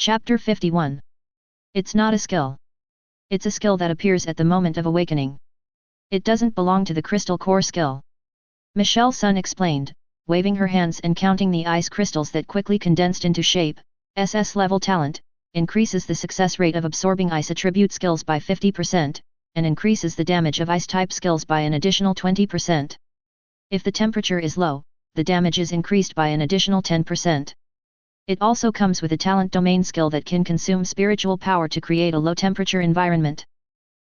Chapter 51. It's not a skill. It's a skill that appears at the moment of awakening. It doesn't belong to the crystal core skill. Michelle Sun explained, waving her hands and counting the ice crystals that quickly condensed into shape. SS level talent increases the success rate of absorbing ice attribute skills by 50%, and increases the damage of ice type skills by an additional 20%. If the temperature is low, the damage is increased by an additional 10%. It also comes with a talent domain skill that can consume spiritual power to create a low temperature environment.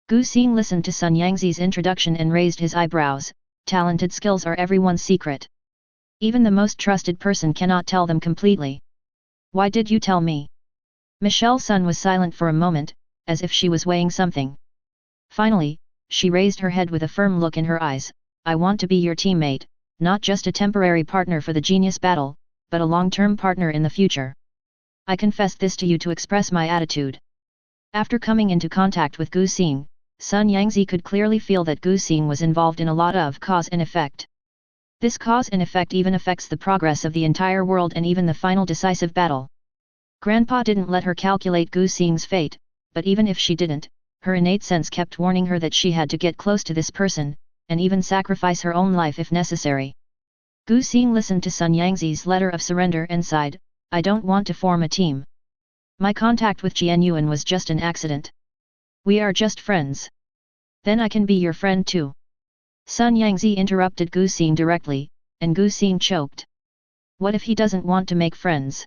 Gu Xing listened to Sun Yangzi's introduction and raised his eyebrows. Talented skills are everyone's secret. Even the most trusted person cannot tell them completely. Why did you tell me? Michelle Sun was silent for a moment, as if she was weighing something. Finally, she raised her head with a firm look in her eyes. I want to be your teammate, not just a temporary partner for the genius battle, but a long-term partner in the future. I confess this to you to express my attitude. After coming into contact with Gu Xing, Sun Yangzi could clearly feel that Gu Xing was involved in a lot of cause and effect. This cause and effect even affects the progress of the entire world and even the final decisive battle. Grandpa didn't let her calculate Gu Xing's fate, but even if she didn't, her innate sense kept warning her that she had to get close to this person, and even sacrifice her own life if necessary. Gu Xing listened to Sun Yangzi's letter of surrender and sighed, I don't want to form a team. My contact with Jian Yuan was just an accident. We are just friends. Then I can be your friend too. Sun Yangzi interrupted Gu Xing directly, and Gu Xing choked. What if he doesn't want to make friends?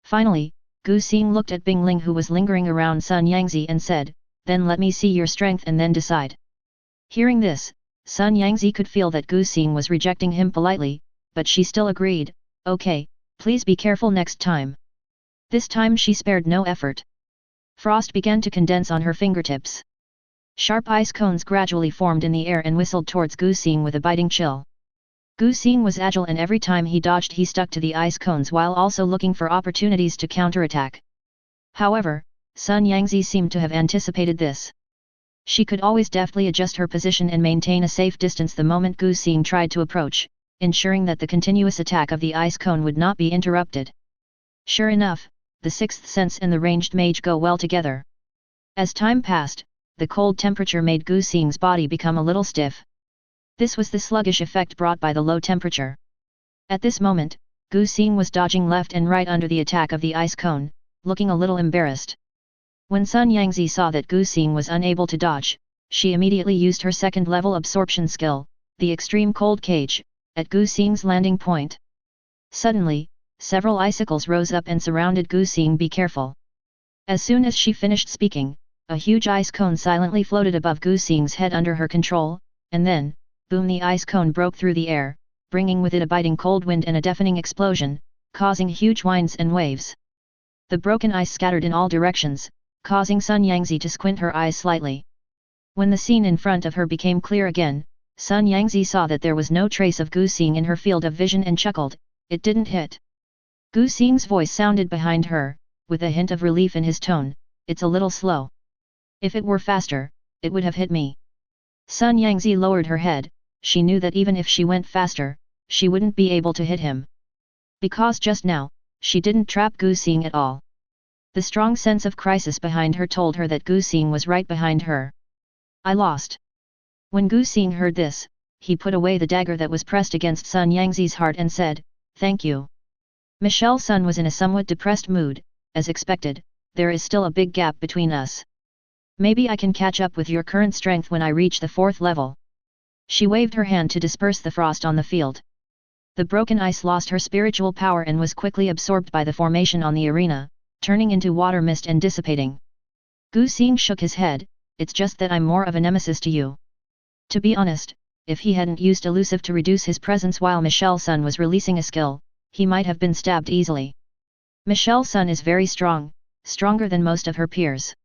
Finally, Gu Xing looked at Bing Ling who was lingering around Sun Yangzi and said, then let me see your strength and then decide. Hearing this, Sun Yangzi could feel that Gu Xing was rejecting him politely, but she still agreed, okay, please be careful next time. This time she spared no effort. Frost began to condense on her fingertips. Sharp ice cones gradually formed in the air and whistled towards Gu Xing with a biting chill. Gu Xing was agile and every time he dodged he stuck to the ice cones while also looking for opportunities to counterattack. However, Sun Yangzi seemed to have anticipated this. She could always deftly adjust her position and maintain a safe distance the moment Gu Xing tried to approach, ensuring that the continuous attack of the ice cone would not be interrupted. Sure enough, the sixth sense and the ranged mage go well together. As time passed, the cold temperature made Gu Xing's body become a little stiff. This was the sluggish effect brought by the low temperature. At this moment, Gu Xing was dodging left and right under the attack of the ice cone, looking a little embarrassed. When Sun Yangzi saw that Gu Xing was unable to dodge, she immediately used her second-level absorption skill, the extreme cold cage, at Gu Xing's landing point. Suddenly, several icicles rose up and surrounded Gu Xing. Be careful. As soon as she finished speaking, a huge ice cone silently floated above Gu Xing's head under her control, and then, boom, the ice cone broke through the air, bringing with it a biting cold wind and a deafening explosion, causing huge winds and waves. The broken ice scattered in all directions, causing Sun Yangzi to squint her eyes slightly. When the scene in front of her became clear again, Sun Yangzi saw that there was no trace of Gu Xing in her field of vision and chuckled, it didn't hit. Gu Xing's voice sounded behind her, with a hint of relief in his tone, it's a little slow. If it were faster, it would have hit me. Sun Yangzi lowered her head, she knew that even if she went faster, she wouldn't be able to hit him. Because just now, she didn't trap Gu Xing at all. The strong sense of crisis behind her told her that Gu Xing was right behind her. I lost. When Gu Xing heard this, he put away the dagger that was pressed against Sun Yangzi's heart and said, thank you. Michelle Sun was in a somewhat depressed mood, as expected, there is still a big gap between us. Maybe I can catch up with your current strength when I reach the 4th level. She waved her hand to disperse the frost on the field. The broken ice lost her spiritual power and was quickly absorbed by the formation on the arena, turning into water mist and dissipating. Gu Xing shook his head, it's just that I'm more of a nemesis to you. To be honest, if he hadn't used elusive to reduce his presence while Michelle Sun was releasing a skill, he might have been stabbed easily. Michelle Sun is very strong, stronger than most of her peers.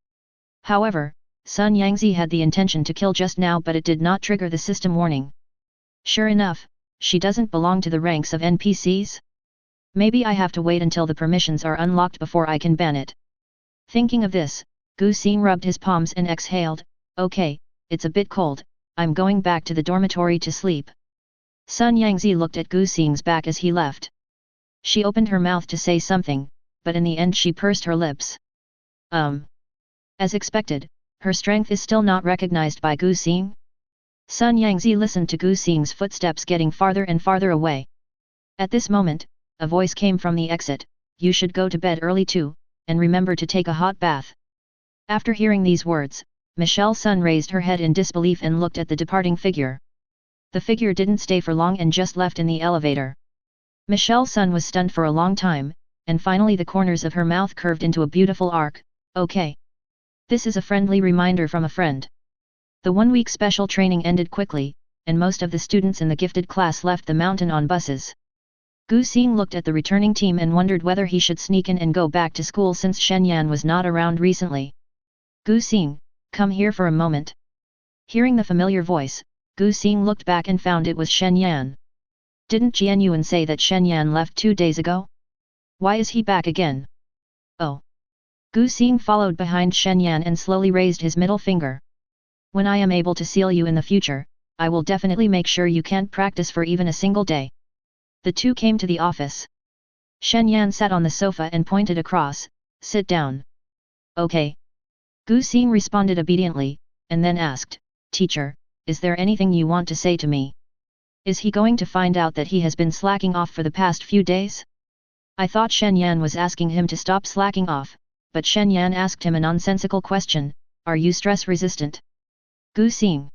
However, Sun Yangzi had the intention to kill just now, but it did not trigger the system warning. Sure enough, she doesn't belong to the ranks of NPCs? Maybe I have to wait until the permissions are unlocked before I can ban it. Thinking of this, Gu Xing rubbed his palms and exhaled, okay, it's a bit cold, I'm going back to the dormitory to sleep. Sun Yangzi looked at Gu Xing's back as he left. She opened her mouth to say something, but in the end she pursed her lips. As expected, her strength is still not recognized by Gu Xing? Sun Yangzi listened to Gu Xing's footsteps getting farther and farther away. At this moment, a voice came from the exit, "You should go to bed early too, and remember to take a hot bath." After hearing these words, Michelle Sun raised her head in disbelief and looked at the departing figure. The figure didn't stay for long and just left in the elevator. Michelle Sun was stunned for a long time, and finally the corners of her mouth curved into a beautiful arc. "Okay. This is a friendly reminder from a friend." The 1-week special training ended quickly, and most of the students in the gifted class left the mountain on buses. Gu Xing looked at the returning team and wondered whether he should sneak in and go back to school since Shen Yan was not around recently. "Gu Xing, come here for a moment." Hearing the familiar voice, Gu Xing looked back and found it was Shen Yan. "Didn't Jian Yuan say that Shen Yan left 2 days ago? Why is he back again?" "Oh." Gu Xing followed behind Shen Yan and slowly raised his middle finger. "When I am able to seal you in the future, I will definitely make sure you can't practice for even a single day." The two came to the office. Shen Yan sat on the sofa and pointed across, "Sit down." "Okay." Gu Xing responded obediently, and then asked, "Teacher, is there anything you want to say to me? Is he going to find out that he has been slacking off for the past few days?" I thought Shen Yan was asking him to stop slacking off, but Shen Yan asked him a nonsensical question, "Are you stress resistant?" "Gu Xing.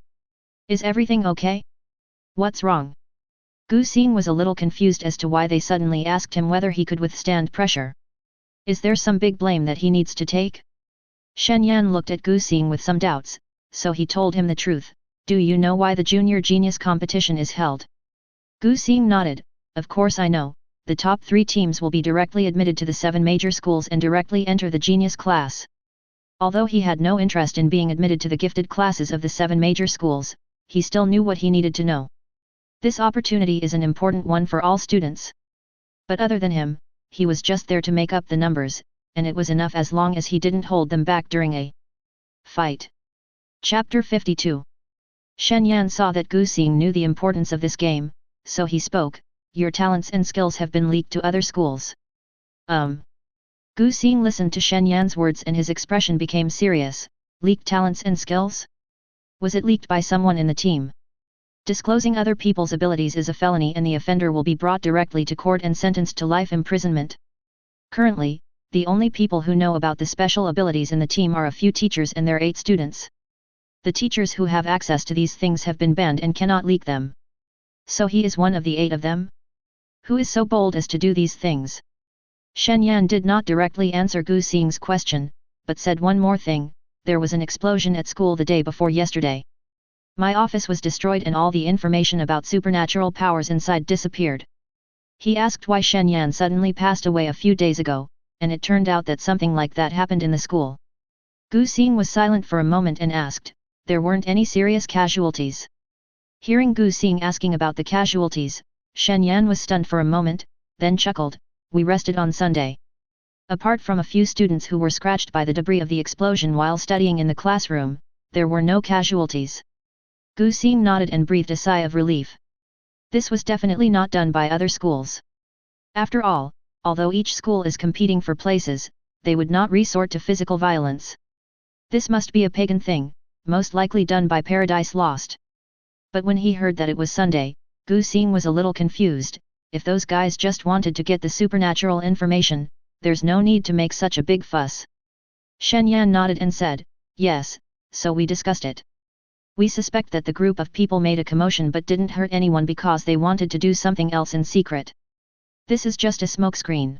Is everything okay? What's wrong?" Gu Xing was a little confused as to why they suddenly asked him whether he could withstand pressure. Is there some big blame that he needs to take? Shen Yan looked at Gu Xing with some doubts, so he told him the truth. "Do you know why the Junior Genius competition is held?" Gu Xing nodded, "Of course I know. The top 3 teams will be directly admitted to the 7 major schools and directly enter the Genius class." Although he had no interest in being admitted to the gifted classes of the 7 major schools, he still knew what he needed to know. This opportunity is an important one for all students. But other than him, he was just there to make up the numbers, and it was enough as long as he didn't hold them back during a fight. Chapter 52. Shen Yan saw that Gu Xing knew the importance of this game, so he spoke, "Your talents and skills have been leaked to other schools." Gu Xing listened to Shen Yan's words and his expression became serious. "Leaked talents and skills? Was it leaked by someone in the team?" Disclosing other people's abilities is a felony and the offender will be brought directly to court and sentenced to life imprisonment. Currently, the only people who know about the special abilities in the team are a few teachers and their 8 students. The teachers who have access to these things have been banned and cannot leak them. So he is one of the 8 of them? Who is so bold as to do these things? Shen Yan did not directly answer Gu Xing's question, but said one more thing, "There was an explosion at school the day before yesterday. My office was destroyed and all the information about supernatural powers inside disappeared." He asked why Shen Yan suddenly passed away a few days ago, and it turned out that something like that happened in the school. Gu Xing was silent for a moment and asked, "There weren't any serious casualties?" Hearing Gu Xing asking about the casualties, Shen Yan was stunned for a moment, then chuckled, "We rested on Sunday. Apart from a few students who were scratched by the debris of the explosion while studying in the classroom, there were no casualties." Gu Xing nodded and breathed a sigh of relief. This was definitely not done by other schools. After all, although each school is competing for places, they would not resort to physical violence. This must be a pagan thing, most likely done by Paradise Lost. But when he heard that it was Sunday, Gu Xing was a little confused. If those guys just wanted to get the supernatural information, there's no need to make such a big fuss. Shen Yan nodded and said, "Yes, so we discussed it. We suspect that the group of people made a commotion but didn't hurt anyone because they wanted to do something else in secret. This is just a smokescreen.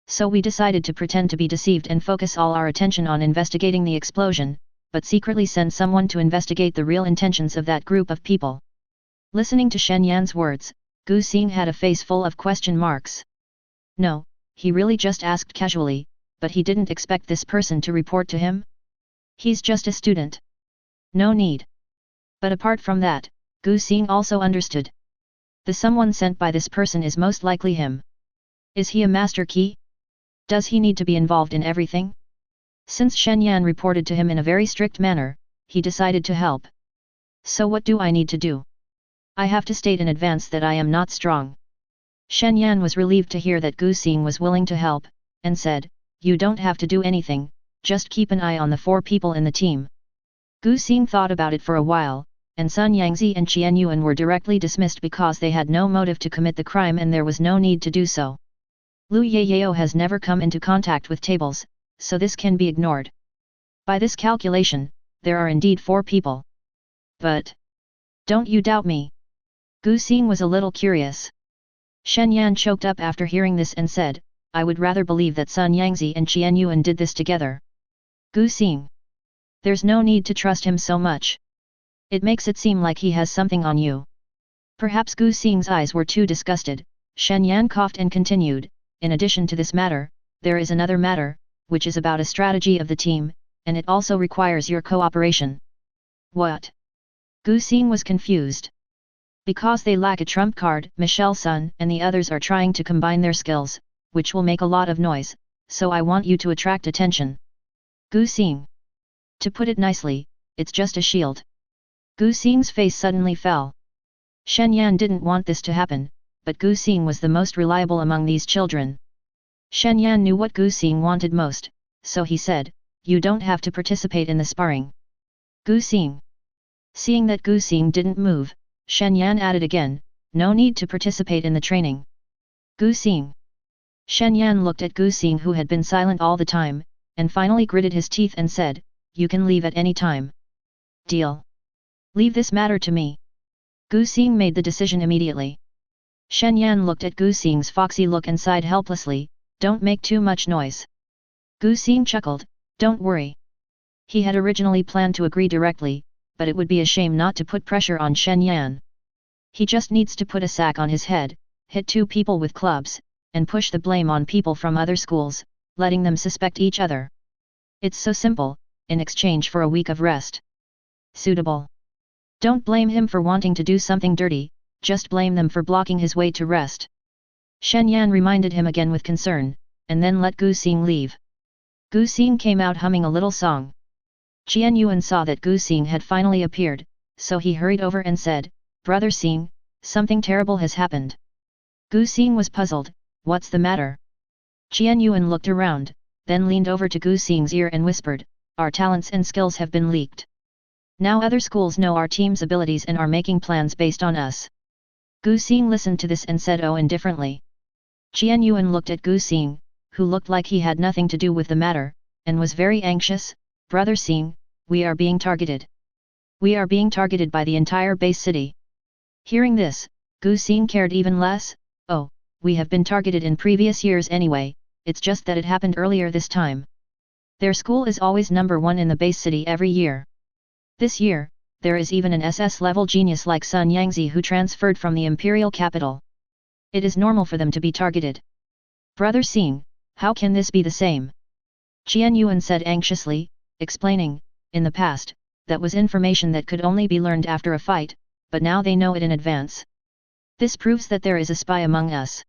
So we decided to pretend to be deceived and focus all our attention on investigating the explosion, but secretly send someone to investigate the real intentions of that group of people." Listening to Shen Yan's words, Gu Xing had a face full of question marks. No, he really just asked casually, but he didn't expect this person to report to him. He's just a student. No need. But apart from that, Gu Xing also understood. The someone sent by this person is most likely him. Is he a master key? Does he need to be involved in everything? Since Shen Yan reported to him in a very strict manner, he decided to help. So what do I need to do? I have to state in advance that I am not strong. Shen Yan was relieved to hear that Gu Xing was willing to help, and said, "You don't have to do anything, just keep an eye on the 4 people in the team." Gu Xing thought about it for a while, and Sun Yangzi and Qian Yuan were directly dismissed because they had no motive to commit the crime and there was no need to do so. Lu Yayao has never come into contact with tables, so this can be ignored. By this calculation, there are indeed 4 people. But don't you doubt me? Gu Xing was a little curious. Shen Yan choked up after hearing this and said, "I would rather believe that Sun Yangzi and Qian Yuan did this together." Gu Xing. There's no need to trust him so much. It makes it seem like he has something on you. Perhaps Gu Xing's eyes were too disgusted. Shen Yan coughed and continued, "In addition to this matter, there is another matter, which is about a strategy of the team, and it also requires your cooperation." What? Gu Xing was confused. Because they lack a trump card, Michelle Sun and the others are trying to combine their skills, which will make a lot of noise, so I want you to attract attention. Gu Xing. To put it nicely, it's just a shield. Gu Xing's face suddenly fell. Shen Yan didn't want this to happen, but Gu Xing was the most reliable among these children. Shen Yan knew what Gu Xing wanted most, so he said, "You don't have to participate in the sparring." Gu Xing. Seeing that Gu Xing didn't move, Shen Yan added again, "No need to participate in the training." Gu Xing. Shen Yan looked at Gu Xing who had been silent all the time, and finally gritted his teeth and said, "You can leave at any time." Deal. Leave this matter to me. Gu Xing made the decision immediately. Shen Yan looked at Gu Xing's foxy look and sighed helplessly, "Don't make too much noise." Gu Xing chuckled, "Don't worry." He had originally planned to agree directly, but it would be a shame not to put pressure on Shen Yan. He just needs to put a sack on his head, hit 2 people with clubs, and push the blame on people from other schools, letting them suspect each other. It's so simple, in exchange for a week of rest. Suitable. Don't blame him for wanting to do something dirty, just blame them for blocking his way to rest. Shen Yan reminded him again with concern, and then let Gu Xing leave. Gu Xing came out humming a little song. Qian Yuan saw that Gu Xing had finally appeared, so he hurried over and said, "Brother Xing, something terrible has happened." Gu Xing was puzzled, "What's the matter?" Qian Yuan looked around, then leaned over to Gu Xing's ear and whispered, "Our talents and skills have been leaked. Now other schools know our team's abilities and are making plans based on us." Gu Xing listened to this and said, "Oh," indifferently. Qian Yuan looked at Gu Xing, who looked like he had nothing to do with the matter, and was very anxious. "Brother Xing, we are being targeted. We are being targeted by the entire base city." Hearing this, Gu Xing cared even less. "Oh, we have been targeted in previous years anyway, it's just that it happened earlier this time. Their school is always number 1 in the base city every year. This year, there is even an SS-level genius like Sun Yangzi who transferred from the imperial capital. It is normal for them to be targeted." "Brother Xing, how can this be the same?" Qian Yuan said anxiously, explaining, "In the past, that was information that could only be learned after a fight, but now they know it in advance. This proves that there is a spy among us.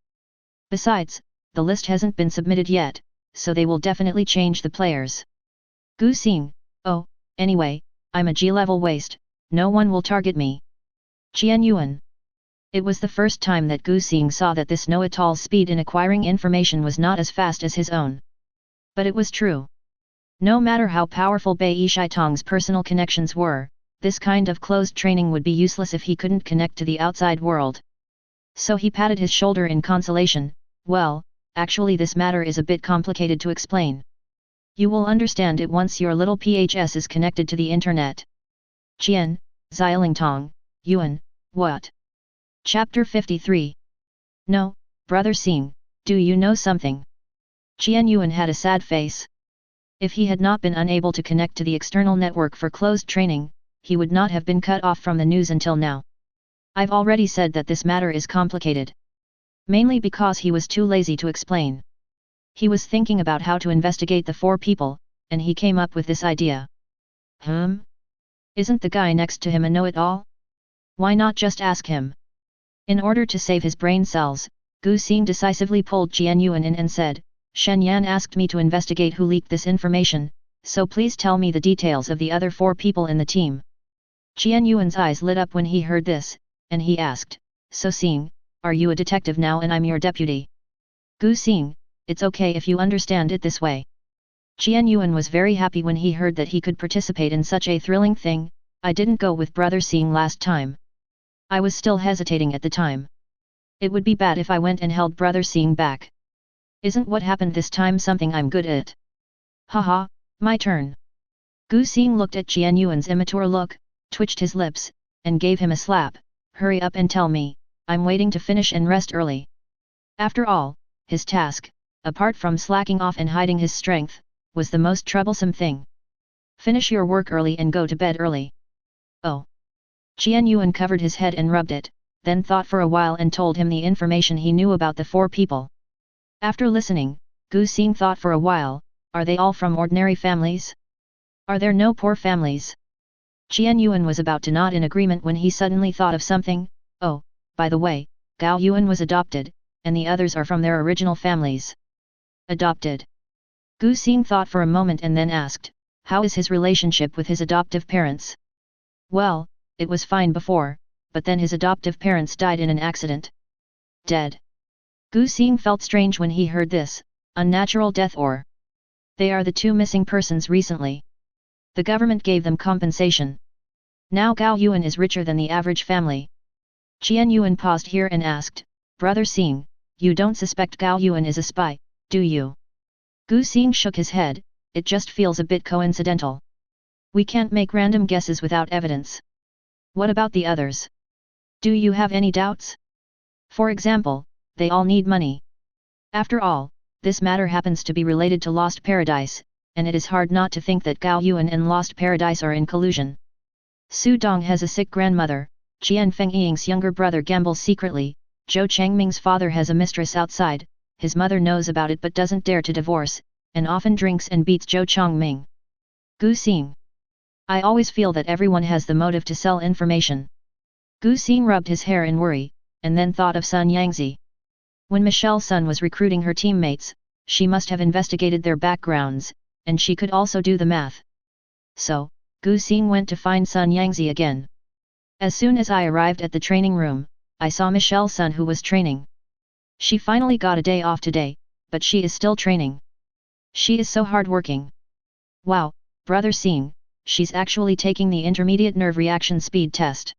Besides, the list hasn't been submitted yet, so they will definitely change the players." Gu Xing, "Oh, anyway, I'm a G-level waste, no one will target me." Qian Yuan. It was the first time that Gu Xing saw that this know-it-all's speed in acquiring information was not as fast as his own. But it was true. No matter how powerful Bai Yishaitong's personal connections were, this kind of closed training would be useless if he couldn't connect to the outside world. So he patted his shoulder in consolation, "Well, actually this matter is a bit complicated to explain. You will understand it once your little PHS is connected to the internet." Qian, Xiaolingtong, Yuan, what? Chapter 53. "No, Brother Xing, do you know something?" Qian Yuan had a sad face. If he had not been unable to connect to the external network for closed training, he would not have been cut off from the news until now. I've already said that this matter is complicated. Mainly because he was too lazy to explain. He was thinking about how to investigate the 4 people, and he came up with this idea. Isn't the guy next to him a know-it-all? Why not just ask him? In order to save his brain cells, Gu Xing decisively pulled Qian Yuan in and said, "Shen Yan asked me to investigate who leaked this information, so please tell me the details of the other 4 people in the team." Qian Yuan's eyes lit up when he heard this, and he asked, "So Xing, are you a detective now and I'm your deputy?" Gu Xing, it's okay if you understand it this way. Qian Yuan was very happy when he heard that he could participate in such a thrilling thing. I didn't go with brother Seeing last time. I was still hesitating at the time. It would be bad if I went and held brother Seeing back. Isn't what happened this time something I'm good at? Haha, my turn. Gu Xing looked at Qian Yuan's immature look, twitched his lips, and gave him a slap. Hurry up and tell me, I'm waiting to finish and rest early. After all, his task, apart from slacking off and hiding his strength, was the most troublesome thing. Finish your work early and go to bed early. Oh. Qian Yuan covered his head and rubbed it, then thought for a while and told him the information he knew about the four people. After listening, Gu Xing thought for a while, are they all from ordinary families? Are there no poor families? Qian Yuan was about to nod in agreement when he suddenly thought of something. Oh, by the way, Gao Yuan was adopted, and the others are from their original families. Adopted? Gu Xing thought for a moment and then asked, how is his relationship with his adoptive parents? Well, it was fine before, but then his adoptive parents died in an accident. Dead. Gu Xing felt strange when he heard this, unnatural death or... They are the two missing persons recently. The government gave them compensation. Now Gao Yuan is richer than the average family. Qian Yuan paused here and asked, Brother Xing, you don't suspect Gao Yuan is a spy, do you? Gu Xing shook his head, it just feels a bit coincidental. We can't make random guesses without evidence. What about the others? Do you have any doubts? For example, they all need money. After all, this matter happens to be related to Lost Paradise, and it is hard not to think that Gao Yuan and Lost Paradise are in collusion. Su Dong has a sick grandmother, Qian Fengying's younger brother gambles secretly, Zhou Changming's father has a mistress outside, his mother knows about it but doesn't dare to divorce, and often drinks and beats Zhou Changming. Gu Xing. I always feel that everyone has the motive to sell information. Gu Xing rubbed his hair in worry, and then thought of Sun Yangzi. When Michelle Sun was recruiting her teammates, she must have investigated their backgrounds, and she could also do the math. So, Gu Xing went to find Sun Yangzi again. As soon as I arrived at the training room, I saw Michelle Sun who was training. She finally got a day off today, but she is still training. She is so hardworking. Wow, brother Xing, she's actually taking the intermediate nerve reaction speed test.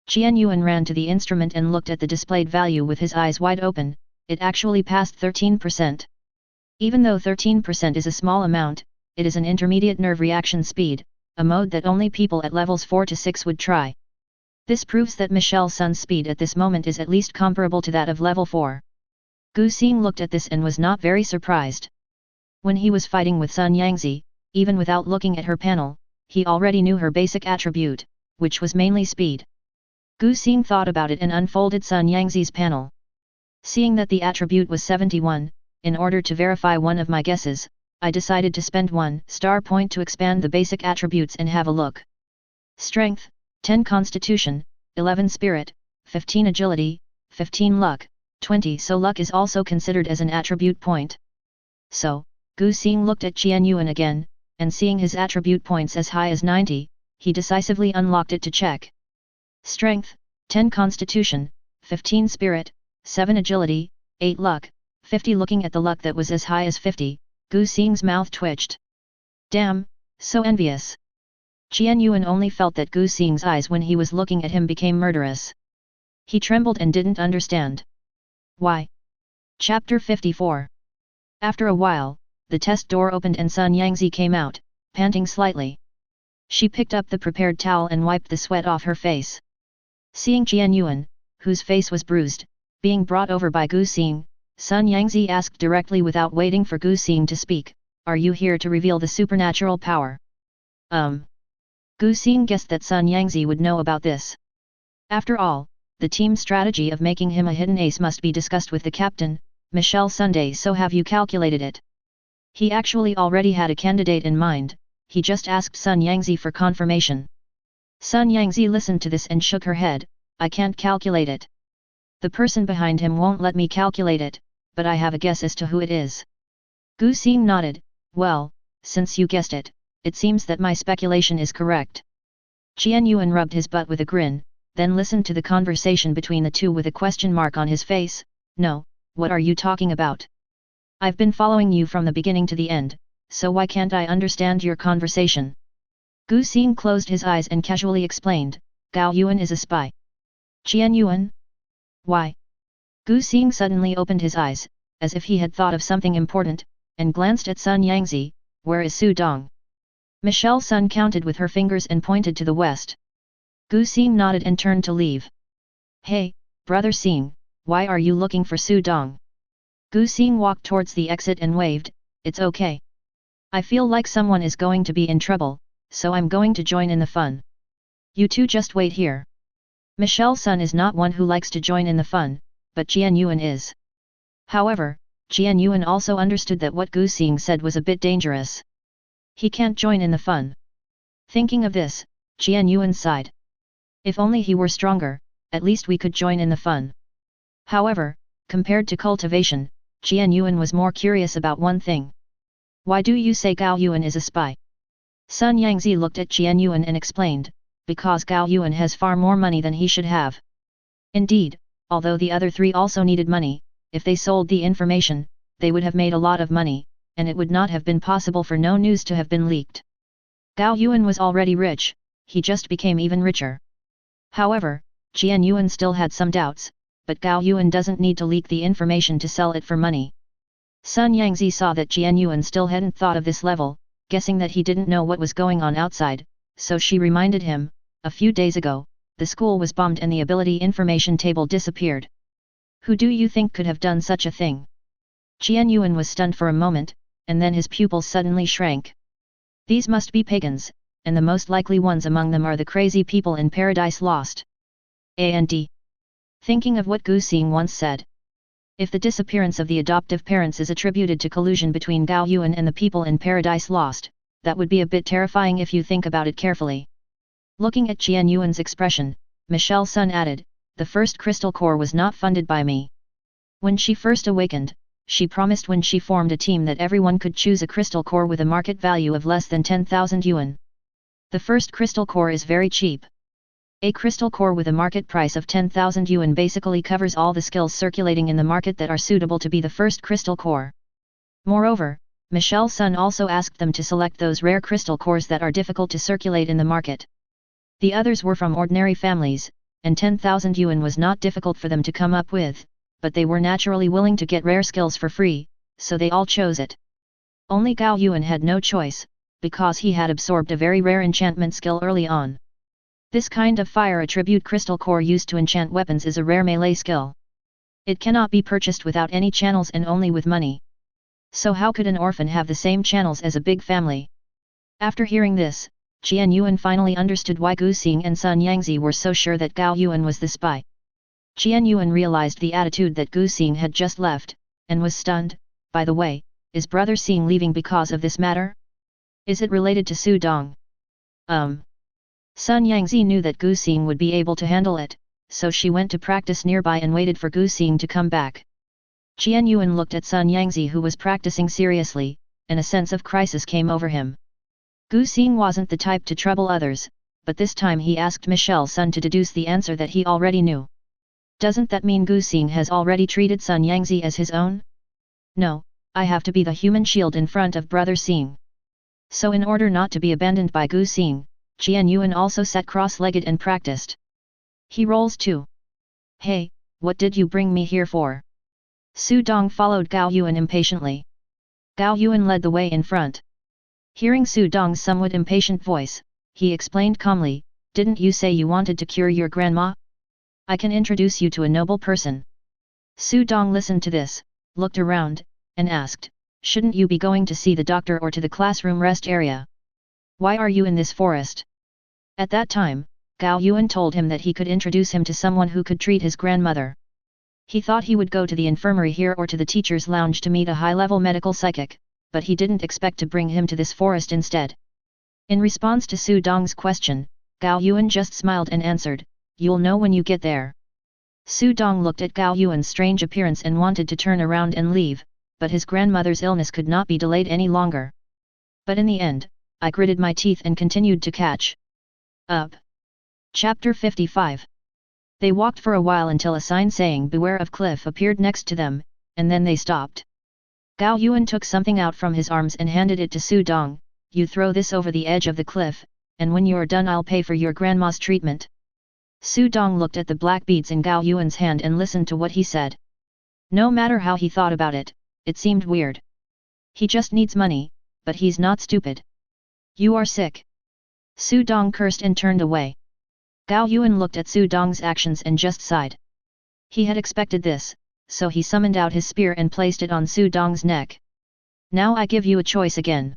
Qian Yuan ran to the instrument and looked at the displayed value with his eyes wide open. It actually passed 13%. Even though 13% is a small amount, it is an intermediate nerve reaction speed, a mode that only people at levels 4 to 6 would try. This proves that Michelle Sun's speed at this moment is at least comparable to that of level 4. Gu Xing looked at this and was not very surprised. When he was fighting with Sun Yangzi, even without looking at her panel, he already knew her basic attribute, which was mainly speed. Gu Xing thought about it and unfolded Sun Yangzi's panel. Seeing that the attribute was 71, in order to verify one of my guesses, I decided to spend 1 star point to expand the basic attributes and have a look. Strength, 10 Constitution, 11 Spirit, 15 Agility, 15 Luck, 20 So luck is also considered as an attribute point. So, Gu Xing looked at Qian Yuan again, and seeing his attribute points as high as 90, he decisively unlocked it to check. Strength, 10 Constitution, 15 Spirit, 7 Agility, 8 Luck, 50 Looking at the luck that was as high as 50, Gu Xing's mouth twitched. Damn, so envious. Qian Yuan only felt that Gu Xing's eyes when he was looking at him became murderous. He trembled and didn't understand. Why? Chapter 54. After a while, the test door opened and Sun Yangzi came out, panting slightly. She picked up the prepared towel and wiped the sweat off her face. Seeing Qian Yuan, whose face was bruised, being brought over by Gu Xing, Sun Yangzi asked directly without waiting for Gu Xing to speak, "Are you here to reveal the supernatural power?" Gu Xing guessed that Sun Yangzi would know about this. After all, the team strategy of making him a hidden ace must be discussed with the captain, Michelle Sunday. So have you calculated it? He actually already had a candidate in mind, he just asked Sun Yangzi for confirmation. Sun Yangzi listened to this and shook her head, "I can't calculate it. The person behind him won't let me calculate it, but I have a guess as to who it is." Gu Xing nodded, "Well, since you guessed it, it seems that my speculation is correct." Qian Yuan rubbed his butt with a grin, then listened to the conversation between the two with a question mark on his face. "No, what are you talking about?" I've been following you from the beginning to the end, so why can't I understand your conversation? Gu Xing closed his eyes and casually explained, Gao Yuan is a spy. Qian Yuan? Why? Gu Xing suddenly opened his eyes, as if he had thought of something important, and glanced at Sun Yangzi. Where is Su Dong? Michelle Sun counted with her fingers and pointed to the west. Gu Xing nodded and turned to leave. Hey, brother Xing, why are you looking for Su Dong? Gu Xing walked towards the exit and waved, it's okay. I feel like someone is going to be in trouble, so I'm going to join in the fun. You two just wait here. Michelle Sun is not one who likes to join in the fun, but Jian Yuan is. However, Jian Yuan also understood that what Gu Xing said was a bit dangerous. He can't join in the fun. Thinking of this, Jian Yuan sighed. If only he were stronger, at least we could join in the fun. However, compared to cultivation, Jian Yuan was more curious about one thing. Why do you say Gao Yuan is a spy? Sun Yangzi looked at Jian Yuan and explained, because Gao Yuan has far more money than he should have. Indeed, although the other three also needed money, if they sold the information, they would have made a lot of money, and it would not have been possible for no news to have been leaked. Gao Yuan was already rich, he just became even richer. However, Jian Yuan still had some doubts, but Gao Yuan doesn't need to leak the information to sell it for money. Sun Yangzi saw that Jian Yuan still hadn't thought of this level, guessing that he didn't know what was going on outside, so she reminded him, a few days ago, the school was bombed and the ability information table disappeared. Who do you think could have done such a thing? Jian Yuan was stunned for a moment, and then his pupils suddenly shrank. These must be pagans, and the most likely ones among them are the crazy people in Paradise Lost. And thinking of what Gu Xing once said. If the disappearance of the adoptive parents is attributed to collusion between Gao Yuan and the people in Paradise Lost, that would be a bit terrifying if you think about it carefully. Looking at Jian Yuan's expression, Michelle Sun added, the first crystal core was not funded by me. When she first awakened, she promised when she formed a team that everyone could choose a crystal core with a market value of less than 10,000 yuan. The first crystal core is very cheap. A crystal core with a market price of 10,000 yuan basically covers all the skills circulating in the market that are suitable to be the first crystal core. Moreover, Michelle Sun also asked them to select those rare crystal cores that are difficult to circulate in the market. The others were from ordinary families, and 10,000 yuan was not difficult for them to come up with, but they were naturally willing to get rare skills for free, so they all chose it. Only Gao Yuan had no choice, because he had absorbed a very rare enchantment skill early on. This kind of fire attribute crystal core used to enchant weapons is a rare melee skill. It cannot be purchased without any channels and only with money. So how could an orphan have the same channels as a big family? After hearing this, Jian Yuan finally understood why Gu Xing and Sun Yangzi were so sure that Gao Yuan was the spy. Jian Yuan realized the attitude that Gu Xing had just left, and was stunned. By the way, is brother Xing leaving because of this matter? Is it related to Su Dong? Sun Yangzi knew that Gu Xing would be able to handle it, so she went to practice nearby and waited for Gu Xing to come back. Jian Yuan looked at Sun Yangzi who was practicing seriously, and a sense of crisis came over him. Gu Xing wasn't the type to trouble others, but this time he asked Michelle Sun to deduce the answer that he already knew. Doesn't that mean Gu Xing has already treated Sun Yangzi as his own? No, I have to be the human shield in front of brother Xing. So in order not to be abandoned by Gu Xing, Jian Yuan also sat cross-legged and practiced. He rolls too. Hey, what did you bring me here for? Su Dong followed Gao Yuan impatiently. Gao Yuan led the way in front. Hearing Su Dong's somewhat impatient voice, he explained calmly, didn't you say you wanted to cure your grandma? I can introduce you to a noble person. Su Dong listened to this, looked around, and asked, shouldn't you be going to see the doctor or to the classroom rest area? Why are you in this forest? At that time, Gao Yuan told him that he could introduce him to someone who could treat his grandmother. He thought he would go to the infirmary here or to the teacher's lounge to meet a high-level medical psychic, but he didn't expect to bring him to this forest instead. In response to Su Dong's question, Gao Yuan just smiled and answered, you'll know when you get there. Su Dong looked at Gao Yuan's strange appearance and wanted to turn around and leave, but his grandmother's illness could not be delayed any longer. But in the end, I gritted my teeth and continued to catch up. Chapter 55. They walked for a while until a sign saying beware of cliff appeared next to them, and then they stopped. Gao Yuan took something out from his arms and handed it to Su Dong. You throw this over the edge of the cliff, and when you're done I'll pay for your grandma's treatment. Su Dong looked at the black beads in Gao Yuan's hand and listened to what he said. No matter how he thought about it, it seemed weird. He just needs money, but he's not stupid. You are sick. Su Dong cursed and turned away. Gao Yuan looked at Su Dong's actions and just sighed. He had expected this, so he summoned out his spear and placed it on Su Dong's neck. Now I give you a choice again.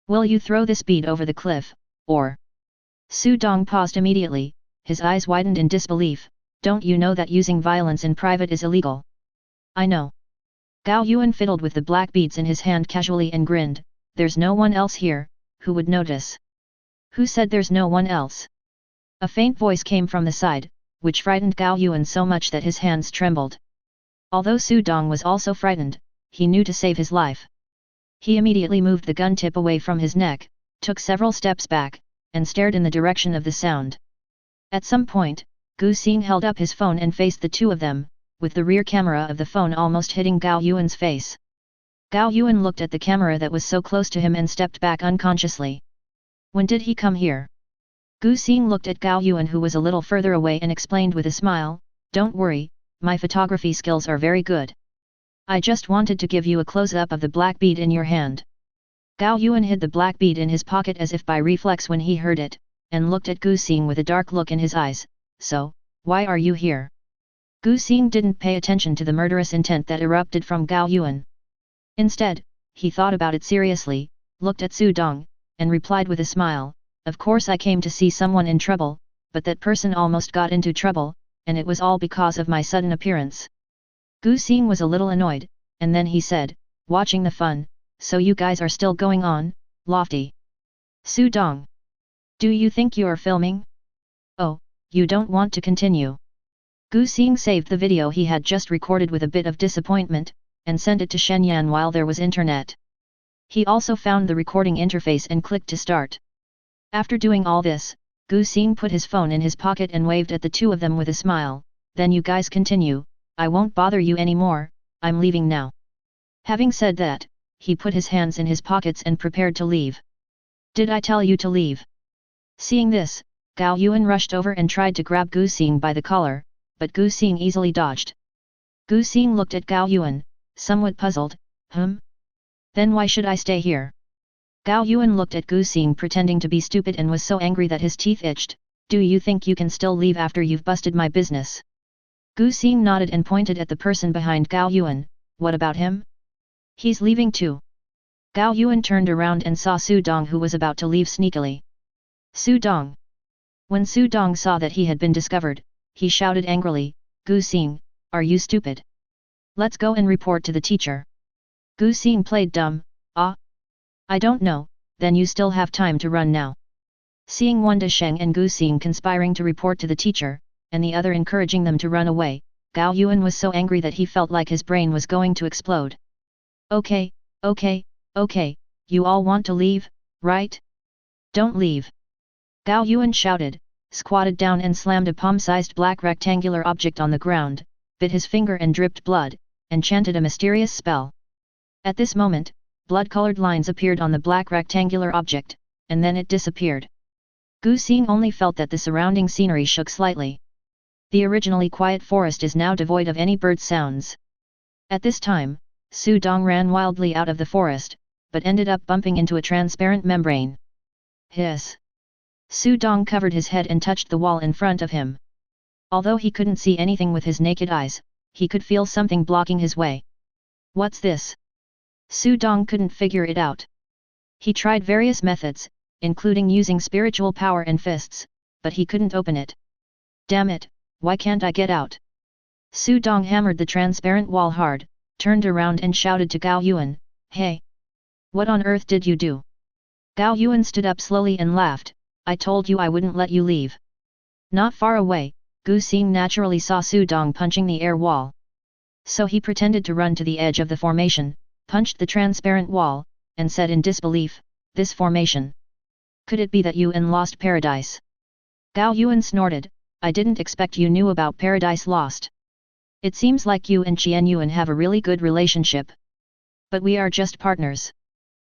Will you throw this bead over the cliff, or? Su Dong paused immediately, his eyes widened in disbelief. Don't you know that using violence in private is illegal? I know. Gao Yuan fiddled with the black beads in his hand casually and grinned. There's no one else here, who would notice? Who said there's no one else? A faint voice came from the side, which frightened Gao Yuan so much that his hands trembled. Although Su Dong was also frightened, he knew to save his life. He immediately moved the gun tip away from his neck, took several steps back, and stared in the direction of the sound. At some point, Gu Xing held up his phone and faced the two of them, with the rear camera of the phone almost hitting Gao Yuan's face. Gao Yuan looked at the camera that was so close to him and stepped back unconsciously. When did he come here? Gu Xing looked at Gao Yuan, who was a little further away, and explained with a smile, Don't worry, my photography skills are very good. I just wanted to give you a close-up of the black bead in your hand. Gao Yuan hid the black bead in his pocket as if by reflex when he heard it, and looked at Gu Xing with a dark look in his eyes. So, why are you here? Gu Xing didn't pay attention to the murderous intent that erupted from Gao Yuan. Instead, he thought about it seriously, looked at Su Dong, and replied with a smile, Of course I came to see someone in trouble, but that person almost got into trouble, and it was all because of my sudden appearance. Gu Xing was a little annoyed, and then he said, watching the fun, So you guys are still going on, Lofty? Su Dong. Do you think you are filming? Oh, you don't want to continue. Gu Xing saved the video he had just recorded with a bit of disappointment, and sent it to Shenyang while there was internet. He also found the recording interface and clicked to start. After doing all this, Gu Xing put his phone in his pocket and waved at the two of them with a smile. Then you guys continue, I won't bother you anymore, I'm leaving now. Having said that, he put his hands in his pockets and prepared to leave. Did I tell you to leave? Seeing this, Gao Yuan rushed over and tried to grab Gu Xing by the collar, but Gu Xing easily dodged. Gu Xing looked at Gao Yuan, somewhat puzzled, Then why should I stay here? Gao Yuan looked at Gu Xing pretending to be stupid and was so angry that his teeth itched. Do you think you can still leave after you've busted my business? Gu Xing nodded and pointed at the person behind Gao Yuan. What about him? He's leaving too. Gao Yuan turned around and saw Su Dong, who was about to leave sneakily. Su Dong. When Su Dong saw that he had been discovered, he shouted angrily, Gu Xing, are you stupid? Let's go and report to the teacher. Gu Xing played dumb. I don't know, then you still have time to run now. Seeing Wanda Sheng and Gu Xing conspiring to report to the teacher, and the other encouraging them to run away, Gao Yuan was so angry that he felt like his brain was going to explode. Okay, you all want to leave, right? Don't leave. Gao Yuan shouted, squatted down and slammed a palm-sized black rectangular object on the ground, bit his finger and dripped blood, and chanted a mysterious spell. At this moment, blood-colored lines appeared on the black rectangular object, and then it disappeared. Gu Xing only felt that the surrounding scenery shook slightly. The originally quiet forest is now devoid of any bird sounds. At this time, Su Dong ran wildly out of the forest, but ended up bumping into a transparent membrane. Hiss! Su Dong covered his head and touched the wall in front of him. Although he couldn't see anything with his naked eyes, he could feel something blocking his way. What's this? Su Dong couldn't figure it out. He tried various methods, including using spiritual power and fists, but he couldn't open it. Damn it, why can't I get out? Su Dong hammered the transparent wall hard, turned around and shouted to Gao Yuan, Hey! What on earth did you do? Gao Yuan stood up slowly and laughed, I told you I wouldn't let you leave. Not far away, Gu Xing naturally saw Su Dong punching the air wall. So he pretended to run to the edge of the formation, punched the transparent wall, and said in disbelief, This formation. Could it be that Yuan lost Paradise? Gao Yuan snorted, I didn't expect you knew about Paradise Lost. It seems like you and Qian Yuan have a really good relationship. But we are just partners.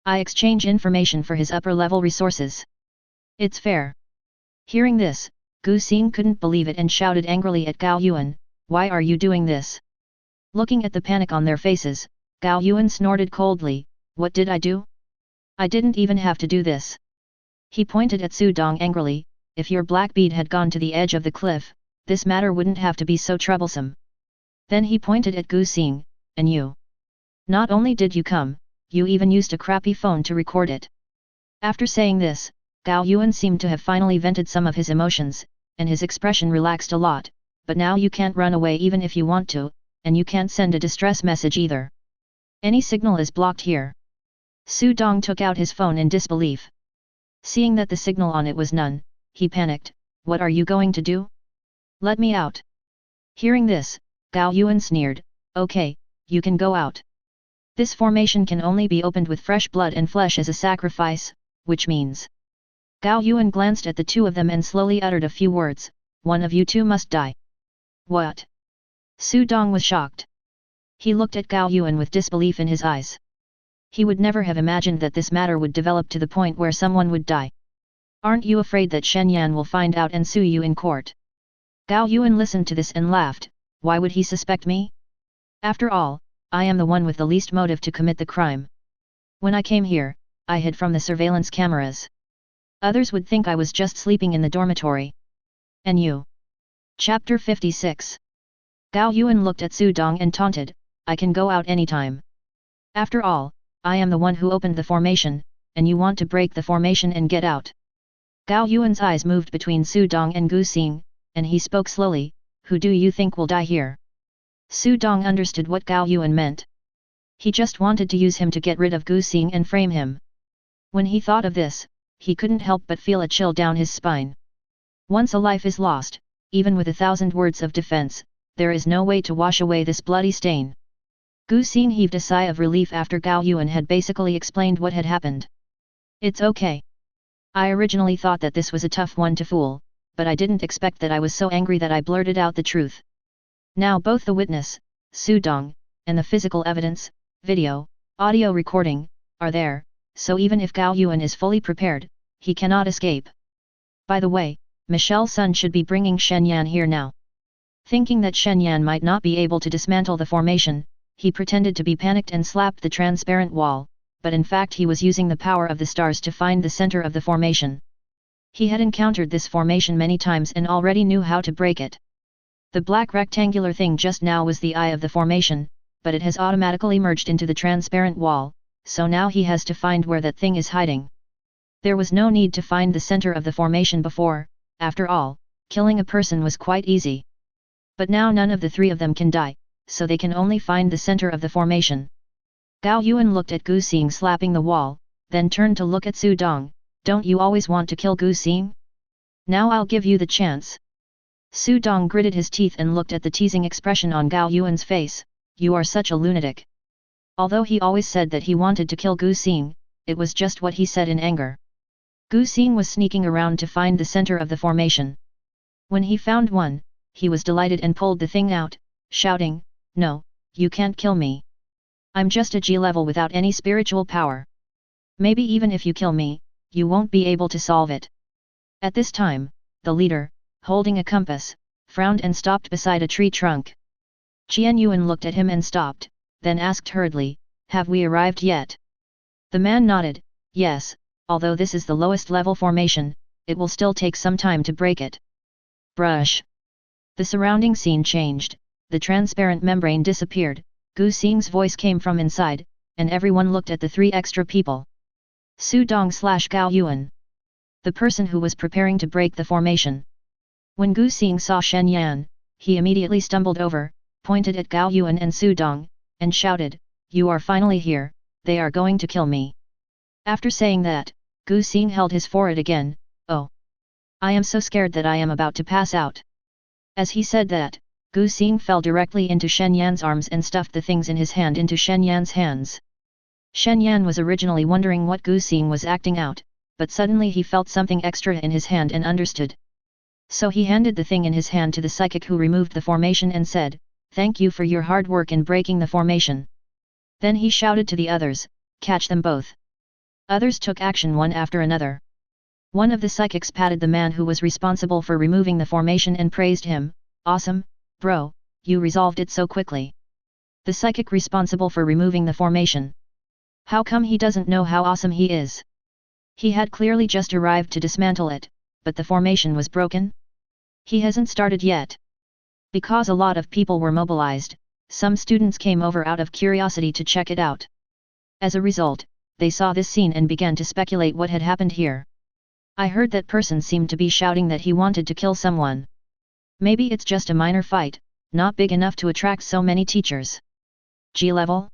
I exchange information for his upper-level resources. It's fair. Hearing this, Gu Xing couldn't believe it and shouted angrily at Gao Yuan, "Why are you doing this?" Looking at the panic on their faces, Gao Yuan snorted coldly, "What did I do? I didn't even have to do this." He pointed at Su Dong angrily, "If your black bead had gone to the edge of the cliff, this matter wouldn't have to be so troublesome." Then he pointed at Gu Xing, "And you? Not only did you come, you even used a crappy phone to record it." After saying this, Gao Yuan seemed to have finally vented some of his emotions, and his expression relaxed a lot, "But now you can't run away even if you want to, and you can't send a distress message either. Any signal is blocked here." Su Dong took out his phone in disbelief. Seeing that the signal on it was none, he panicked, "What are you going to do? Let me out." Hearing this, Gao Yuan sneered, "Okay, you can go out. This formation can only be opened with fresh blood and flesh as a sacrifice, which means..." Gao Yuan glanced at the two of them and slowly uttered a few words, "One of you two must die." "What?" Su Dong was shocked. He looked at Gao Yuan with disbelief in his eyes. He would never have imagined that this matter would develop to the point where someone would die. "Aren't you afraid that Shen Yan will find out and sue you in court?" Gao Yuan listened to this and laughed, "Why would he suspect me? After all, I am the one with the least motive to commit the crime. When I came here, I hid from the surveillance cameras. Others would think I was just sleeping in the dormitory. And you?" Chapter 56. Gao Yuan looked at Su Dong and taunted, "I can go out anytime. After all, I am the one who opened the formation, and you want to break the formation and get out." Gao Yuan's eyes moved between Su Dong and Gu Xing, and he spoke slowly, "Who do you think will die here?" Su Dong understood what Gao Yuan meant. He just wanted to use him to get rid of Gu Xing and frame him. When he thought of this, he couldn't help but feel a chill down his spine. Once a life is lost, even with 1,000 words of defense, there is no way to wash away this bloody stain. Gu Xing heaved a sigh of relief after Gao Yuan had basically explained what had happened. "It's okay. I originally thought that this was a tough one to fool, but I didn't expect that I was so angry that I blurted out the truth. Now both the witness, Su Dong, and the physical evidence, video, audio recording, are there, so even if Gao Yuan is fully prepared, he cannot escape. By the way, Michelle Sun should be bringing Shen Yan here now." Thinking that Shen Yan might not be able to dismantle the formation, he pretended to be panicked and slapped the transparent wall, but in fact he was using the power of the stars to find the center of the formation. He had encountered this formation many times and already knew how to break it. The black rectangular thing just now was the eye of the formation, but it has automatically merged into the transparent wall, so now he has to find where that thing is hiding. There was no need to find the center of the formation before, after all, killing a person was quite easy. But now none of the three of them can die, so they can only find the center of the formation. Gao Yuan looked at Gu Xing slapping the wall, then turned to look at Su Dong, "Don't you always want to kill Gu Xing? Now I'll give you the chance." Su Dong gritted his teeth and looked at the teasing expression on Gao Yuan's face, "You are such a lunatic." Although he always said that he wanted to kill Gu Xing, it was just what he said in anger. Gu Xing was sneaking around to find the center of the formation. When he found one, he was delighted and pulled the thing out, shouting, "No, you can't kill me. I'm just a G level without any spiritual power. Maybe even if you kill me, you won't be able to solve it." At this time, the leader, holding a compass, frowned and stopped beside a tree trunk. Qian Yuan looked at him and stopped, then asked hurriedly, "Have we arrived yet?" The man nodded, "Yes, although this is the lowest level formation, it will still take some time to break it." Brush. The surrounding scene changed, the transparent membrane disappeared, Gu Xing's voice came from inside, and everyone looked at the three extra people. Su Dong / Gao Yuan. The person who was preparing to break the formation. When Gu Xing saw Shen Yan, he immediately stumbled over, pointed at Gao Yuan and Su Dong, and shouted, "You are finally here, they are going to kill me." After saying that, Gu Xing held his forehead again, "Oh! I am so scared that I am about to pass out." As he said that, Gu Xing fell directly into Shen Yan's arms and stuffed the things in his hand into Shen Yan's hands. Shen Yan was originally wondering what Gu Xing was acting out, but suddenly he felt something extra in his hand and understood. So he handed the thing in his hand to the psychic who removed the formation and said, "Thank you for your hard work in breaking the formation." Then he shouted to the others, "Catch them both!" Others took action one after another. One of the psychics patted the man who was responsible for removing the formation and praised him, "Awesome, bro, you resolved it so quickly." The psychic responsible for removing the formation. How come he doesn't know how awesome he is? He had clearly just arrived to dismantle it, but the formation was broken? He hasn't started yet. Because a lot of people were mobilized, some students came over out of curiosity to check it out. As a result, they saw this scene and began to speculate what had happened here. I heard that person seemed to be shouting that he wanted to kill someone. Maybe it's just a minor fight, not big enough to attract so many teachers. G level?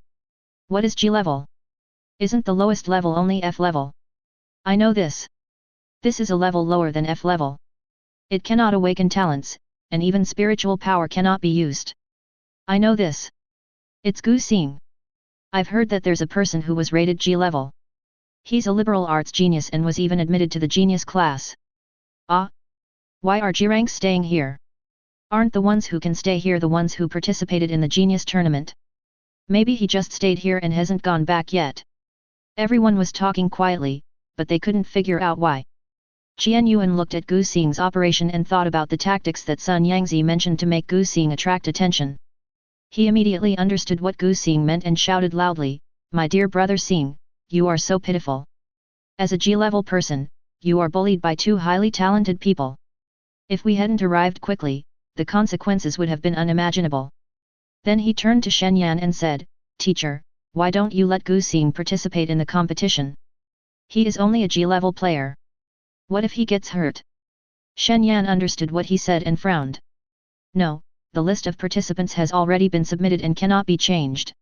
What is G level? Isn't the lowest level only F level? I know this. This is a level lower than F level. It cannot awaken talents, and even spiritual power cannot be used. I know this. It's Gu Xing. I've heard that there's a person who was rated G level. He's a liberal arts genius and was even admitted to the genius class. Ah? Why are G ranks staying here? Aren't the ones who can stay here the ones who participated in the genius tournament? Maybe he just stayed here and hasn't gone back yet. Everyone was talking quietly, but they couldn't figure out why. Qian Yuan looked at Gu Xing's operation and thought about the tactics that Sun Yangzi mentioned to make Gu Xing attract attention. He immediately understood what Gu Xing meant and shouted loudly, "My dear brother Xing, you are so pitiful. As a G-level person, you are bullied by two highly talented people. If we hadn't arrived quickly, the consequences would have been unimaginable." Then he turned to Shen Yan and said, "Teacher, why don't you let Gu Xing participate in the competition? He is only a G-level player. What if he gets hurt?" Shen Yan understood what he said and frowned. "No, the list of participants has already been submitted and cannot be changed."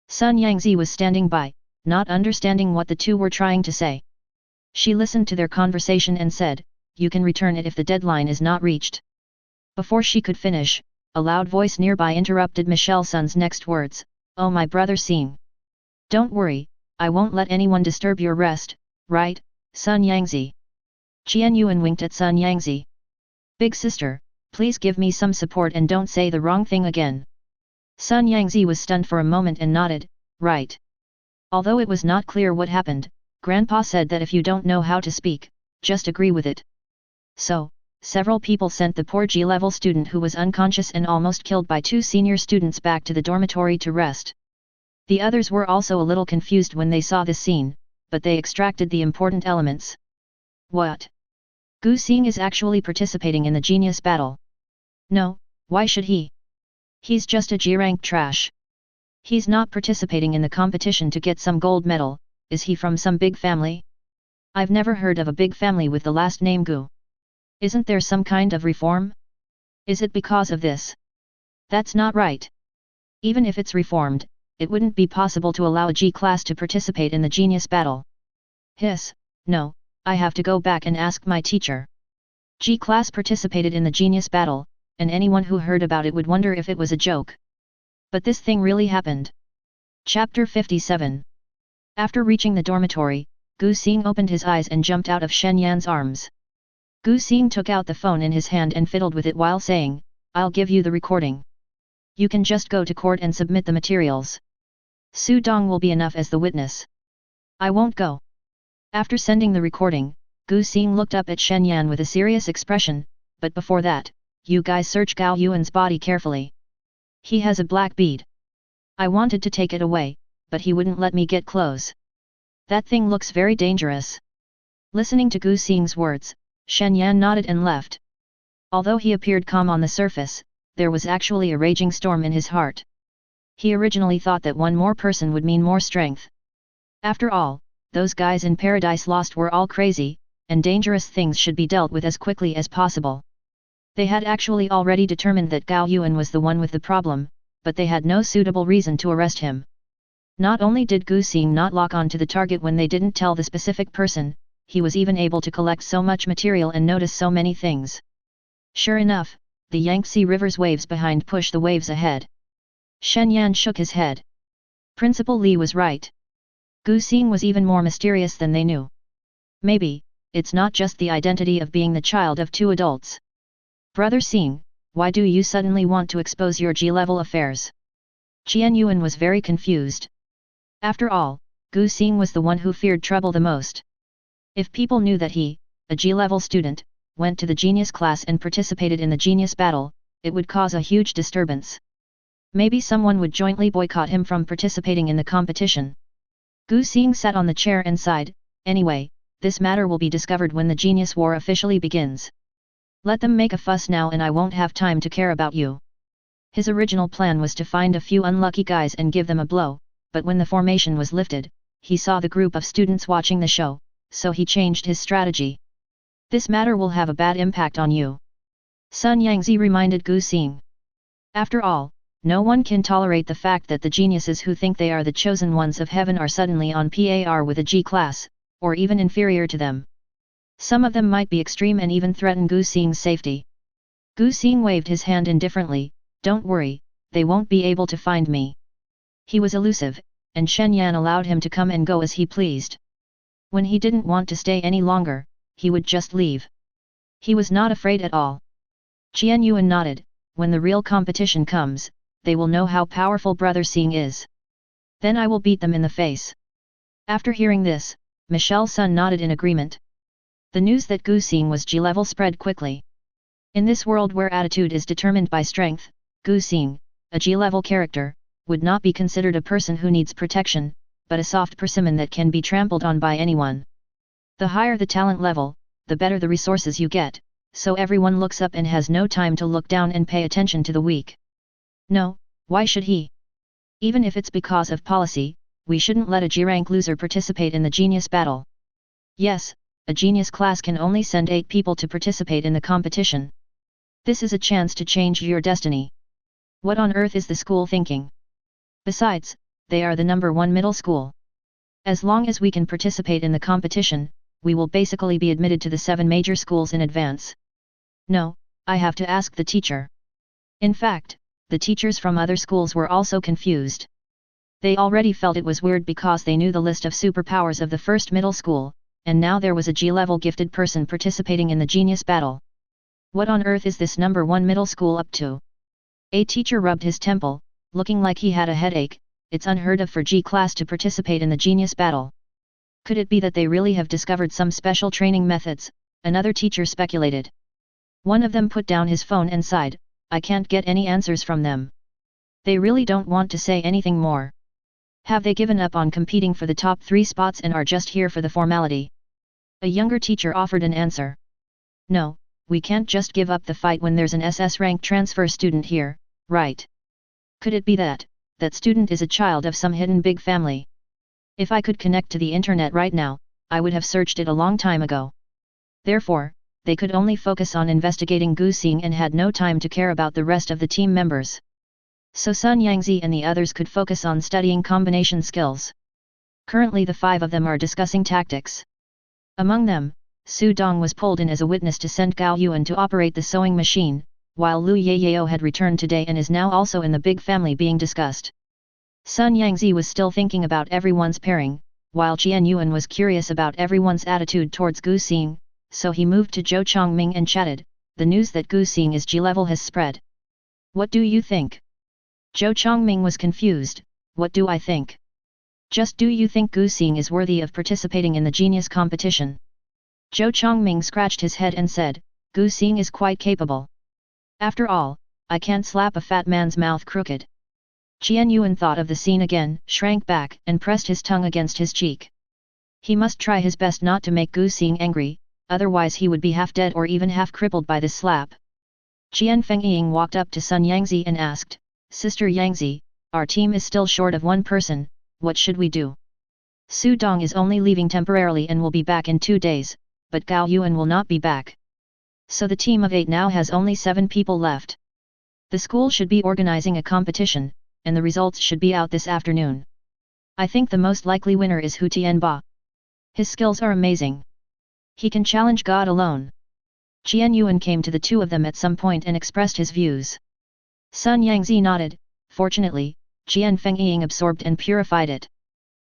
Sun Yangzi was standing by, not understanding what the two were trying to say. She listened to their conversation and said, "You can return it if the deadline is not reached." Before she could finish, a loud voice nearby interrupted Michelle Sun's next words, "Oh my brother Xing. Don't worry, I won't let anyone disturb your rest, right, Sun Yangzi?" Qian Yuan winked at Sun Yangzi. "Big sister, please give me some support and don't say the wrong thing again." Sun Yangzi was stunned for a moment and nodded, "Right." Although it was not clear what happened, Grandpa said that if you don't know how to speak, just agree with it. So, several people sent the poor G-level student who was unconscious and almost killed by two senior students back to the dormitory to rest. The others were also a little confused when they saw this scene, but they extracted the important elements. What? Gu Xing is actually participating in the genius battle. No, why should he? He's just a G-rank trash. He's not participating in the competition to get some gold medal. Is he from some big family? I've never heard of a big family with the last name Gu. Isn't there some kind of reform? Is it because of this? That's not right. Even if it's reformed, it wouldn't be possible to allow a G-class to participate in the genius battle. Hiss, no, I have to go back and ask my teacher. G-class participated in the genius battle, and anyone who heard about it would wonder if it was a joke. But this thing really happened. Chapter 57. After reaching the dormitory, Gu Xing opened his eyes and jumped out of Shen Yan's arms. Gu Xing took out the phone in his hand and fiddled with it while saying, "I'll give you the recording. You can just go to court and submit the materials. Su Dong will be enough as the witness. I won't go." After sending the recording, Gu Xing looked up at Shen Yan with a serious expression, "But before that, you guys search Gao Yuan's body carefully. He has a black bead. I wanted to take it away, but he wouldn't let me get close. That thing looks very dangerous." Listening to Gu Xing's words, Shen Yan nodded and left. Although he appeared calm on the surface, there was actually a raging storm in his heart. He originally thought that one more person would mean more strength. After all, those guys in Paradise Lost were all crazy, and dangerous things should be dealt with as quickly as possible. They had actually already determined that Gao Yuan was the one with the problem, but they had no suitable reason to arrest him. Not only did Gu Xing not lock on to the target when they didn't tell the specific person, he was even able to collect so much material and notice so many things. Sure enough, the Yangtze River's waves behind push the waves ahead. Shen Yan shook his head. Principal Li was right. Gu Xing was even more mysterious than they knew. Maybe, it's not just the identity of being the child of two adults. Brother Xing, why do you suddenly want to expose your G-level affairs? Qian Yuan was very confused. After all, Gu Xing was the one who feared trouble the most. If people knew that he, a G-level student, went to the genius class and participated in the genius battle, it would cause a huge disturbance. Maybe someone would jointly boycott him from participating in the competition. Gu Xing sat on the chair and sighed, anyway, this matter will be discovered when the genius war officially begins. Let them make a fuss now and I won't have time to care about you. His original plan was to find a few unlucky guys and give them a blow, but when the formation was lifted, he saw the group of students watching the show, so he changed his strategy. This matter will have a bad impact on you. Sun Yangzi reminded Gu Xing. After all, no one can tolerate the fact that the geniuses who think they are the chosen ones of heaven are suddenly on par with a G class, or even inferior to them. Some of them might be extreme and even threaten Gu Xing's safety. Gu Xing waved his hand indifferently, don't worry, they won't be able to find me. He was elusive, and Shen Yan allowed him to come and go as he pleased. When he didn't want to stay any longer, he would just leave. He was not afraid at all. Qian Yuan nodded, when the real competition comes, they will know how powerful Brother Xing is. Then I will beat them in the face. After hearing this, Michelle Sun nodded in agreement. The news that Gu Xing was G-level spread quickly. In this world where attitude is determined by strength, Gu Xing, a G-level character, would not be considered a person who needs protection, but a soft persimmon that can be trampled on by anyone. The higher the talent level, the better the resources you get, so everyone looks up and has no time to look down and pay attention to the weak. No, why should he? Even if it's because of policy, we shouldn't let a G-rank loser participate in the genius battle. Yes, a genius class can only send 8 people to participate in the competition. This is a chance to change your destiny. What on earth is the school thinking? Besides, they are the #1 middle school. As long as we can participate in the competition, we will basically be admitted to the 7 major schools in advance. No, I have to ask the teacher. In fact, the teachers from other schools were also confused. They already felt it was weird because they knew the list of superpowers of the first middle school, and now there was a G-level gifted person participating in the genius battle. What on earth is this #1 middle school up to? A teacher rubbed his temple, looking like he had a headache. It's unheard of for G class to participate in the genius battle. Could it be that they really have discovered some special training methods? Another teacher speculated. One of them put down his phone and sighed, I can't get any answers from them. They really don't want to say anything more. Have they given up on competing for the top 3 spots and are just here for the formality? A younger teacher offered an answer. No, we can't just give up the fight when there's an SS rank transfer student here, right? Could it be that student is a child of some hidden big family? If I could connect to the internet right now, I would have searched it a long time ago. Therefore, they could only focus on investigating Gu Xing and had no time to care about the rest of the team members. So Sun Yangzi and the others could focus on studying combination skills. Currently the 5 of them are discussing tactics. Among them, Su Dong was pulled in as a witness to send Gao Yuan to operate the sewing machine, while Lu Yeyao had returned today and is now also in the big family being discussed. Sun Yangzi was still thinking about everyone's pairing, while Qian Yuan was curious about everyone's attitude towards Gu Xing, so he moved to Zhou Chongming and chatted, the news that Gu Xing is G-level has spread. What do you think? Zhou Chongming was confused, what do I think? Just do you think Gu Xing is worthy of participating in the genius competition? Zhou Chongming scratched his head and said, Gu Xing is quite capable. After all, I can't slap a fat man's mouth crooked. Qian Yuan thought of the scene again, shrank back and pressed his tongue against his cheek. He must try his best not to make Gu Xing angry, otherwise he would be half dead or even half crippled by this slap. Qian Fengying walked up to Sun Yangzi and asked, Sister Yangzi, our team is still short of 1 person, what should we do? Su Dong is only leaving temporarily and will be back in 2 days, but Gao Yuan will not be back. So the team of 8 now has only 7 people left. The school should be organizing a competition, and the results should be out this afternoon. I think the most likely winner is Hu Tianba. His skills are amazing. He can challenge God alone. Qian Yuan came to the 2 of them at some point and expressed his views. Sun Yangzi nodded, fortunately, Qian Fengying absorbed and purified it.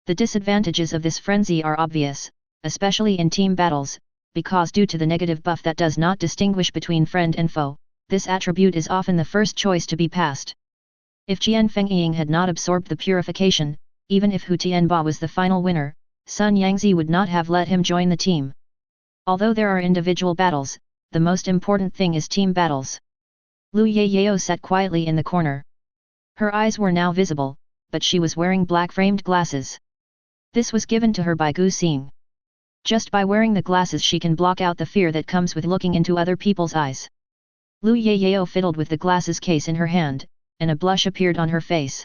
The disadvantages of this frenzy are obvious, especially in team battles, because due to the negative buff that does not distinguish between friend and foe, this attribute is often the first choice to be passed. If Qian Fengying had not absorbed the purification, even if Hu Tianba was the final winner, Sun Yangzi would not have let him join the team. Although there are individual battles, the most important thing is team battles. Lu Yayao sat quietly in the corner. Her eyes were now visible, but she was wearing black-framed glasses. This was given to her by Gu Xing. Just by wearing the glasses she can block out the fear that comes with looking into other people's eyes. Lu Yayao fiddled with the glasses case in her hand, and a blush appeared on her face.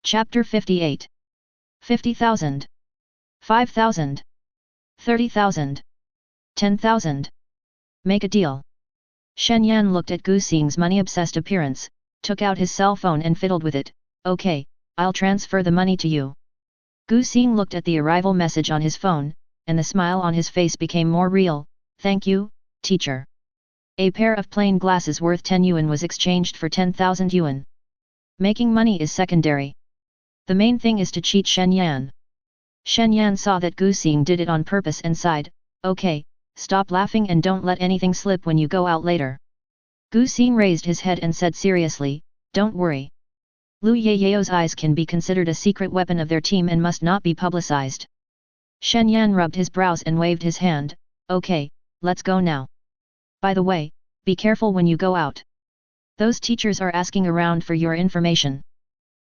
Chapter 58. 50,000. 5,000. 30,000. 10,000. Make a deal. Shen Yan looked at Gu Xing's money-obsessed appearance, took out his cell phone and fiddled with it. Okay, I'll transfer the money to you. Gu Xing looked at the arrival message on his phone, and the smile on his face became more real. Thank you, teacher. A pair of plain glasses worth 10 yuan was exchanged for 10,000 yuan. Making money is secondary. The main thing is to cheat Shen Yan. Shen Yan saw that Gu Xing did it on purpose and sighed, okay, stop laughing and don't let anything slip when you go out later. Gu Xing raised his head and said seriously, don't worry. Lu Yayao's eyes can be considered a secret weapon of their team and must not be publicized. Shen Yan rubbed his brows and waved his hand, okay, let's go now. By the way, be careful when you go out. Those teachers are asking around for your information.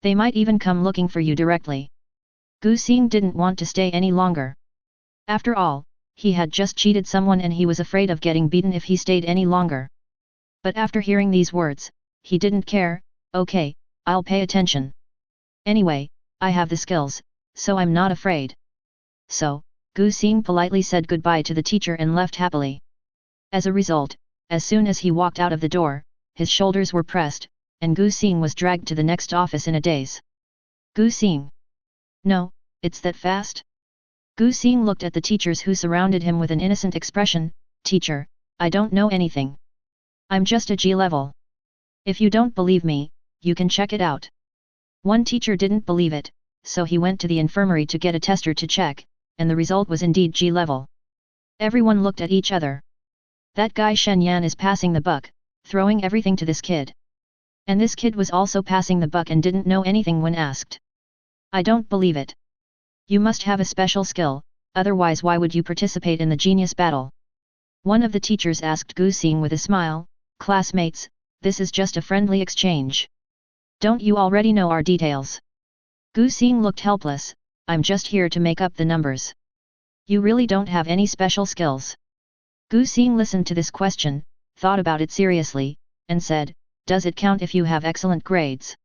They might even come looking for you directly. Gu Xing didn't want to stay any longer. After all, he had just cheated someone and he was afraid of getting beaten if he stayed any longer. But after hearing these words, he didn't care. Okay, I'll pay attention. Anyway, I have the skills, so I'm not afraid. So, Gu Xing politely said goodbye to the teacher and left happily. As a result, as soon as he walked out of the door, his shoulders were pressed, and Gu Xing was dragged to the next office in a daze. Gu Xing. No, it's that fast? Gu Xing looked at the teachers who surrounded him with an innocent expression. Teacher, I don't know anything. I'm just a G level. If you don't believe me, you can check it out. One teacher didn't believe it, so he went to the infirmary to get a tester to check, and the result was indeed G level. Everyone looked at each other. That guy Shen Yan is passing the buck, throwing everything to this kid. And this kid was also passing the buck and didn't know anything when asked. I don't believe it. You must have a special skill, otherwise why would you participate in the genius battle? One of the teachers asked Gu Xing with a smile, classmates, this is just a friendly exchange. Don't you already know our details? Gu Xing looked helpless, I'm just here to make up the numbers. You really don't have any special skills. Gu Xing listened to this question, thought about it seriously, and said, does it count if you have excellent grades?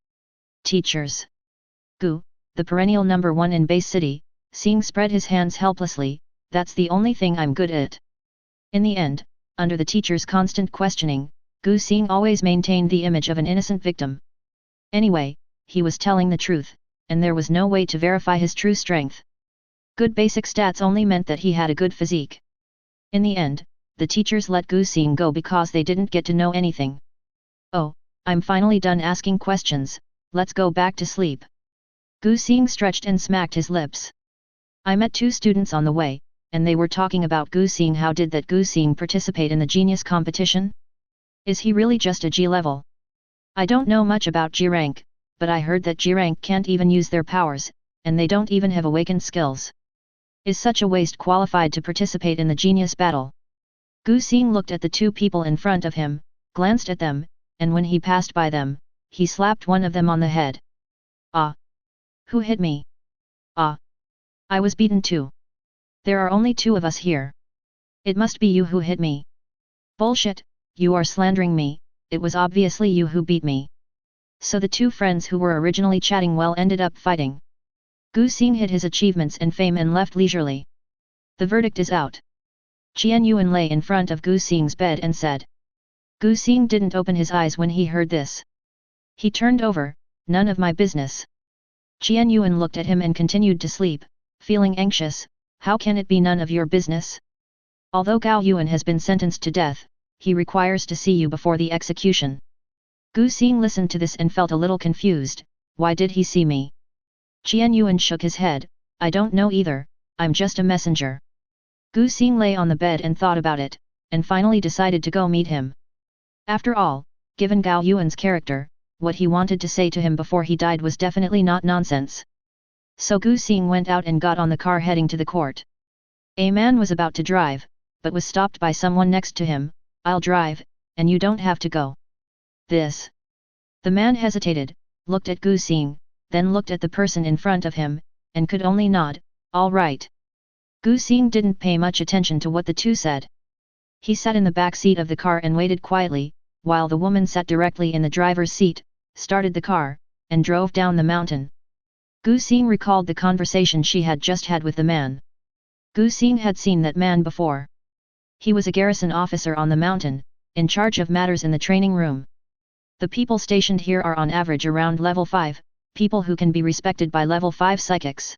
Teachers. Gu, the perennial number 1 in Base City, Xing spread his hands helplessly, that's the only thing I'm good at. In the end, under the teacher's constant questioning, Gu Xing always maintained the image of an innocent victim. Anyway, he was telling the truth, and there was no way to verify his true strength. Good basic stats only meant that he had a good physique. In the end, the teachers let Gu Xing go because they didn't get to know anything. Oh, I'm finally done asking questions, let's go back to sleep. Gu Xing stretched and smacked his lips. I met 2 students on the way, and they were talking about Gu Xing. How did that Gu Xing participate in the genius competition? Is he really just a G level? I don't know much about G rank, but I heard that G rank can't even use their powers, and they don't even have awakened skills. Is such a waste qualified to participate in the genius battle? Gu Xing looked at the 2 people in front of him, glanced at them, and when he passed by them, he slapped one of them on the head. Ah! Who hit me? Ah! I was beaten too. There are only 2 of us here. It must be you who hit me. Bullshit, you are slandering me, it was obviously you who beat me. So the 2 friends who were originally chatting well ended up fighting. Gu Xing hid his achievements and fame and left leisurely. The verdict is out. Qian Yuan lay in front of Gu Xing's bed and said. Gu Xing didn't open his eyes when he heard this. He turned over, none of my business. Qian Yuan looked at him and continued to sleep, feeling anxious. How can it be none of your business? Although Gao Yuan has been sentenced to death, he requires to see you before the execution. Gu Xing listened to this and felt a little confused. Why did he see me? Qian Yuan shook his head. I don't know either, I'm just a messenger. Gu Xing lay on the bed and thought about it, and finally decided to go meet him. After all, given Gao Yuan's character, what he wanted to say to him before he died was definitely not nonsense. So Gu Xing went out and got on the car heading to the court. A man was about to drive, but was stopped by someone next to him. I'll drive, and you don't have to go. This. The man hesitated, looked at Gu Xing, then looked at the person in front of him, and could only nod, all right. Gu Xing didn't pay much attention to what the two said. He sat in the back seat of the car and waited quietly, while the woman sat directly in the driver's seat, started the car, and drove down the mountain. Gu Xing recalled the conversation she had just had with the man. Gu Xing had seen that man before. He was a garrison officer on the mountain, in charge of matters in the training room. The people stationed here are on average around level 5, people who can be respected by level 5 psychics.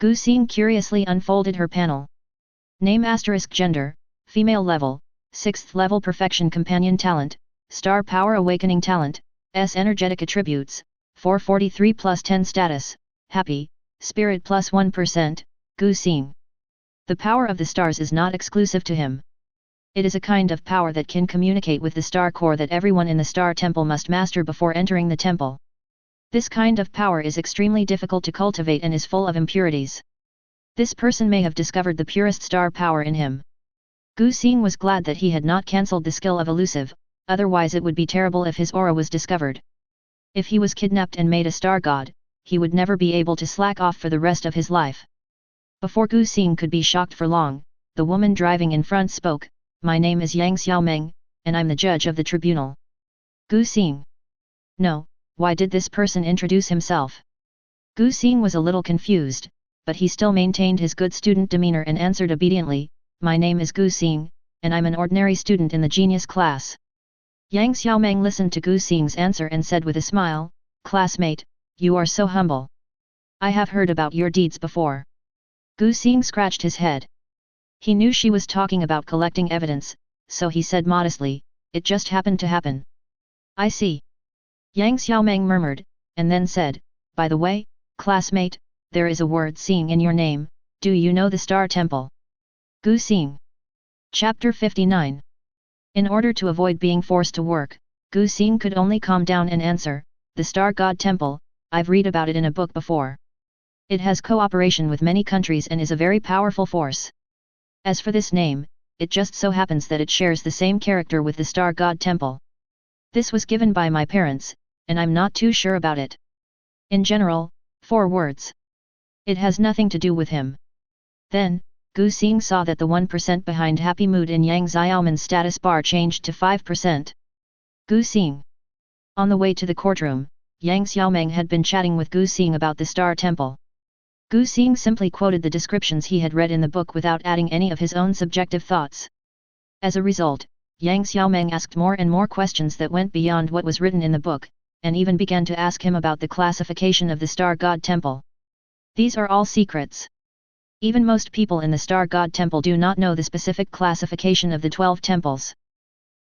Gu Xing curiously unfolded her panel. Name * gender, female level, 6th level perfection companion talent, star power awakening talent, S energetic attributes, 443 plus 10 status, happy, spirit plus 1%, Gu Xing. The power of the stars is not exclusive to him. It is a kind of power that can communicate with the star core that everyone in the star temple must master before entering the temple. This kind of power is extremely difficult to cultivate and is full of impurities. This person may have discovered the purest star power in him. Gu Xing was glad that he had not cancelled the skill of elusive, otherwise it would be terrible if his aura was discovered. If he was kidnapped and made a star god, he would never be able to slack off for the rest of his life. Before Gu Xing could be shocked for long, the woman driving in front spoke, "My name is Yang Xiaomeng, and I'm the judge of the tribunal." Gu Xing. No, why did this person introduce himself? Gu Xing was a little confused, but he still maintained his good student demeanor and answered obediently, "My name is Gu Xing, and I'm an ordinary student in the genius class." Yang Xiaomeng listened to Gu Xing's answer and said with a smile, "Classmate, you are so humble. I have heard about your deeds before." Gu Xing scratched his head. He knew she was talking about collecting evidence, so he said modestly, "It just happened to happen." "I see." Yang Xiaomeng murmured, and then said, "By the way, classmate, there is a word seeing in your name, do you know the Star Temple?" Gu Xing. Chapter 59. In order to avoid being forced to work, Gu Xing could only calm down and answer, "The Star God Temple, I've read about it in a book before. It has cooperation with many countries and is a very powerful force. As for this name, it just so happens that it shares the same character with the Star God Temple. This was given by my parents, and I'm not too sure about it. In general, 4 words. It has nothing to do with him." Then, Gu Xing saw that the 1% behind happy mood in Yang Xiaomen's status bar changed to 5%. Gu Xing. On the way to the courtroom, Yang Xiaomeng had been chatting with Gu Xing about the Star Temple. Gu Xing simply quoted the descriptions he had read in the book without adding any of his own subjective thoughts. As a result, Yang Xiaomeng asked more and more questions that went beyond what was written in the book, and even began to ask him about the classification of the Star God Temple. These are all secrets. Even most people in the Star God Temple do not know the specific classification of the 12 temples.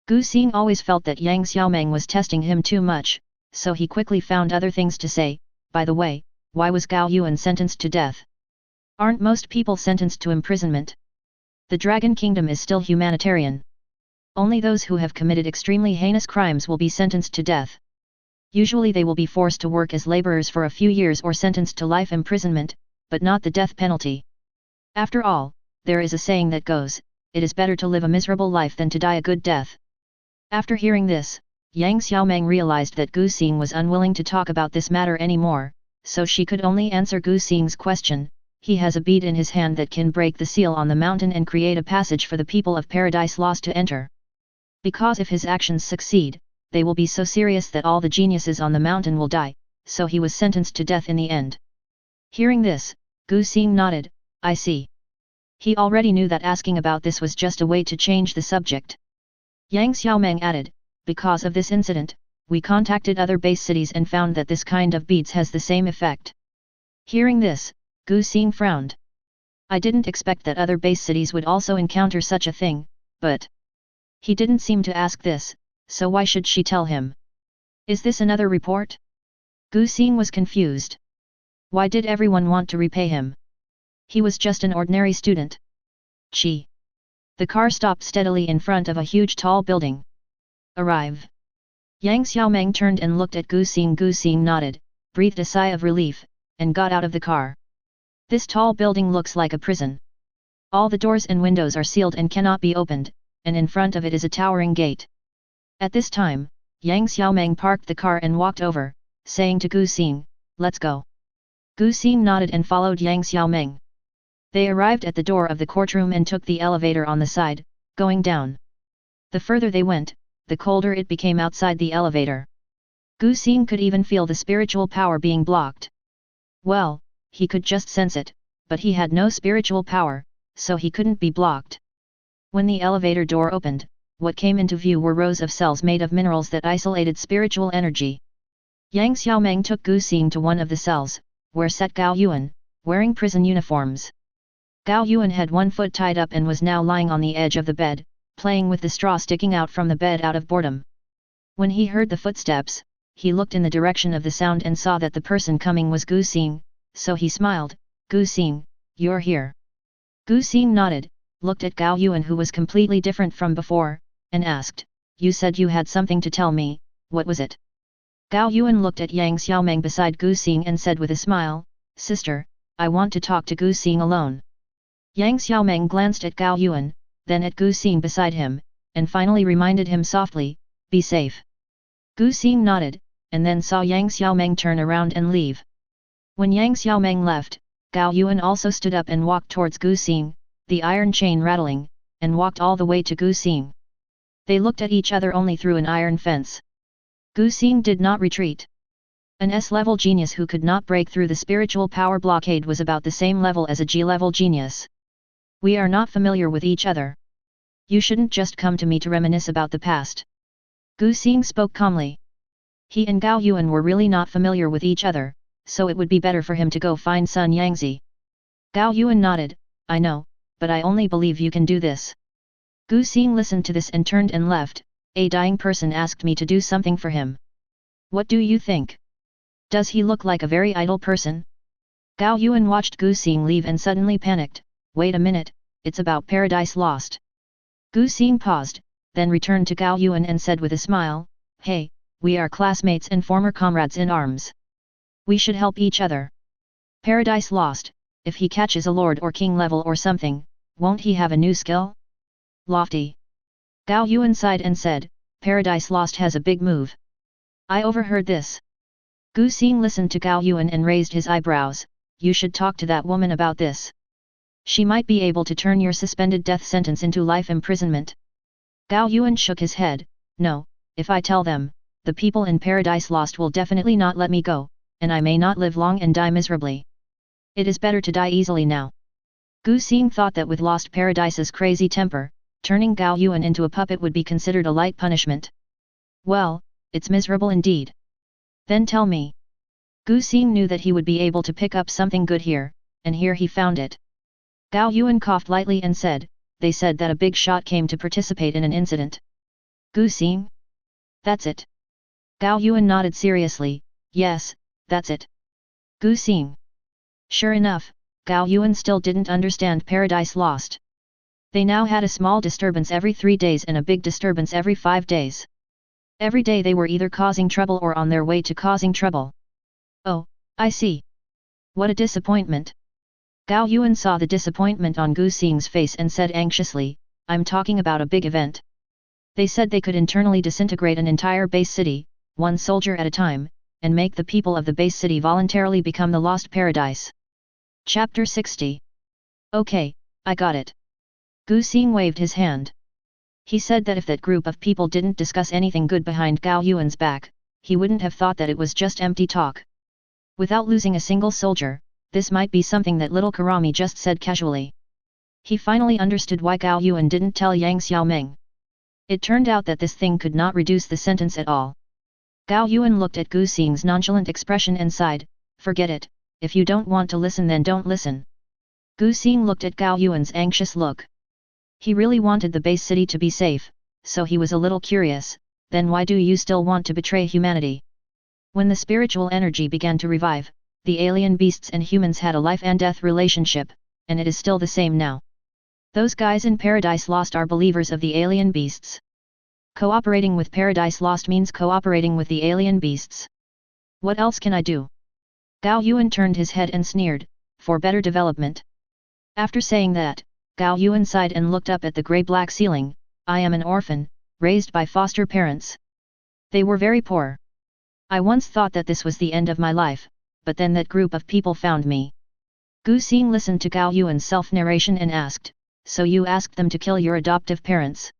Gu Xing always felt that Yang Xiaomeng was testing him too much, so he quickly found other things to say. "By the way, why was Gao Yuan sentenced to death? Aren't most people sentenced to imprisonment? The Dragon Kingdom is still humanitarian. Only those who have committed extremely heinous crimes will be sentenced to death. Usually they will be forced to work as laborers for a few years or sentenced to life imprisonment, but not the death penalty. After all, there is a saying that goes, it is better to live a miserable life than to die a good death." After hearing this, Yang Xiaomeng realized that Gu Xing was unwilling to talk about this matter anymore, so she could only answer Gu Xing's question. "He has a bead in his hand that can break the seal on the mountain and create a passage for the people of Paradise Lost to enter. Because if his actions succeed, they will be so serious that all the geniuses on the mountain will die, so he was sentenced to death in the end." Hearing this, Gu Xing nodded, "I see." He already knew that asking about this was just a way to change the subject. Yang Xiaomeng added, "Because of this incident, we contacted other base cities and found that this kind of beads has the same effect." Hearing this, Gu Xing frowned. "I didn't expect that other base cities would also encounter such a thing, but..." He didn't seem to ask this, so why should she tell him? "Is this another report?" Gu Xing was confused. Why did everyone want to repay him? He was just an ordinary student. Chi. The car stopped steadily in front of a huge tall building. "Arrive." Yang Xiaomeng turned and looked at Gu Xing. Gu Xing nodded, breathed a sigh of relief, and got out of the car. This tall building looks like a prison. All the doors and windows are sealed and cannot be opened, and in front of it is a towering gate. At this time, Yang Xiaomeng parked the car and walked over, saying to Gu Xing, "Let's go." Gu Xing nodded and followed Yang Xiaomeng. They arrived at the door of the courtroom and took the elevator on the side, going down. The further they went, the colder it became outside the elevator. Gu Xing could even feel the spiritual power being blocked. Well, he could just sense it, but he had no spiritual power, so he couldn't be blocked. When the elevator door opened, what came into view were rows of cells made of minerals that isolated spiritual energy. Yang Xiaomeng took Gu Xing to one of the cells, where sat Gao Yuan, wearing prison uniforms. Gao Yuan had one foot tied up and was now lying on the edge of the bed, playing with the straw sticking out from the bed out of boredom. When he heard the footsteps, he looked in the direction of the sound and saw that the person coming was Gu Xing, so he smiled, "Gu Xing, you're here." Gu Xing nodded, looked at Gao Yuan who was completely different from before, and asked, "You said you had something to tell me, what was it?" Gao Yuan looked at Yang Xiaomeng beside Gu Xing and said with a smile, "Sister, I want to talk to Gu Xing alone." Yang Xiaomeng glanced at Gao Yuan, then at Gu Xing beside him, and finally reminded him softly, "Be safe." Gu Xing nodded, and then saw Yang Xiaomeng turn around and leave. When Yang Xiaomeng left, Gao Yuan also stood up and walked towards Gu Xing, the iron chain rattling, and walked all the way to Gu Xing. They looked at each other only through an iron fence. Gu Xing did not retreat. An S-level genius who could not break through the spiritual power blockade was about the same level as a G-level genius. "We are not familiar with each other. You shouldn't just come to me to reminisce about the past." Gu Xing spoke calmly. He and Gao Yuan were really not familiar with each other, so it would be better for him to go find Sun Yangzi. Gao Yuan nodded, "I know, but I only believe you can do this." Gu Xing listened to this and turned and left. "A dying person asked me to do something for him. What do you think? Does he look like a very idle person?" Gao Yuan watched Gu Xing leave and suddenly panicked, "Wait a minute, it's about Paradise Lost." Gu Xing paused, then returned to Gao Yuan and said with a smile, "Hey, we are classmates and former comrades in arms. We should help each other. Paradise Lost, if he catches a lord or king level or something, won't he have a new skill?" Lofty. Gao Yuan sighed and said, "Paradise Lost has a big move. I overheard this." Gu Xing listened to Gao Yuan and raised his eyebrows, "You should talk to that woman about this. She might be able to turn your suspended death sentence into life imprisonment." Gao Yuan shook his head, "No, if I tell them, the people in Paradise Lost will definitely not let me go, and I may not live long and die miserably. It is better to die easily now." Gu Xing thought that with Lost Paradise's crazy temper, turning Gao Yuan into a puppet would be considered a light punishment. "Well, it's miserable indeed. Then tell me." Gu Xing knew that he would be able to pick up something good here, and here he found it. Gao Yuan coughed lightly and said, "They said that a big shot came to participate in an incident." Gu Xing? That's it. Gao Yuan nodded seriously, "Yes, that's it." Gu Xing. Sure enough, Gao Yuan still didn't understand Paradise Lost. They now had a small disturbance every 3 days and a big disturbance every 5 days. Every day they were either causing trouble or on their way to causing trouble. "Oh, I see. What a disappointment." Gao Yuan saw the disappointment on Gu Xing's face and said anxiously, "I'm talking about a big event. They said they could internally disintegrate an entire base city, one soldier at a time, and make the people of the base city voluntarily become the Lost Paradise." Chapter 60. "Okay, I got it." Gu Xing waved his hand. He said that if that group of people didn't discuss anything good behind Gao Yuan's back, he wouldn't have thought that it was just empty talk. Without losing a single soldier, this might be something that little Karami just said casually. He finally understood why Gao Yuan didn't tell Yang Xiaomeng. It turned out that this thing could not reduce the sentence at all. Gao Yuan looked at Gu Xing's nonchalant expression and sighed, "Forget it, if you don't want to listen then don't listen." Gu Xing looked at Gao Yuan's anxious look. He really wanted the base city to be safe, so he was a little curious, "Then why do you still want to betray humanity?" When the spiritual energy began to revive, the alien beasts and humans had a life and death relationship, and it is still the same now. Those guys in Paradise Lost are believers of the alien beasts. Cooperating with Paradise Lost means cooperating with the alien beasts. What else can I do? Gao Yuan turned his head and sneered, for better development. After saying that, Gao Yuan sighed and looked up at the grey-black ceiling. I am an orphan, raised by foster parents. They were very poor. I once thought that this was the end of my life, but then that group of people found me. Gu Xing listened to Gao Yuan's self-narration and asked, so you asked them to kill your adoptive parents?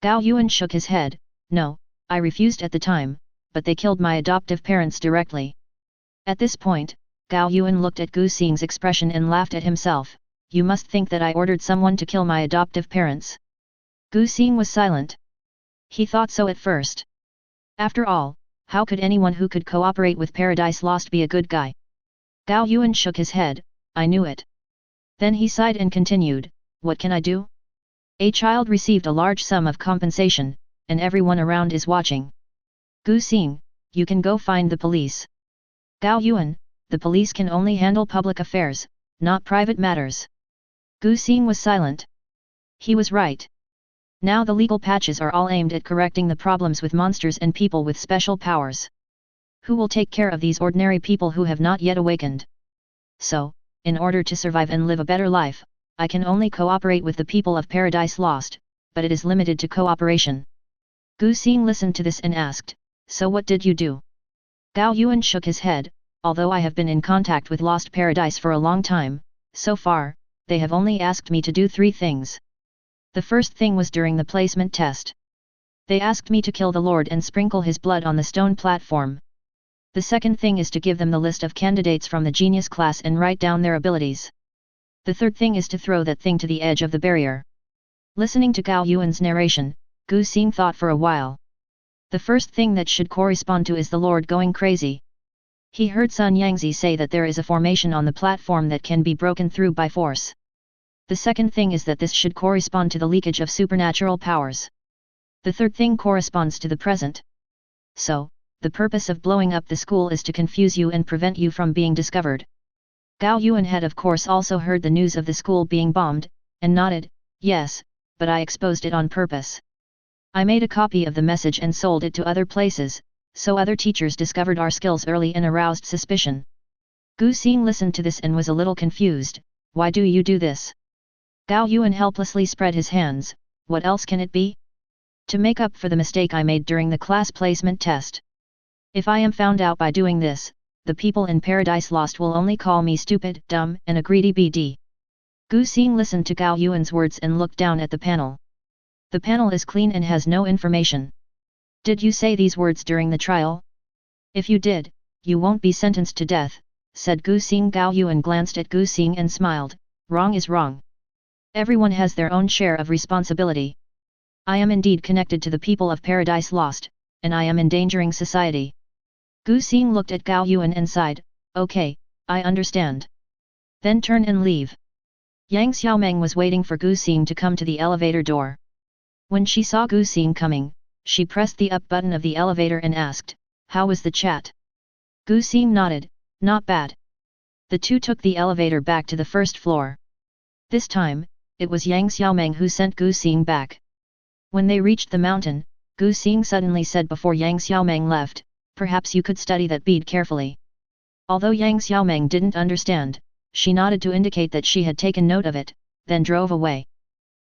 Gao Yuan shook his head, no, I refused at the time, but they killed my adoptive parents directly. At this point, Gao Yuan looked at Gu Xing's expression and laughed at himself. You must think that I ordered someone to kill my adoptive parents. Gu Xing was silent. He thought so at first. After all, how could anyone who could cooperate with Paradise Lost be a good guy? Gao Yuan shook his head, I knew it. Then he sighed and continued, what can I do? A child received a large sum of compensation, and everyone around is watching. Gu Xing, you can go find the police. Gao Yuan, the police can only handle public affairs, not private matters. Gu Xing was silent. He was right. Now the legal patches are all aimed at correcting the problems with monsters and people with special powers. Who will take care of these ordinary people who have not yet awakened? So, in order to survive and live a better life, I can only cooperate with the people of Paradise Lost, but it is limited to cooperation. Gu Xing listened to this and asked, so what did you do? Gao Yuan shook his head, although I have been in contact with Lost Paradise for a long time, so far, they have only asked me to do 3 things. The first thing was during the placement test. They asked me to kill the Lord and sprinkle his blood on the stone platform. The second thing is to give them the list of candidates from the genius class and write down their abilities. The third thing is to throw that thing to the edge of the barrier. Listening to Gao Yuan's narration, Gu Xing thought for a while. The first thing that should correspond to is the Lord going crazy. He heard Sun Yangzi say that there is a formation on the platform that can be broken through by force. The second thing is that this should correspond to the leakage of supernatural powers. The third thing corresponds to the present. So, the purpose of blowing up the school is to confuse you and prevent you from being discovered. Gao Yuan had of course also heard the news of the school being bombed, and nodded, yes, but I exposed it on purpose. I made a copy of the message and sold it to other places, so other teachers discovered our skills early and aroused suspicion. Gu Xing listened to this and was a little confused, why do you do this? Gao Yuan helplessly spread his hands, what else can it be? To make up for the mistake I made during the class placement test. If I am found out by doing this, the people in Paradise Lost will only call me stupid, dumb, and a greedy BD. Gu Xing listened to Gao Yuan's words and looked down at the panel. The panel is clean and has no information. Did you say these words during the trial? If you did, you won't be sentenced to death, said Gu Xing. Gao Yuan glanced at Gu Xing and smiled, wrong is wrong. Everyone has their own share of responsibility. I am indeed connected to the people of Paradise Lost, and I am endangering society. Gu Xing looked at Gao Yuan and sighed, okay, I understand. Then turn and leave. Yang Xiaomeng was waiting for Gu Xing to come to the elevator door. When she saw Gu Xing coming, she pressed the up button of the elevator and asked, how was the chat? Gu Xing nodded, not bad. The two took the elevator back to the first floor. This time, it was Yang Xiaomeng who sent Gu Xing back. When they reached the mountain, Gu Xing suddenly said before Yang Xiaomeng left, perhaps you could study that bead carefully. Although Yang Xiaomeng didn't understand, she nodded to indicate that she had taken note of it, then drove away.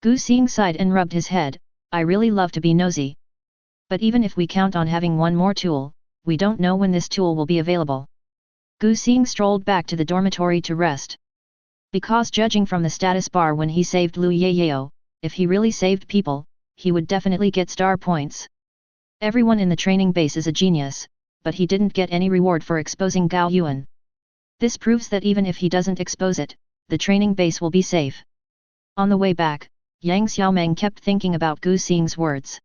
Gu Xing sighed and rubbed his head, I really love to be nosy. But even if we count on having one more tool, we don't know when this tool will be available. Gu Xing strolled back to the dormitory to rest. Because judging from the status bar when he saved Lu Yayao, if he really saved people, he would definitely get star points. Everyone in the training base is a genius, but he didn't get any reward for exposing Gao Yuan. This proves that even if he doesn't expose it, the training base will be safe. On the way back, Yang Xiaomeng kept thinking about Gu Xing's words.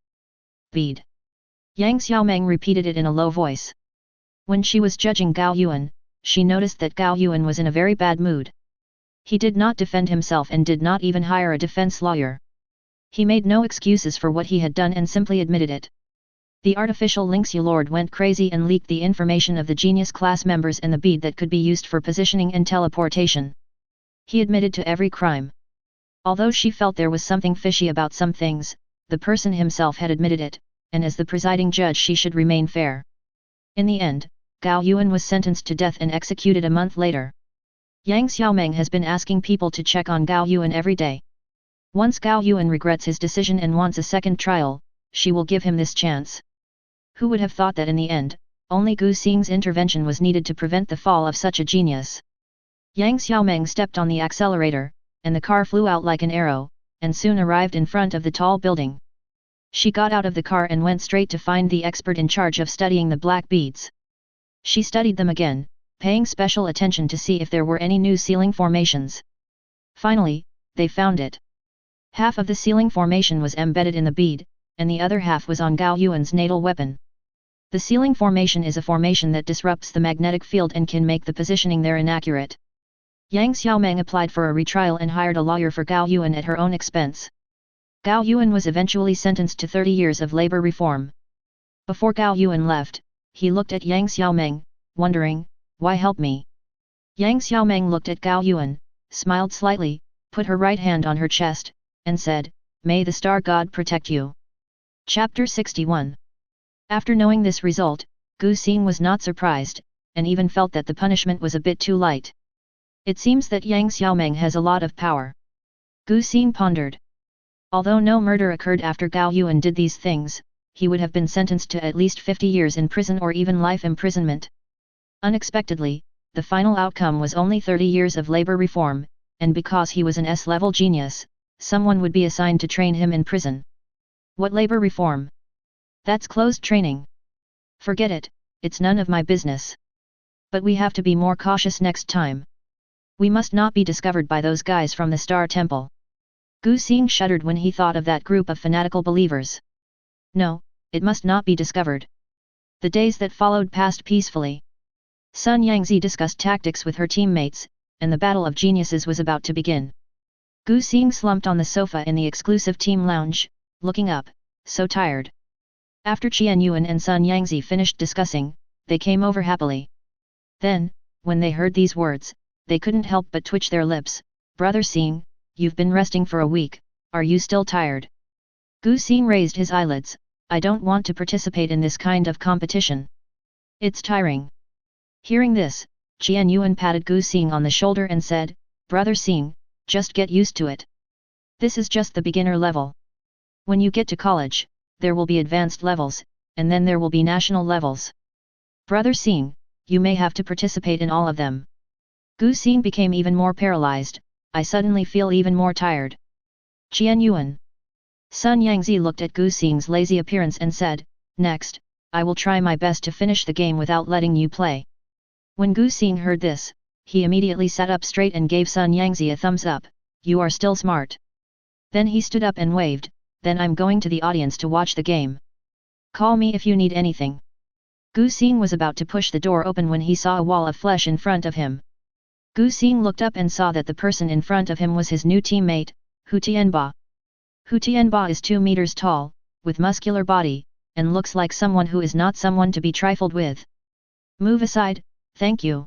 Bead. Yang Xiaomeng repeated it in a low voice. When she was judging Gao Yuan, she noticed that Gao Yuan was in a very bad mood. He did not defend himself and did not even hire a defense lawyer. He made no excuses for what he had done and simply admitted it. The artificial Lynxia Lord went crazy and leaked the information of the genius class members and the bead that could be used for positioning and teleportation. He admitted to every crime. Although she felt there was something fishy about some things, the person himself had admitted it, and as the presiding judge she should remain fair. In the end, Gao Yuan was sentenced to death and executed a month later. Yang Xiaomeng has been asking people to check on Gao Yuan every day. Once Gao Yuan regrets his decision and wants a second trial, she will give him this chance. Who would have thought that in the end, only Gu Xing's intervention was needed to prevent the fall of such a genius. Yang Xiaomeng stepped on the accelerator, and the car flew out like an arrow, and soon arrived in front of the tall building. She got out of the car and went straight to find the expert in charge of studying the black beads. She studied them again, paying special attention to see if there were any new ceiling formations. Finally, they found it. Half of the ceiling formation was embedded in the bead, and the other half was on Gao Yuan's natal weapon. The ceiling formation is a formation that disrupts the magnetic field and can make the positioning there inaccurate. Yang Xiaomeng applied for a retrial and hired a lawyer for Gao Yuan at her own expense. Gao Yuan was eventually sentenced to 30 years of labor reform. Before Gao Yuan left, he looked at Yang Xiaomeng, wondering, "Why help me?" Yang Xiaomeng looked at Gao Yuan, smiled slightly, put her right hand on her chest, and said, "May the star god protect you." Chapter 61. After knowing this result, Gu Xing was not surprised, and even felt that the punishment was a bit too light. It seems that Yang Xiaomeng has a lot of power. Gu Xing pondered. Although no murder occurred after Gao Yuan did these things, he would have been sentenced to at least 50 years in prison or even life imprisonment. Unexpectedly, the final outcome was only 30 years of labor reform, and because he was an S-level genius, someone would be assigned to train him in prison. What labor reform? That's closed training. Forget it, it's none of my business. But we have to be more cautious next time. We must not be discovered by those guys from the Star Temple. Gu Xing shuddered when he thought of that group of fanatical believers. No, it must not be discovered. The days that followed passed peacefully. Sun Yangzi discussed tactics with her teammates, and the battle of geniuses was about to begin. Gu Xing slumped on the sofa in the exclusive team lounge, looking up, so tired. After Qian Yuan and Sun Yangzi finished discussing, they came over happily. Then, when they heard these words, they couldn't help but twitch their lips. "Brother Xing, you've been resting for a week, are you still tired?" Gu Xing raised his eyelids. "I don't want to participate in this kind of competition. It's tiring." Hearing this, Qian Yuan patted Gu Xing on the shoulder and said, "Brother Xing, just get used to it. This is just the beginner level. When you get to college, there will be advanced levels, and then there will be national levels. Brother Xing, you may have to participate in all of them." Gu Xing became even more paralyzed. "I suddenly feel even more tired." Qian Yuan. Sun Yangzi looked at Gu Xing's lazy appearance and said, "Next, I will try my best to finish the game without letting you play." When Gu Xing heard this, he immediately sat up straight and gave Sun Yangzi a thumbs up. "You are still smart." Then he stood up and waved, "Then I'm going to the audience to watch the game. Call me if you need anything." Gu Xing was about to push the door open when he saw a wall of flesh in front of him. Gu Xing looked up and saw that the person in front of him was his new teammate, Hu Tianba. Hu Tianba is 2 meters tall, with muscular body, and looks like someone who is not someone to be trifled with. "Move aside, thank you,"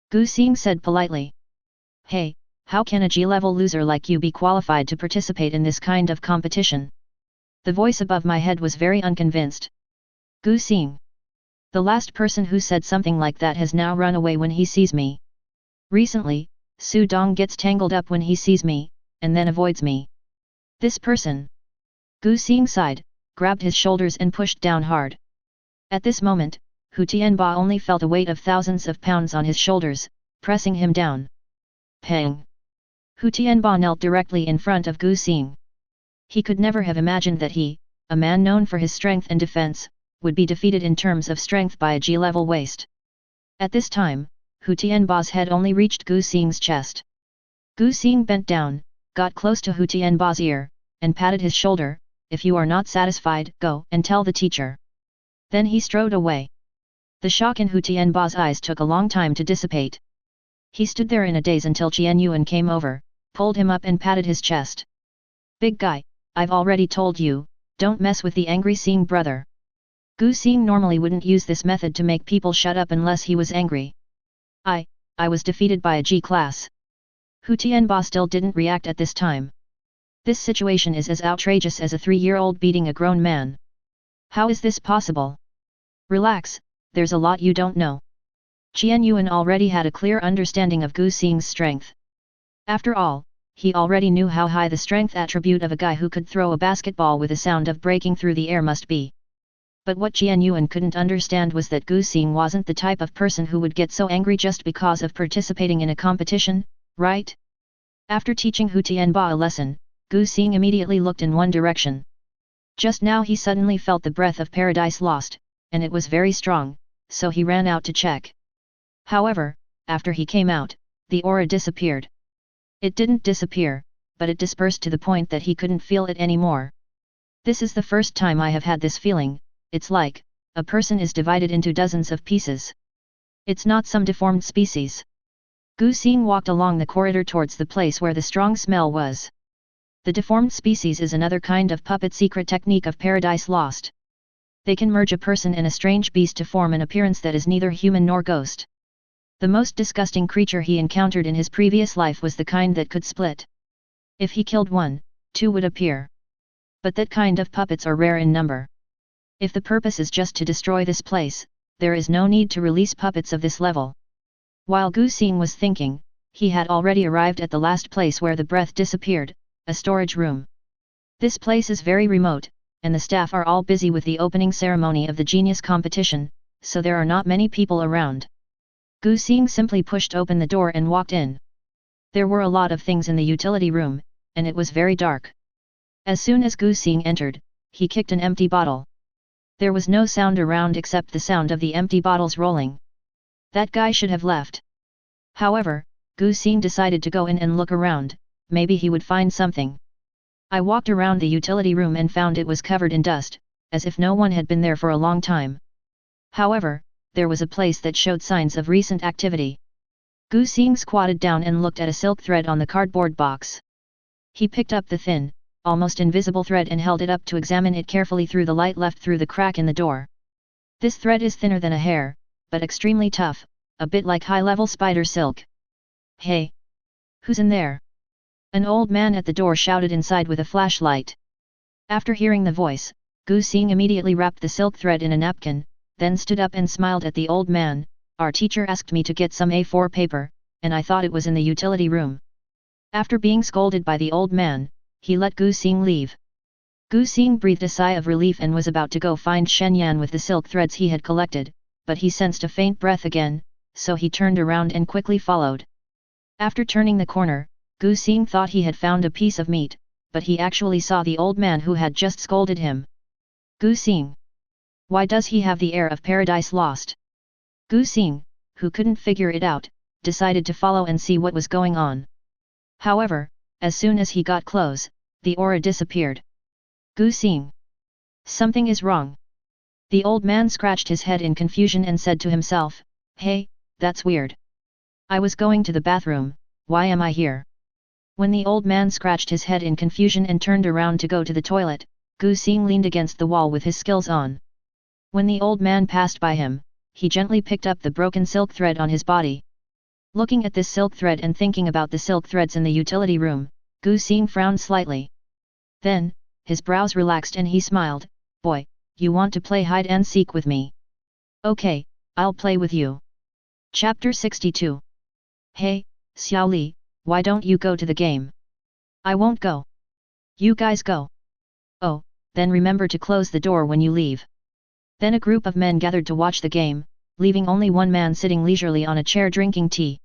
Gu Xing said politely. "Hey, how can a G-level loser like you be qualified to participate in this kind of competition?" The voice above my head was very unconvinced. "Gu Xing. The last person who said something like that has now run away when he sees me. Recently, Su Dong gets tangled up when he sees me, and then avoids me. This person." Gu Xing sighed, grabbed his shoulders and pushed down hard. At this moment, Hu Tianba only felt a weight of thousands of pounds on his shoulders, pressing him down. Pang! Hu Tianba knelt directly in front of Gu Xing. He could never have imagined that he, a man known for his strength and defense, would be defeated in terms of strength by a G-level waste. At this time, Hu Tianba's head only reached Gu Xing's chest. Gu Xing bent down, got close to Hu Tianba's ear, and patted his shoulder. "If you are not satisfied, go and tell the teacher." Then he strode away. The shock in Hu Tianba's eyes took a long time to dissipate. He stood there in a daze until Qian Yuan came over, pulled him up and patted his chest. "Big guy, I've already told you, don't mess with the angry Xing brother." Gu Xing normally wouldn't use this method to make people shut up unless he was angry. I was defeated by a G-class." Hu Tianba still didn't react at this time. This situation is as outrageous as a 3-year-old beating a grown man. How is this possible? "Relax, there's a lot you don't know. Qian Yuan already had a clear understanding of Gu Xing's strength. After all, he already knew how high the strength attribute of a guy who could throw a basketball with a sound of breaking through the air must be. But what Qian Yuan couldn't understand was that Gu Xing wasn't the type of person who would get so angry just because of participating in a competition, right? After teaching Hu Tianba a lesson, Gu Xing immediately looked in one direction. Just now he suddenly felt the breath of paradise lost, and it was very strong, so he ran out to check. However, after he came out, the aura disappeared. It didn't disappear, but it dispersed to the point that he couldn't feel it anymore. This is the first time I have had this feeling. It's like, a person is divided into dozens of pieces. It's not some deformed species. Gu Xing walked along the corridor towards the place where the strong smell was. The deformed species is another kind of puppet secret technique of Paradise Lost. They can merge a person and a strange beast to form an appearance that is neither human nor ghost. The most disgusting creature he encountered in his previous life was the kind that could split. If he killed one, two would appear. But that kind of puppets are rare in number. If the purpose is just to destroy this place, there is no need to release puppets of this level. While Gu Xing was thinking, he had already arrived at the last place where the breath disappeared, a storage room. This place is very remote, and the staff are all busy with the opening ceremony of the genius competition, so there are not many people around. Gu Xing simply pushed open the door and walked in. There were a lot of things in the utility room, and it was very dark. As soon as Gu Xing entered, he kicked an empty bottle. There was no sound around except the sound of the empty bottles rolling. That guy should have left. However, Gu Xing decided to go in and look around, maybe he would find something. I walked around the utility room and found it was covered in dust, as if no one had been there for a long time. However, there was a place that showed signs of recent activity. Gu Xing squatted down and looked at a silk thread on the cardboard box. He picked up the thin, almost invisible thread and held it up to examine it carefully through the light left through the crack in the door. This thread is thinner than a hair, but extremely tough, a bit like high-level spider silk. Hey! Who's in there? An old man at the door shouted inside with a flashlight. After hearing the voice, Gu Xing immediately wrapped the silk thread in a napkin, then stood up and smiled at the old man. Our teacher asked me to get some A4 paper, and I thought it was in the utility room. After being scolded by the old man, he let Gu Xing leave. Gu Xing breathed a sigh of relief and was about to go find Shen Yan with the silk threads he had collected, but he sensed a faint breath again, so he turned around and quickly followed. After turning the corner, Gu Xing thought he had found a piece of meat, but he actually saw the old man who had just scolded him. Gu Xing! Why does he have the air of Paradise Lost? Gu Xing, who couldn't figure it out, decided to follow and see what was going on. However, as soon as he got close, the aura disappeared. Gu Xing! Something is wrong. The old man scratched his head in confusion and said to himself, Hey, that's weird. I was going to the bathroom, why am I here? When the old man scratched his head in confusion and turned around to go to the toilet, Gu Xing leaned against the wall with his skills on. When the old man passed by him, he gently picked up the broken silk thread on his body. Looking at this silk thread and thinking about the silk threads in the utility room, Gu Xing frowned slightly. Then, his brows relaxed and he smiled, Boy, you want to play hide and seek with me? Okay, I'll play with you. Chapter 62. Hey, Xiao Li, why don't you go to the game? I won't go. You guys go. Oh, then remember to close the door when you leave. Then a group of men gathered to watch the game, leaving only one man sitting leisurely on a chair drinking tea.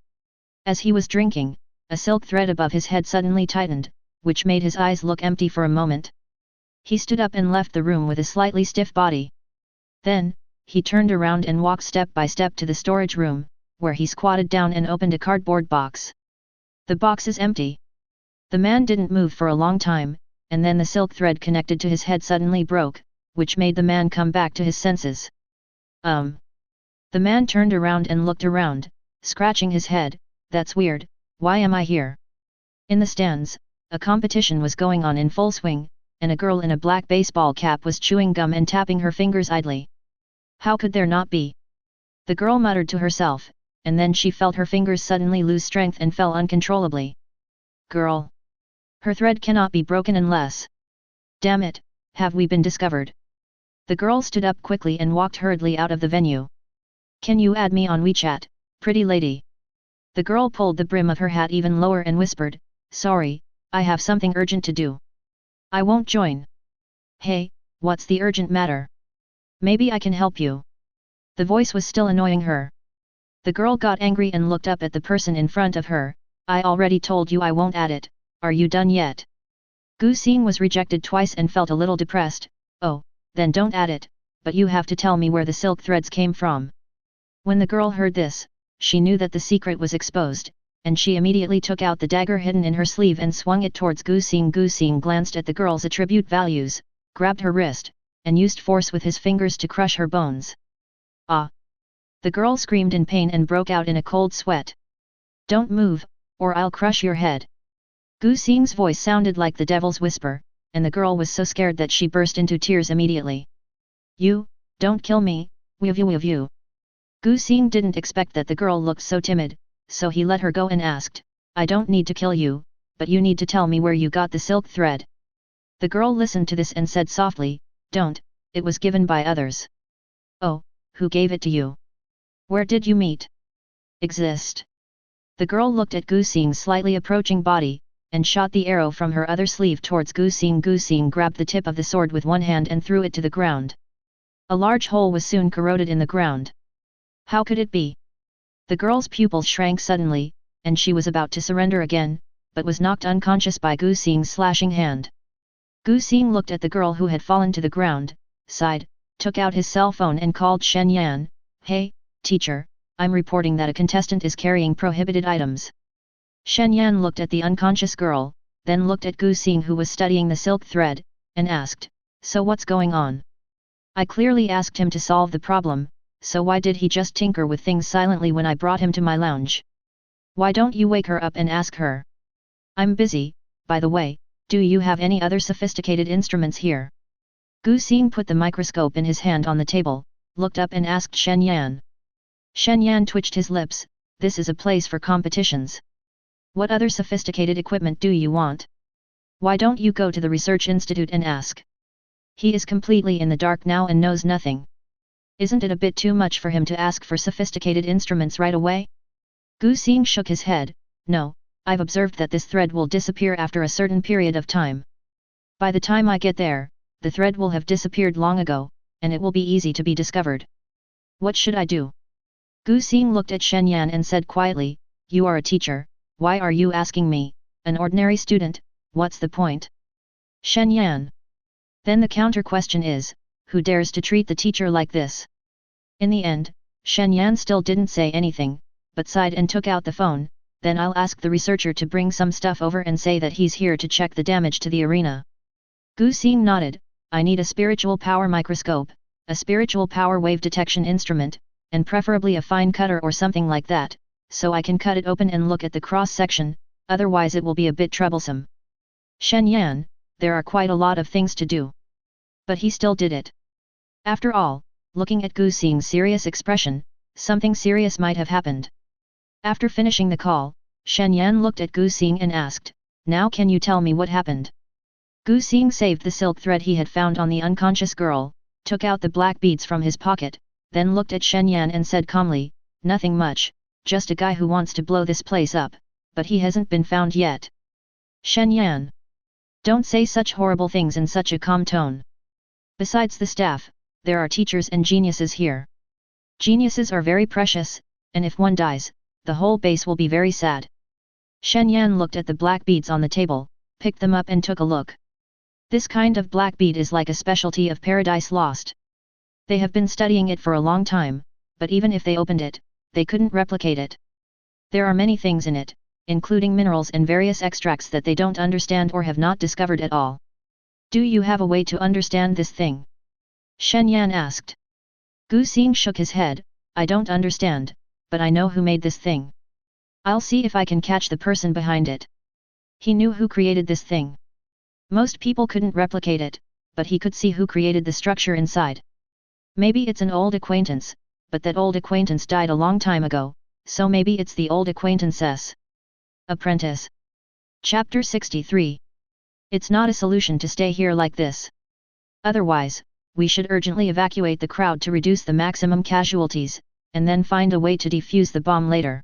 As he was drinking, a silk thread above his head suddenly tightened, which made his eyes look empty for a moment. He stood up and left the room with a slightly stiff body. Then, he turned around and walked step by step to the storage room, where he squatted down and opened a cardboard box. The box is empty. The man didn't move for a long time, and then the silk thread connected to his head suddenly broke, which made the man come back to his senses. The man turned around and looked around, scratching his head, That's weird, why am I here? In the stands, a competition was going on in full swing, and a girl in a black baseball cap was chewing gum and tapping her fingers idly. How could there not be? The girl muttered to herself, and then she felt her fingers suddenly lose strength and fell uncontrollably. Girl! Her thread cannot be broken unless... Damn it, have we been discovered? The girl stood up quickly and walked hurriedly out of the venue. Can you add me on WeChat, pretty lady? The girl pulled the brim of her hat even lower and whispered, sorry, I have something urgent to do. I won't join. Hey, what's the urgent matter? Maybe I can help you. The voice was still annoying her. The girl got angry and looked up at the person in front of her. I already told you I won't add it, are you done yet? Gu Xing was rejected twice and felt a little depressed. Oh, then don't add it, but you have to tell me where the silk threads came from. When the girl heard this, she knew that the secret was exposed, and she immediately took out the dagger hidden in her sleeve and swung it towards Gu Xing. Gu Xing glanced at the girl's attribute values, grabbed her wrist, and used force with his fingers to crush her bones. Ah! The girl screamed in pain and broke out in a cold sweat. Don't move, or I'll crush your head. Gu Xing's voice sounded like the devil's whisper, and the girl was so scared that she burst into tears immediately. You, don't kill me, you. Gu Xing didn't expect that the girl looked so timid, so he let her go and asked, I don't need to kill you, but you need to tell me where you got the silk thread. The girl listened to this and said softly, don't, it was given by others. Oh, who gave it to you? Where did you meet? Exist. The girl looked at Gu Xing's slightly approaching body, and shot the arrow from her other sleeve towards Gu Xing. Gu Xing grabbed the tip of the sword with one hand and threw it to the ground. A large hole was soon corroded in the ground. How could it be? The girl's pupils shrank suddenly, and she was about to surrender again, but was knocked unconscious by Gu Xing's slashing hand. Gu Xing looked at the girl who had fallen to the ground, sighed, took out his cell phone and called Shen Yan. Hey, teacher, I'm reporting that a contestant is carrying prohibited items. Shen Yan looked at the unconscious girl, then looked at Gu Xing who was studying the silk thread, and asked, so what's going on? I clearly asked him to solve the problem, so why did he just tinker with things silently when I brought him to my lounge? Why don't you wake her up and ask her? I'm busy, by the way, do you have any other sophisticated instruments here? Gu Xing put the microscope in his hand on the table, looked up and asked Shen Yan. Shen Yan twitched his lips, this is a place for competitions. What other sophisticated equipment do you want? Why don't you go to the research institute and ask? He is completely in the dark now and knows nothing. Isn't it a bit too much for him to ask for sophisticated instruments right away? Gu Xing shook his head, no, I've observed that this thread will disappear after a certain period of time. By the time I get there, the thread will have disappeared long ago, and it will be easy to be discovered. What should I do? Gu Xing looked at Shen Yan and said quietly, you are a teacher, why are you asking me, an ordinary student, what's the point? Shen Yan. Then the counter question is, who dares to treat the teacher like this? In the end, Shen Yan still didn't say anything, but sighed and took out the phone, then I'll ask the researcher to bring some stuff over and say that he's here to check the damage to the arena. Gu Xing nodded, I need a spiritual power microscope, a spiritual power wave detection instrument, and preferably a fine cutter or something like that, so I can cut it open and look at the cross-section, otherwise it will be a bit troublesome. Shen Yan, there are quite a lot of things to do. But he still did it. After all, looking at Gu Xing's serious expression, something serious might have happened. After finishing the call, Shen Yan looked at Gu Xing and asked, now can you tell me what happened? Gu Xing saved the silk thread he had found on the unconscious girl, took out the black beads from his pocket, then looked at Shen Yan and said calmly, nothing much, just a guy who wants to blow this place up, but he hasn't been found yet. Shen Yan. Don't say such horrible things in such a calm tone. Besides the staff, there are teachers and geniuses here. Geniuses are very precious, and if one dies, the whole base will be very sad. Shen Yan looked at the black beads on the table, picked them up and took a look. This kind of black bead is like a specialty of Paradise Lost. They have been studying it for a long time, but even if they opened it, they couldn't replicate it. There are many things in it, including minerals and various extracts that they don't understand or have not discovered at all. Do you have a way to understand this thing? Shen Yan asked. Gu Xing shook his head, I don't understand, but I know who made this thing. I'll see if I can catch the person behind it. He knew who created this thing. Most people couldn't replicate it, but he could see who created the structure inside. Maybe it's an old acquaintance, but that old acquaintance died a long time ago, so maybe it's the old acquaintance's apprentice. Chapter 63. It's not a solution to stay here like this. Otherwise, we should urgently evacuate the crowd to reduce the maximum casualties, and then find a way to defuse the bomb later.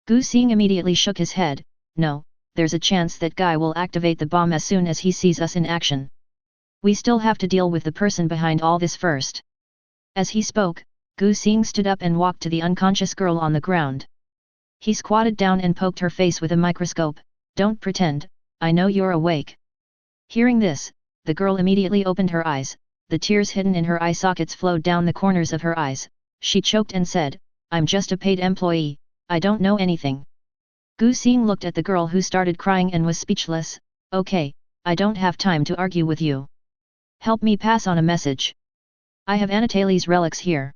Gu Xing immediately shook his head. No, there's a chance that Guy will activate the bomb as soon as he sees us in action. We still have to deal with the person behind all this first. As he spoke, Gu Xing stood up and walked to the unconscious girl on the ground. He squatted down and poked her face with a microscope. Don't pretend, I know you're awake. Hearing this, the girl immediately opened her eyes, the tears hidden in her eye sockets flowed down the corners of her eyes. She choked and said, I'm just a paid employee, I don't know anything. Gu Xing looked at the girl who started crying and was speechless. Okay, I don't have time to argue with you. Help me pass on a message. I have Anatalee's relics here.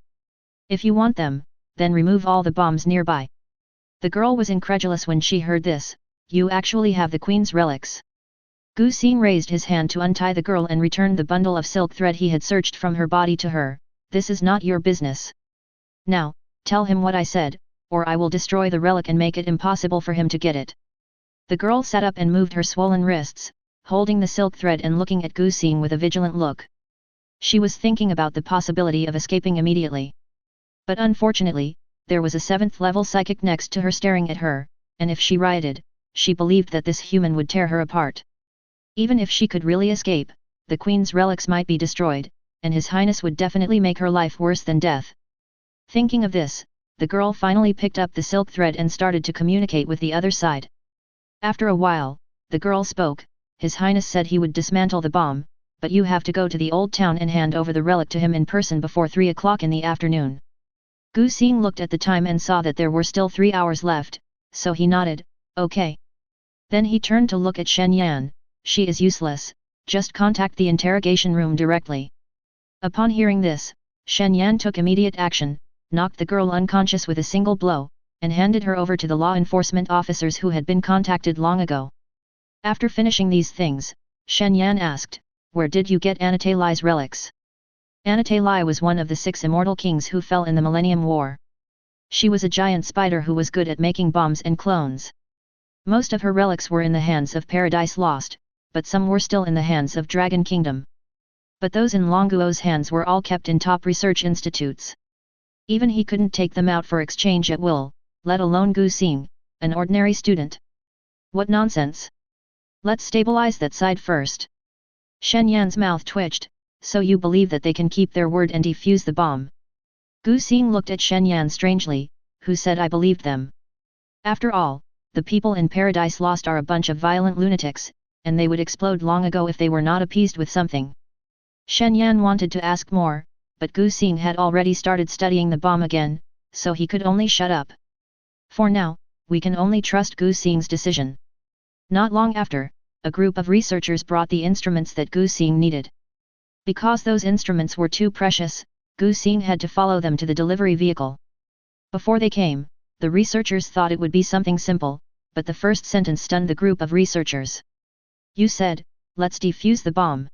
If you want them, then remove all the bombs nearby. The girl was incredulous when she heard this. You actually have the Queen's relics. Gu Xing raised his hand to untie the girl and return the bundle of silk thread he had searched from her body to her. This is not your business. Now, tell him what I said, or I will destroy the relic and make it impossible for him to get it. The girl sat up and moved her swollen wrists, holding the silk thread and looking at Gu Xing with a vigilant look. She was thinking about the possibility of escaping immediately. But unfortunately, there was a 7th level psychic next to her staring at her, and if she rioted, she believed that this human would tear her apart. Even if she could really escape, the Queen's relics might be destroyed, and His Highness would definitely make her life worse than death. Thinking of this, the girl finally picked up the silk thread and started to communicate with the other side. After a while, the girl spoke. His Highness said he would dismantle the bomb, but you have to go to the old town and hand over the relic to him in person before 3 o'clock in the afternoon. Gu Xing looked at the time and saw that there were still 3 hours left, so he nodded, okay. Then he turned to look at Shen Yan. She is useless, just contact the interrogation room directly. Upon hearing this, Shen Yan took immediate action, knocked the girl unconscious with a single blow, and handed her over to the law enforcement officers who had been contacted long ago. After finishing these things, Shen Yan asked, where did you get Anatalee's relics? Anatalee was one of the 6 immortal kings who fell in the Millennium War. She was a giant spider who was good at making bombs and clones. Most of her relics were in the hands of Paradise Lost, but some were still in the hands of Dragon Kingdom. But those in Longuo's hands were all kept in top research institutes. Even he couldn't take them out for exchange at will, let alone Gu Xing, an ordinary student. What nonsense! Let's stabilize that side first. Shen Yan's mouth twitched. So you believe that they can keep their word and defuse the bomb? Gu Xing looked at Shen Yan strangely, who said I believed them. After all, the people in Paradise Lost are a bunch of violent lunatics, and they would explode long ago if they were not appeased with something. Shen Yan wanted to ask more, but Gu Xing had already started studying the bomb again, so he could only shut up. For now, we can only trust Gu Xing's decision. Not long after, a group of researchers brought the instruments that Gu Xing needed. Because those instruments were too precious, Gu Xing had to follow them to the delivery vehicle. Before they came, the researchers thought it would be something simple, but the first sentence stunned the group of researchers. You said, let's defuse the bomb.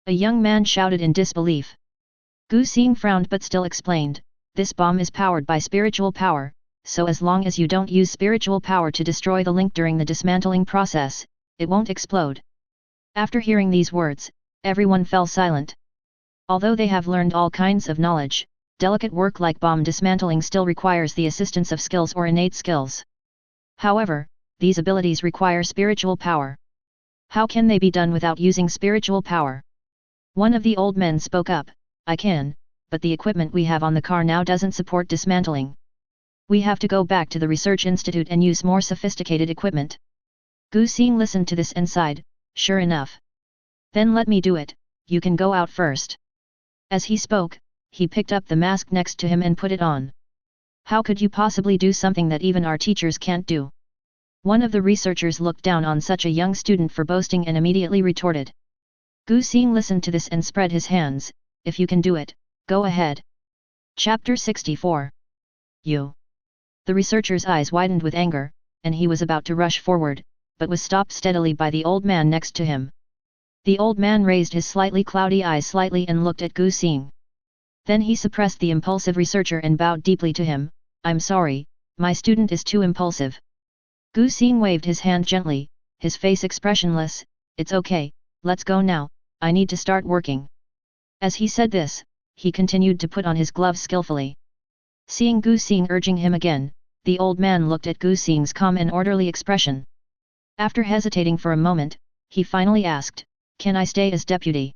A young man shouted in disbelief. Gu Xing frowned but still explained, this bomb is powered by spiritual power, so as long as you don't use spiritual power to destroy the link during the dismantling process, it won't explode. After hearing these words, everyone fell silent. Although they have learned all kinds of knowledge, delicate work like bomb dismantling still requires the assistance of skills or innate skills. However, these abilities require spiritual power. How can they be done without using spiritual power? One of the old men spoke up, I can, but the equipment we have on the car now doesn't support dismantling. We have to go back to the research institute and use more sophisticated equipment. Gu Xing listened to this and sighed, sure enough. Then let me do it, you can go out first. As he spoke, he picked up the mask next to him and put it on. How could you possibly do something that even our teachers can't do? One of the researchers looked down on such a young student for boasting and immediately retorted. Gu Xing listened to this and spread his hands, if you can do it, go ahead. Chapter 64. You. The researcher's eyes widened with anger, and he was about to rush forward, but was stopped steadily by the old man next to him. The old man raised his slightly cloudy eyes slightly and looked at Gu Xing. Then he suppressed the impulsive researcher and bowed deeply to him, I'm sorry, my student is too impulsive. Gu Xing waved his hand gently, his face expressionless, it's okay, let's go now, I need to start working. As he said this, he continued to put on his gloves skillfully. Seeing Gu Xing urging him again, the old man looked at Gu Xing's calm and orderly expression. After hesitating for a moment, he finally asked, "Can I stay as deputy?"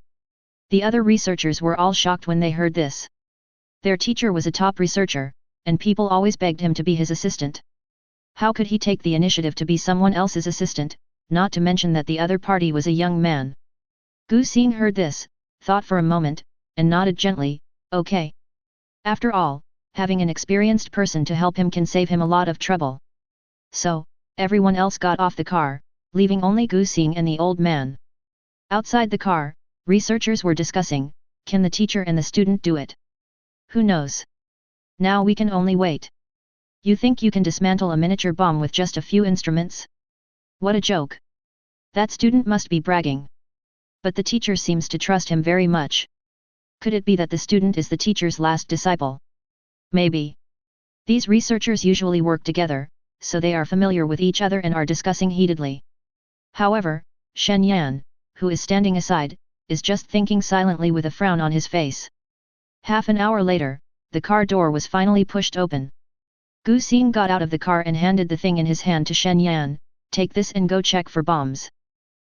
The other researchers were all shocked when they heard this. Their teacher was a top researcher, and people always begged him to be his assistant. How could he take the initiative to be someone else's assistant, not to mention that the other party was a young man? Gu Xing heard this, thought for a moment, and nodded gently, "Okay." After all, having an experienced person to help him can save him a lot of trouble. So, everyone else got off the car, leaving only Gu Xing and the old man. Outside the car, researchers were discussing, can the teacher and the student do it? Who knows? Now we can only wait. You think you can dismantle a miniature bomb with just a few instruments? What a joke. That student must be bragging. But the teacher seems to trust him very much. Could it be that the student is the teacher's last disciple? Maybe. These researchers usually work together, so they are familiar with each other and are discussing heatedly. However, Shen Yan, who is standing aside, is just thinking silently with a frown on his face. Half an hour later, the car door was finally pushed open. Gu Xing got out of the car and handed the thing in his hand to Shen Yan, "Take this and go check for bombs."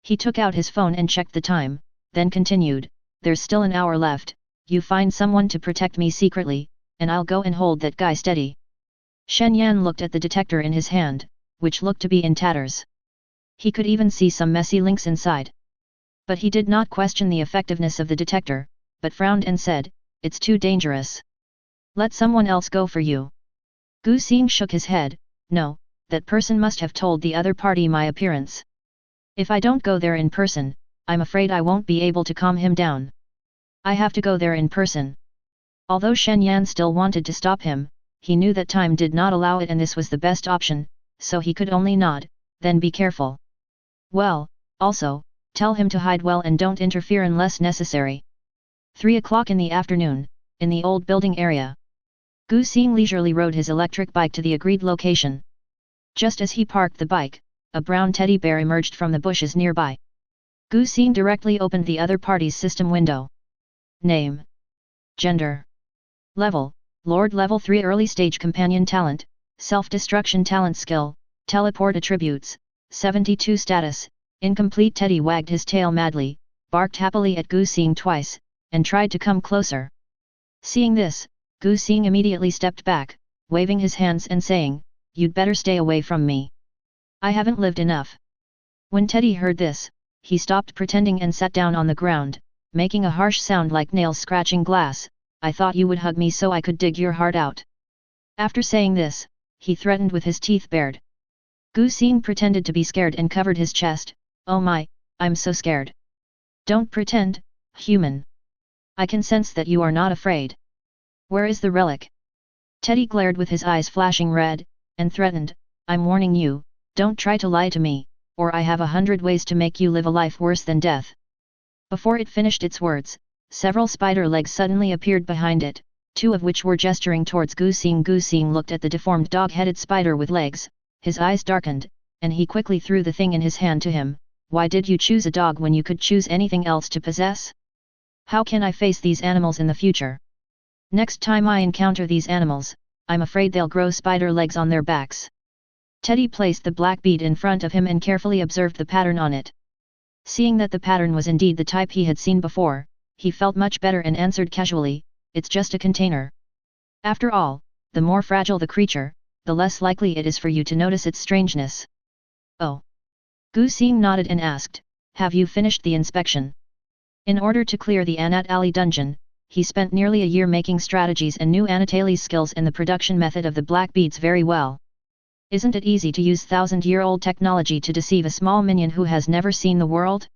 He took out his phone and checked the time, then continued, "There's still an hour left, you find someone to protect me secretly, and I'll go and hold that guy steady." Shen Yan looked at the detector in his hand, which looked to be in tatters. He could even see some messy links inside. But he did not question the effectiveness of the detector, but frowned and said, "It's too dangerous. Let someone else go for you." Gu Xing shook his head, "No, that person must have told the other party my appearance. If I don't go there in person, I'm afraid I won't be able to calm him down. I have to go there in person." Although Shen Yan still wanted to stop him, he knew that time did not allow it and this was the best option, so he could only nod, then be careful. Well, also, tell him to hide well and don't interfere unless necessary. 3 o'clock in the afternoon, in the old building area. Gu Xing leisurely rode his electric bike to the agreed location. Just as he parked the bike, a brown teddy bear emerged from the bushes nearby. Gu Xing directly opened the other party's system window. Name. Gender. Level, Lord Level 3 Early Stage Companion Talent, Self-Destruction Talent Skill, Teleport Attributes, 72 Status, Incomplete. Teddy wagged his tail madly, barked happily at Gu Xing twice, and tried to come closer. Seeing this, Gu Xing immediately stepped back, waving his hands and saying, "You'd better stay away from me. I haven't lived enough." When Teddy heard this, he stopped pretending and sat down on the ground, making a harsh sound like nails scratching glass. "I thought you would hug me so I could dig your heart out." After saying this, he threatened with his teeth bared. Gu Xing pretended to be scared and covered his chest. "Oh my, I'm so scared." "Don't pretend, human. I can sense that you are not afraid. Where is the relic?" Teddy glared with his eyes flashing red, and threatened, "I'm warning you, don't try to lie to me, or I have 100 ways to make you live a life worse than death." Before it finished its words, several spider legs suddenly appeared behind it, 2 of which were gesturing towards Gu Xing. Gu Xing looked at the deformed dog-headed spider with legs, his eyes darkened, and he quickly threw the thing in his hand to him. "Why did you choose a dog when you could choose anything else to possess? How can I face these animals in the future? Next time I encounter these animals, I'm afraid they'll grow spider legs on their backs." Teddy placed the black bead in front of him and carefully observed the pattern on it. Seeing that the pattern was indeed the type he had seen before, he felt much better and answered casually, "It's just a container. After all, the more fragile the creature, the less likely it is for you to notice its strangeness." "Oh." Gu Xing nodded and asked, "Have you finished the inspection?" In order to clear the Anat Alley dungeon, he spent nearly a year making strategies and knew Anatali's skills in the production method of the black beads very well. Isn't it easy to use 1,000-year-old technology to deceive a small minion who has never seen the world?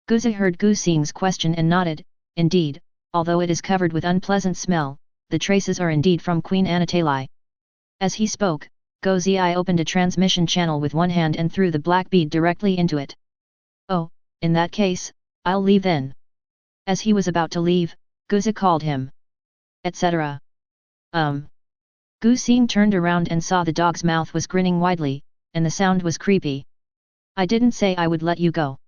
Guzi heard Gu Xing's question and nodded. "Indeed, although it is covered with unpleasant smell, the traces are indeed from Queen Anatali." As he spoke, Guzi opened a transmission channel with one hand and threw the black bead directly into it. "Oh, in that case, I'll leave then." As he was about to leave, Guzi called him. Etc. Gu Xing turned around and saw the dog's mouth was grinning widely, and the sound was creepy. "I didn't say I would let you go.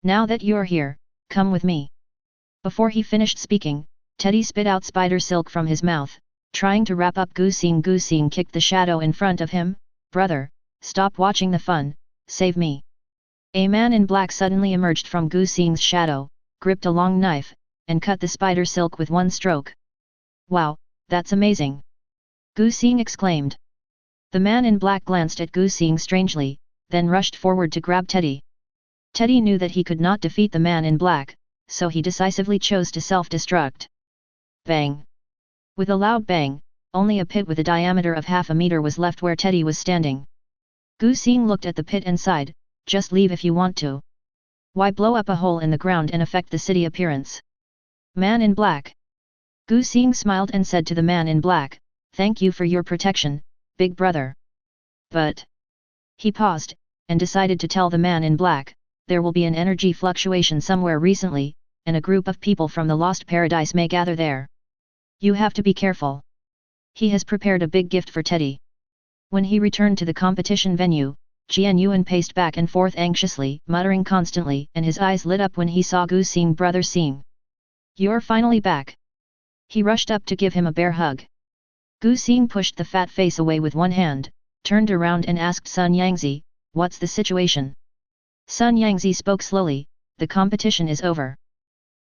Now that you're here, come with me." Before he finished speaking, Teddy spit out spider silk from his mouth, Trying to wrap up Gu Xing kicked the shadow in front of him. Brother, stop watching the fun, save me. A man in black suddenly emerged from Gu Xing's shadow, gripped a long knife, and cut the spider silk with one stroke. Wow, that's amazing! Gu Xing exclaimed. The man in black glanced at Gu Xing strangely, then rushed forward to grab Teddy. Teddy knew that he could not defeat the man in black, so he decisively chose to self-destruct. Bang! With a loud bang, only a pit with a diameter of half a meter was left where Teddy was standing. Gu Xing looked at the pit and sighed, just leave if you want to. Why blow up a hole in the ground and affect the city appearance? Man in black. Gu Xing smiled and said to the man in black, thank you for your protection, big brother. But... He paused, and decided to tell the man in black, there will be an energy fluctuation somewhere recently, and a group of people from the Lost Paradise may gather there. You have to be careful. He has prepared a big gift for Teddy. When he returned to the competition venue, Jian Yuan paced back and forth anxiously, muttering constantly, and his eyes lit up when he saw Gu Xing. Brother Xing. You're finally back. He rushed up to give him a bear hug. Gu Xing pushed the fat face away with one hand, turned around and asked Sun Yangzi, what's the situation? Sun Yangzi spoke slowly, the competition is over.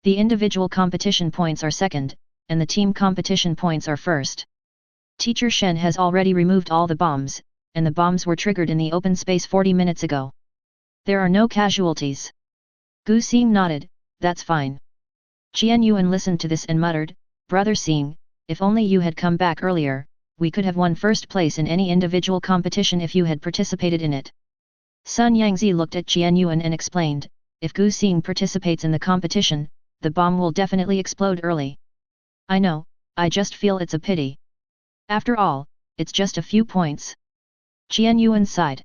The individual competition points are second, and the team competition points are first. Teacher Shen has already removed all the bombs, and the bombs were triggered in the open space 40 minutes ago. There are no casualties. Gu Xing nodded, that's fine. Jian Yuan listened to this and muttered, Brother Xing, if only you had come back earlier, we could have won first place in any individual competition if you had participated in it. Sun Yangzi looked at Jian Yuan and explained, if Gu Xing participates in the competition, the bomb will definitely explode early. I know, I just feel it's a pity. After all, it's just a few points. Jian Yuan sighed.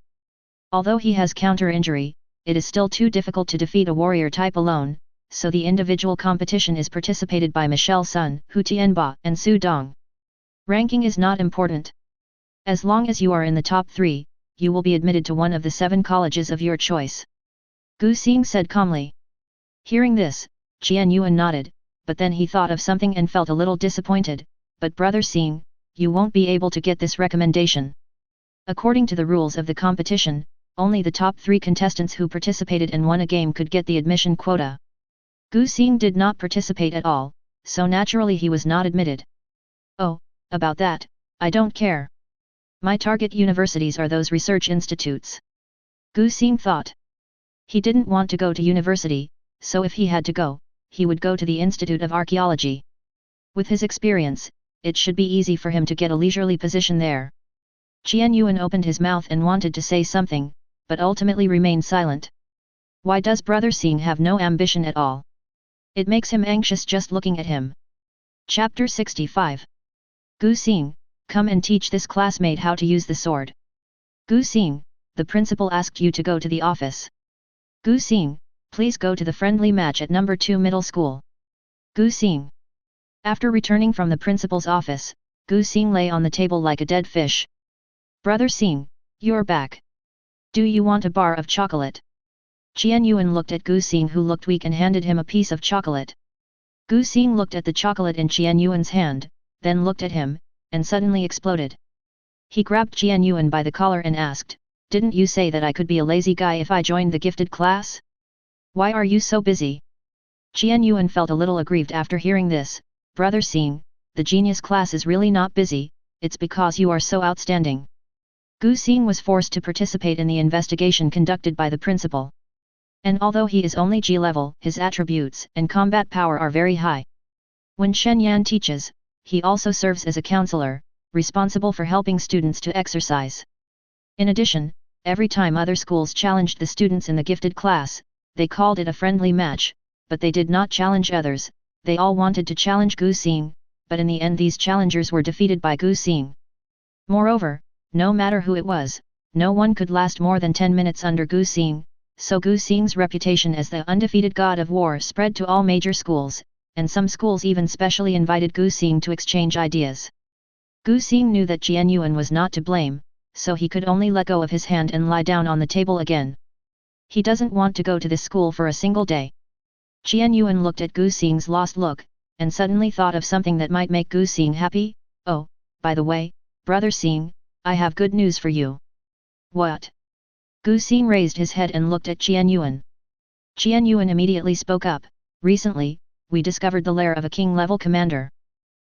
Although he has counter-injury, it is still too difficult to defeat a warrior type alone, so the individual competition is participated by Michelle Sun, Hu Tianba, and Su Dong. Ranking is not important. As long as you are in the top 3, you will be admitted to one of the 7 colleges of your choice. Gu Xing said calmly. Hearing this, Jian Yuan nodded, but then he thought of something and felt a little disappointed, but Brother Xing, you won't be able to get this recommendation. According to the rules of the competition, only the top 3 contestants who participated and won a game could get the admission quota. Gu Xing did not participate at all, so naturally he was not admitted. Oh, about that, I don't care. My target universities are those research institutes. Gu Xing thought. He didn't want to go to university, so if he had to go, he would go to the Institute of Archaeology. With his experience, it should be easy for him to get a leisurely position there. Jian Yuan opened his mouth and wanted to say something, but ultimately remained silent. Why does Brother Xing have no ambition at all? It makes him anxious just looking at him. Chapter 65. Gu Xing, come and teach this classmate how to use the sword. Gu Xing, the principal asked you to go to the office. Gu Xing, please go to the friendly match at number 2 middle school. Gu Xing. After returning from the principal's office, Gu Xing lay on the table like a dead fish. Brother Xing, you're back. Do you want a bar of chocolate? Jian Yuan looked at Gu Xing, who looked weak, and handed him a piece of chocolate. Gu Xing looked at the chocolate in Jian Yuan's hand, then looked at him, and suddenly exploded. He grabbed Jian Yuan by the collar and asked, didn't you say that I could be a lazy guy if I joined the gifted class? Why are you so busy? Jian Yuan felt a little aggrieved after hearing this. Brother Xing, the genius class is really not busy, it's because you are so outstanding. Gu Xing was forced to participate in the investigation conducted by the principal. And although he is only G level, his attributes and combat power are very high. When Shen Yan teaches, he also serves as a counselor, responsible for helping students to exercise. In addition, every time other schools challenged the students in the gifted class, they called it a friendly match, but they did not challenge others. They all wanted to challenge Gu Xing, but in the end these challengers were defeated by Gu Xing. Moreover, no matter who it was, no one could last more than 10 minutes under Gu Xing, so Gu Xing's reputation as the undefeated god of war spread to all major schools, and some schools even specially invited Gu Xing to exchange ideas. Gu Xing knew that Jian Yuan was not to blame, so he could only let go of his hand and lie down on the table again. He doesn't want to go to this school for a single day. Jian Yuan looked at Gu Xing's lost look, and suddenly thought of something that might make Gu Xing happy. Oh, by the way, brother Xing, I have good news for you. What? Gu Xing raised his head and looked at Qian Yuan. Qian Yuan immediately spoke up, recently, we discovered the lair of a king-level commander.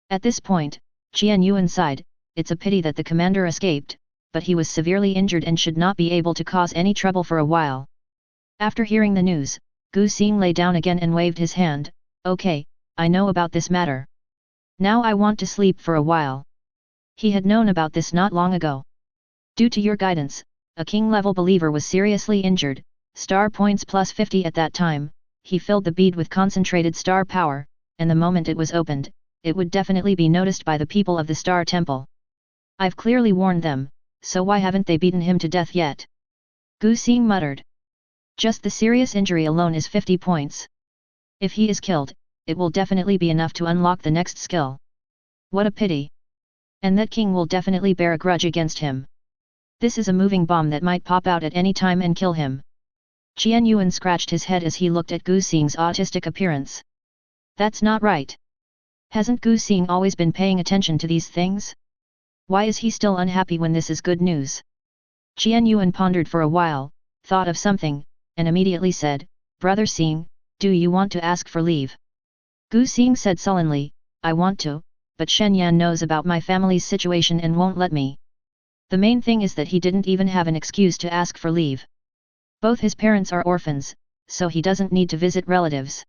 At this point, Qian Yuan sighed, it's a pity that the commander escaped, but he was severely injured and should not be able to cause any trouble for a while. After hearing the news, Gu Xing lay down again and waved his hand, okay, I know about this matter. Now I want to sleep for a while. He had known about this not long ago. Due to your guidance, a king-level believer was seriously injured, star points plus 50 at that time, he filled the bead with concentrated star power, and the moment it was opened, it would definitely be noticed by the people of the Star Temple. I've clearly warned them, so why haven't they beaten him to death yet? Gu Xing muttered. Just the serious injury alone is 50 points. If he is killed, it will definitely be enough to unlock the next skill. What a pity. And that king will definitely bear a grudge against him. This is a moving bomb that might pop out at any time and kill him. Qian Yuan scratched his head as he looked at Gu Xing's autistic appearance. That's not right. Hasn't Gu Xing always been paying attention to these things? Why is he still unhappy when this is good news? Qian Yuan pondered for a while, thought of something, and immediately said, Brother Xing, do you want to ask for leave? Gu Xing said sullenly, I want to, but Shen Yan knows about my family's situation and won't let me. The main thing is that he didn't even have an excuse to ask for leave. Both his parents are orphans, so he doesn't need to visit relatives.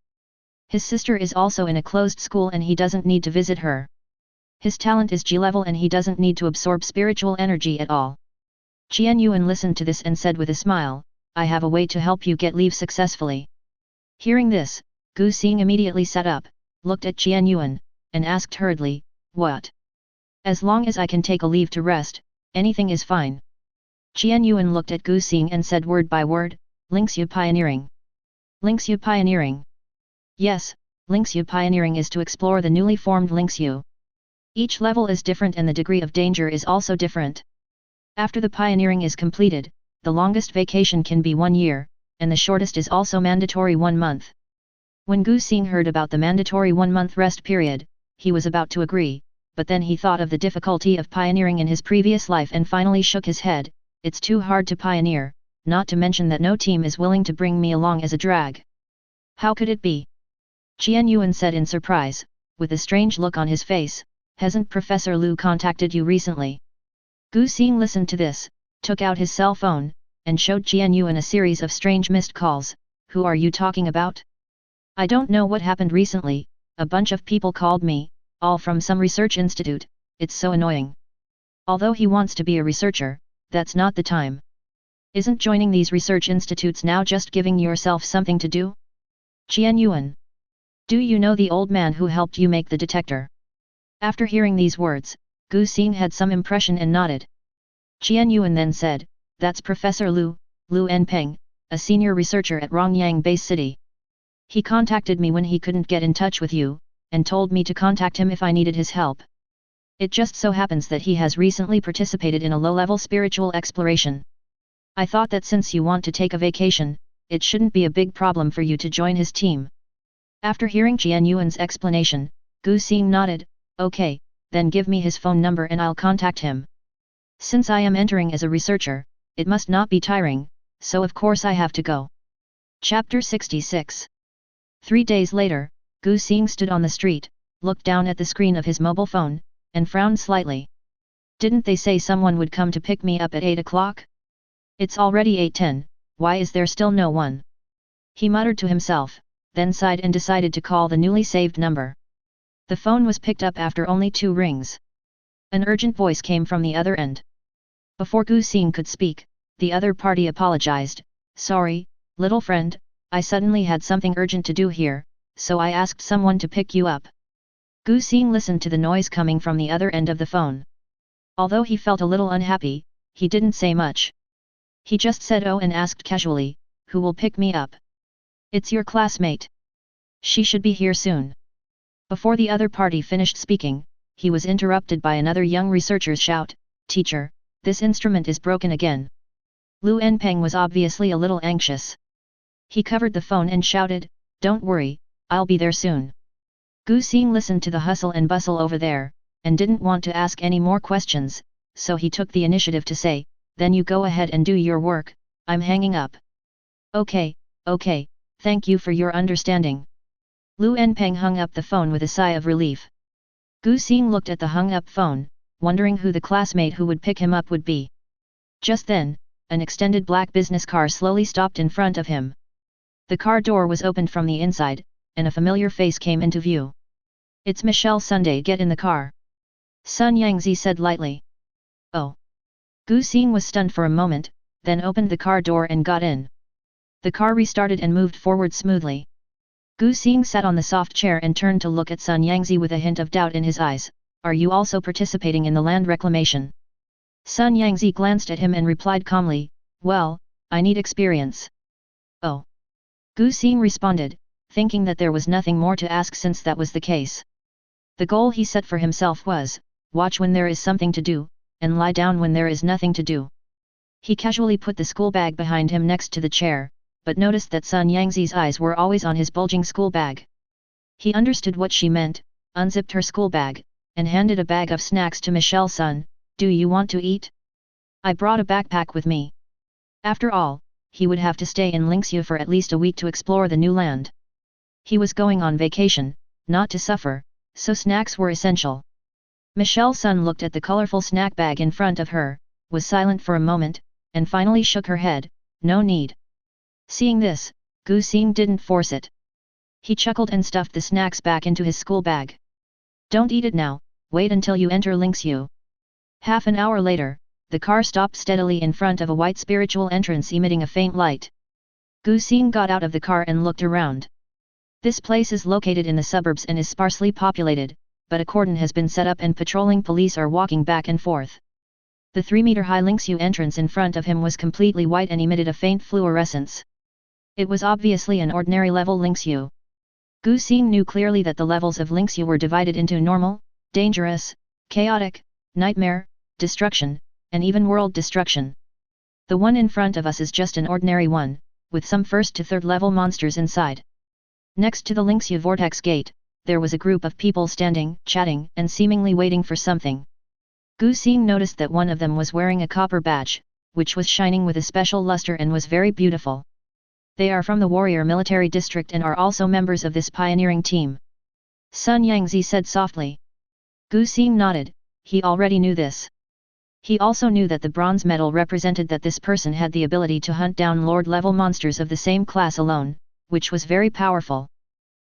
His sister is also in a closed school and he doesn't need to visit her. His talent is G-level and he doesn't need to absorb spiritual energy at all. Qian Yuan listened to this and said with a smile, I have a way to help you get leave successfully. Hearing this, Gu Xing immediately sat up, looked at Qian Yuan, and asked hurriedly, what? As long as I can take a leave to rest, anything is fine. Qian Yuan looked at Gu Xing and said word by word, Lingxiu Pioneering. Lingxiu Pioneering. Yes, Lingxiu Pioneering is to explore the newly formed Lingxiu. Each level is different and the degree of danger is also different. After the pioneering is completed, the longest vacation can be 1 year, and the shortest is also mandatory 1 month. When Gu Xing heard about the mandatory 1-month rest period, he was about to agree, but then he thought of the difficulty of pioneering in his previous life and finally shook his head, it's too hard to pioneer, not to mention that no team is willing to bring me along as a drag. How could it be? Qian Yuan said in surprise, with a strange look on his face, hasn't Professor Lu contacted you recently? Gu Xing listened to this, took out his cell phone, and showed Qian Yuan a series of strange missed calls, who are you talking about? I don't know what happened recently, a bunch of people called me, all from some research institute, it's so annoying. Although he wants to be a researcher, that's not the time. Isn't joining these research institutes now just giving yourself something to do? Qian Yuan. Do you know the old man who helped you make the detector? After hearing these words, Gu Xing had some impression and nodded. Qian Yuan then said, that's Professor Lu Enpeng, a senior researcher at Rongyang Base City. He contacted me when he couldn't get in touch with you, and told me to contact him if I needed his help. It just so happens that he has recently participated in a low-level spiritual exploration. I thought that since you want to take a vacation, it shouldn't be a big problem for you to join his team. After hearing Qian Yuan's explanation, Gu Xing nodded, okay, then give me his phone number and I'll contact him. Since I am entering as a researcher, it must not be tiring, so of course I have to go. Chapter 66. 3 days later, Gu Xing stood on the street, looked down at the screen of his mobile phone, and frowned slightly. Didn't they say someone would come to pick me up at 8 o'clock? It's already 8:10, why is there still no one? He muttered to himself, then sighed and decided to call the newly saved number. The phone was picked up after only 2 rings. An urgent voice came from the other end. Before Gu Xing could speak, the other party apologized, sorry, little friend, I suddenly had something urgent to do here, so I asked someone to pick you up. Gu Xing listened to the noise coming from the other end of the phone. Although he felt a little unhappy, he didn't say much. He just said oh and asked casually, who will pick me up? It's your classmate. She should be here soon. Before the other party finished speaking, he was interrupted by another young researcher's shout, teacher, this instrument is broken again. Lu Enpeng was obviously a little anxious. He covered the phone and shouted, don't worry, I'll be there soon. Gu Xing listened to the hustle and bustle over there, and didn't want to ask any more questions, so he took the initiative to say, "Then you go ahead and do your work, I'm hanging up." "Okay, okay, thank you for your understanding." Lu Enpeng hung up the phone with a sigh of relief. Gu Xing looked at the hung-up phone, wondering who the classmate who would pick him up would be. Just then, an extended black business car slowly stopped in front of him. The car door was opened from the inside, and a familiar face came into view. "It's Michelle Sunday, get in the car," Sun Yangzi said lightly. "Oh." Gu Xing was stunned for a moment, then opened the car door and got in. The car restarted and moved forward smoothly. Gu Xing sat on the soft chair and turned to look at Sun Yangzi with a hint of doubt in his eyes. "Are you also participating in the land reclamation?" Sun Yangzi glanced at him and replied calmly, "Well, I need experience." "Oh." Gu Xing responded, thinking that there was nothing more to ask since that was the case. The goal he set for himself was, watch when there is something to do, and lie down when there is nothing to do. He casually put the school bag behind him next to the chair, but noticed that Sun Yangzi's eyes were always on his bulging school bag. He understood what she meant, unzipped her school bag, and handed a bag of snacks to Michelle Sun. "Do you want to eat? I brought a backpack with me." After all, he would have to stay in Lingxiu for at least a week to explore the new land. He was going on vacation, not to suffer, so snacks were essential. Michelle Sun looked at the colorful snack bag in front of her, was silent for a moment, and finally shook her head, "No need." Seeing this, Gu Xing didn't force it. He chuckled and stuffed the snacks back into his school bag. "Don't eat it now, wait until you enter Lingxiu." Half an hour later, the car stopped steadily in front of a white spiritual entrance emitting a faint light. Gu Xing got out of the car and looked around. This place is located in the suburbs and is sparsely populated, but a cordon has been set up and patrolling police are walking back and forth. The 3-meter-high Lingxiu entrance in front of him was completely white and emitted a faint fluorescence. It was obviously an ordinary level Lingxiu. Gu Xing knew clearly that the levels of Lingxiu were divided into normal, dangerous, chaotic, nightmare, destruction, and even world destruction. The one in front of us is just an ordinary one, with some first to third level monsters inside. Next to the Lingxiu vortex gate, there was a group of people standing, chatting, and seemingly waiting for something. Gu Xing noticed that one of them was wearing a copper badge, which was shining with a special luster and was very beautiful. They are from the Warrior Military District and are also members of this pioneering team. Sun Yangzi said softly. Gu Xing nodded, he already knew this. He also knew that the bronze medal represented that this person had the ability to hunt down Lord-level monsters of the same class alone, which was very powerful.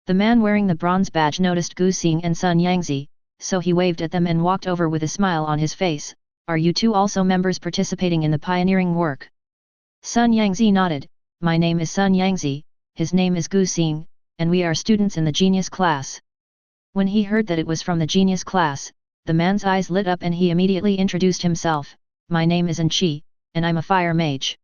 The man wearing the bronze badge noticed Gu Xing and Sun Yangzi, so he waved at them and walked over with a smile on his face. "Are you two also members participating in the pioneering work?" Sun Yangzi nodded. "My name is Sun Yangzi, his name is Gu Xing, and we are students in the genius class." When he heard that it was from the genius class, the man's eyes lit up and he immediately introduced himself. "My name is Anqi, and I'm a fire mage."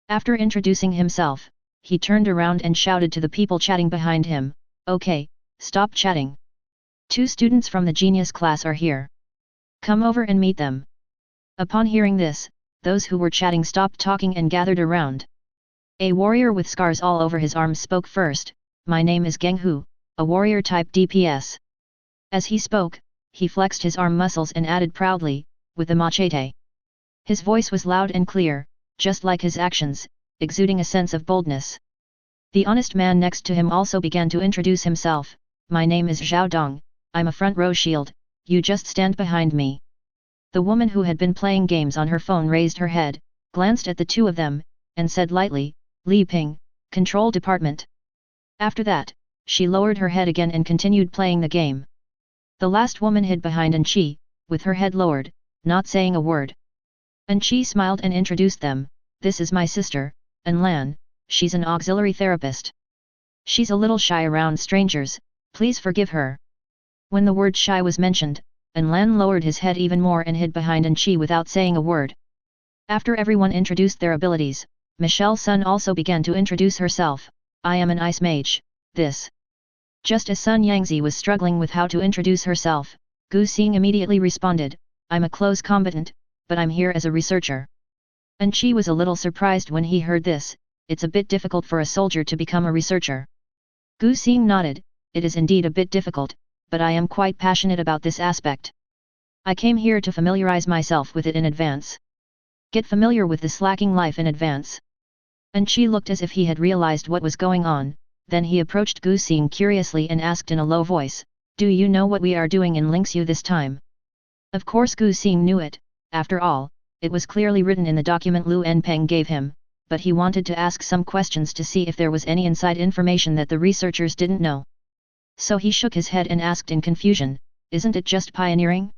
After introducing himself, he turned around and shouted to the people chatting behind him, "Okay, stop chatting. 2 students from the genius class are here. Come over and meet them." Upon hearing this, those who were chatting stopped talking and gathered around. A warrior with scars all over his arms spoke first. "My name is Geng Hu, a warrior type DPS." As he spoke, he flexed his arm muscles and added proudly, "with the machete." His voice was loud and clear, just like his actions, exuding a sense of boldness. The honest man next to him also began to introduce himself. "My name is Zhao Dong, I'm a front row shield, you just stand behind me." The woman who had been playing games on her phone raised her head, glanced at the two of them, and said lightly, "Li Ping, Control Department." After that, she lowered her head again and continued playing the game. The last woman hid behind Anqi, with her head lowered, not saying a word. Anqi smiled and introduced them. "This is my sister, An Lan, she's an auxiliary therapist. She's a little shy around strangers, please forgive her." When the word shy was mentioned, An Lan lowered his head even more and hid behind Anqi without saying a word. After everyone introduced their abilities, Michelle Sun also began to introduce herself. "I am an ice mage, this." Just as Sun Yangzi was struggling with how to introduce herself, Gu Xing immediately responded, "I'm a close combatant, but I'm here as a researcher." Anqi was a little surprised when he heard this. It's a bit difficult for a soldier to become a researcher. Gu Xing nodded, "It is indeed a bit difficult, but I am quite passionate about this aspect." I came here to familiarize myself with it in advance. Get familiar with the slacking life in advance. And she looked as if he had realized what was going on, then he approached Gu Xing curiously and asked in a low voice, "Do you know what we are doing in Lingxiu this time?" Of course Gu Xing knew it, after all, it was clearly written in the document Lu Enpeng gave him, but he wanted to ask some questions to see if there was any inside information that the researchers didn't know. So he shook his head and asked in confusion, "Isn't it just pioneering?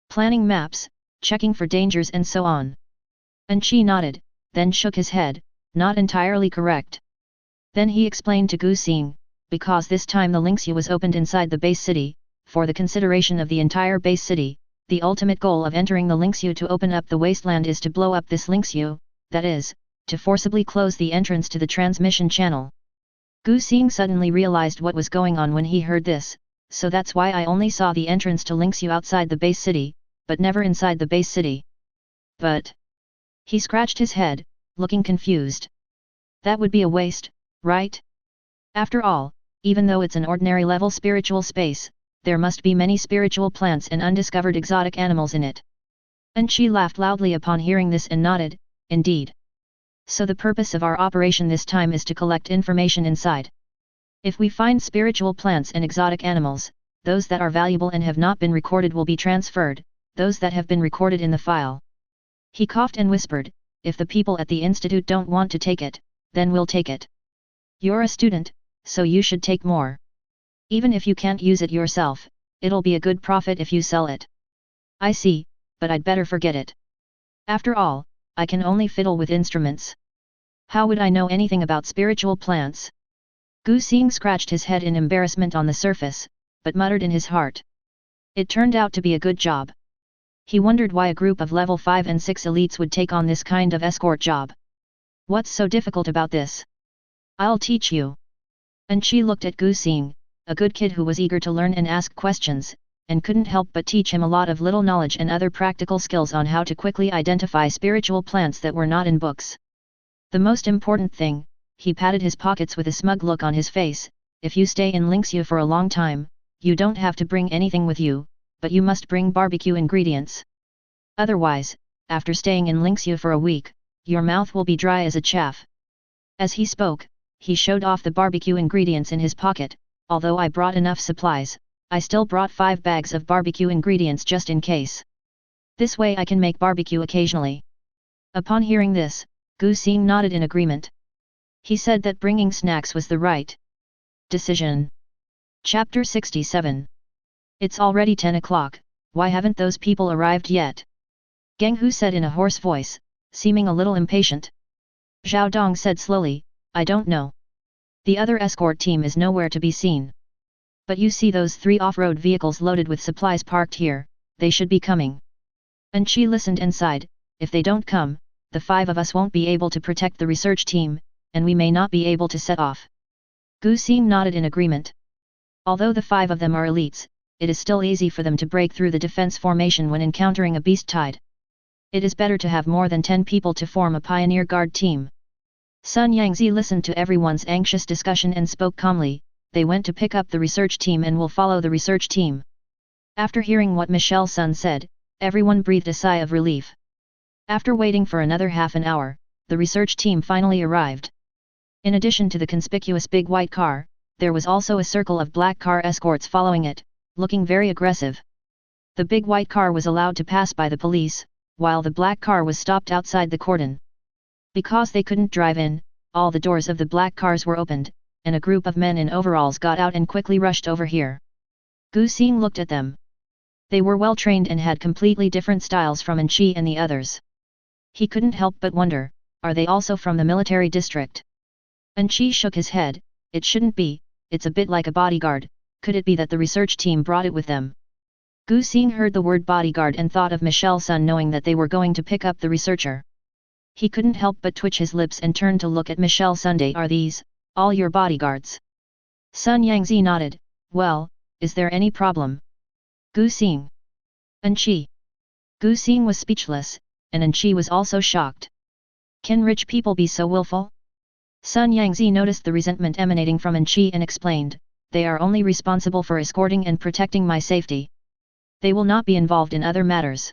Planning maps, checking for dangers and so on?" And she nodded, then shook his head, "Not entirely correct." Then he explained to Gu Xing, because this time the Lingxiu was opened inside the base city, for the consideration of the entire base city, the ultimate goal of entering the Lingxiu to open up the wasteland is to blow up this Lingxiu, that is, to forcibly close the entrance to the transmission channel. Gu Xing suddenly realized what was going on when he heard this, so that's why I only saw the entrance to Lingxiu outside the base city, but never inside the base city. But... He scratched his head, looking confused. That would be a waste, right? After all, even though it's an ordinary level spiritual space, there must be many spiritual plants and undiscovered exotic animals in it. And she laughed loudly upon hearing this and nodded, "Indeed. So the purpose of our operation this time is to collect information inside. If we find spiritual plants and exotic animals, those that are valuable and have not been recorded will be transferred, those that have been recorded in the file." He coughed and whispered, "If the people at the institute don't want to take it, then we'll take it. You're a student, so you should take more. Even if you can't use it yourself, it'll be a good profit if you sell it." "I see, but I'd better forget it. After all, I can only fiddle with instruments. How would I know anything about spiritual plants?" Gu Xing scratched his head in embarrassment on the surface, but muttered in his heart. It turned out to be a good job. He wondered why a group of level 5 and 6 elites would take on this kind of escort job. What's so difficult about this? I'll teach you. And she looked at Gu Xing, a good kid who was eager to learn and ask questions, and couldn't help but teach him a lot of little knowledge and other practical skills on how to quickly identify spiritual plants that were not in books. The most important thing, he patted his pockets with a smug look on his face, if you stay in Lingxiu for a long time, you don't have to bring anything with you, but you must bring barbecue ingredients. Otherwise, after staying in Lingxiu for a week, your mouth will be dry as a chaff. As he spoke, he showed off the barbecue ingredients in his pocket. Although I brought enough supplies, I still brought 5 bags of barbecue ingredients just in case. This way I can make barbecue occasionally. Upon hearing this, Gu Xing nodded in agreement. He said that bringing snacks was the right decision. Chapter 67. It's already 10 o'clock, why haven't those people arrived yet? Geng Hu said in a hoarse voice, seeming a little impatient. Zhao Dong said slowly, "I don't know. The other escort team is nowhere to be seen. But you see those 3 off-road vehicles loaded with supplies parked here, they should be coming." And she listened and sighed, "If they don't come, the 5 of us won't be able to protect the research team, and we may not be able to set off." Gu Xing nodded in agreement. Although the 5 of them are elites, it is still easy for them to break through the defense formation when encountering a beast tide. It is better to have more than 10 people to form a pioneer guard team. Sun Yangzi listened to everyone's anxious discussion and spoke calmly, "They went to pick up the research team and will follow the research team." After hearing what Michelle Sun said, everyone breathed a sigh of relief. After waiting for another half an hour, the research team finally arrived. In addition to the conspicuous big white car, there was also a circle of black car escorts following it, looking very aggressive. The big white car was allowed to pass by the police, while the black car was stopped outside the cordon. Because they couldn't drive in, all the doors of the black cars were opened, and a group of men in overalls got out and quickly rushed over here. Gu Xing looked at them. They were well trained and had completely different styles from Anqi and the others. He couldn't help but wonder, are they also from the military district? Anqi shook his head, "It shouldn't be, it's a bit like a bodyguard, could it be that the research team brought it with them?" Gu Xing heard the word bodyguard and thought of Michelle Sun knowing that they were going to pick up the researcher. He couldn't help but twitch his lips and turn to look at Michelle Sunday. "Are these all your bodyguards?" Sun Yangzi nodded, "Well, is there any problem?" Gu Xing. Anqi. Gu Xing was speechless, and Anqi was also shocked. Can rich people be so willful? Sun Yangzi noticed the resentment emanating from Anqi and explained, "They are only responsible for escorting and protecting my safety. They will not be involved in other matters.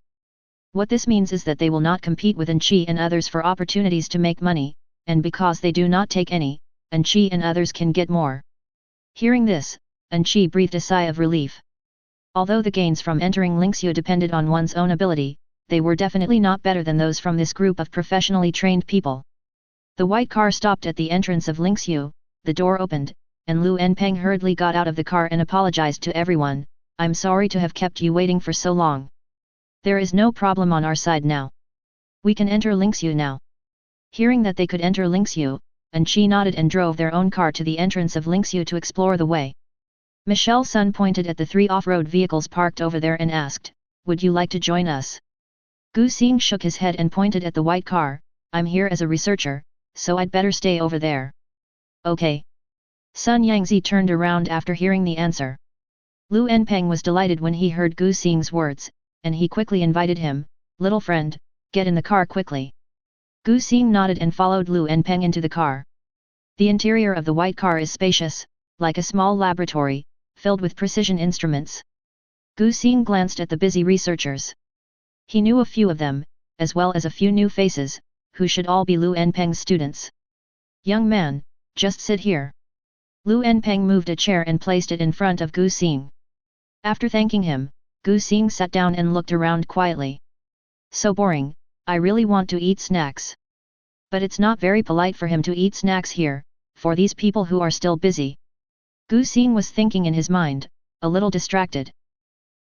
What this means is that they will not compete with An-Chi and others for opportunities to make money, and because they do not take any, An-Chi and others can get more. Hearing this, An-Chi breathed a sigh of relief. Although the gains from entering Lingxiu depended on one's own ability, they were definitely not better than those from this group of professionally trained people. The white car stopped at the entrance of Lingxiu, the door opened, and Lu Enpeng hurriedly got out of the car and apologized to everyone. I'm sorry to have kept you waiting for so long. There is no problem on our side now. We can enter Lingxiu now. Hearing that they could enter Lingxiu, An-Chi nodded and drove their own car to the entrance of Lingxiu to explore the way. Michelle Sun pointed at the 3 off-road vehicles parked over there and asked, "Would you like to join us?" Gu Xing shook his head and pointed at the white car. "I'm here as a researcher, so I'd better stay over there." "Okay." Sun Yangzi turned around after hearing the answer. Lu Enpeng was delighted when he heard Gu Xing's words, and he quickly invited him, "Little friend, get in the car quickly." Gu Xing nodded and followed Lu Enpeng into the car. The interior of the white car is spacious, like a small laboratory, filled with precision instruments. Gu Xing glanced at the busy researchers. He knew a few of them, as well as a few new faces, who should all be Lu Enpeng's students. "Young man, just sit here." Lu Enpeng moved a chair and placed it in front of Gu Xing. After thanking him, Gu Xing sat down and looked around quietly. "So boring, I really want to eat snacks. But it's not very polite for him to eat snacks here, for these people who are still busy." Gu Xing was thinking in his mind, a little distracted.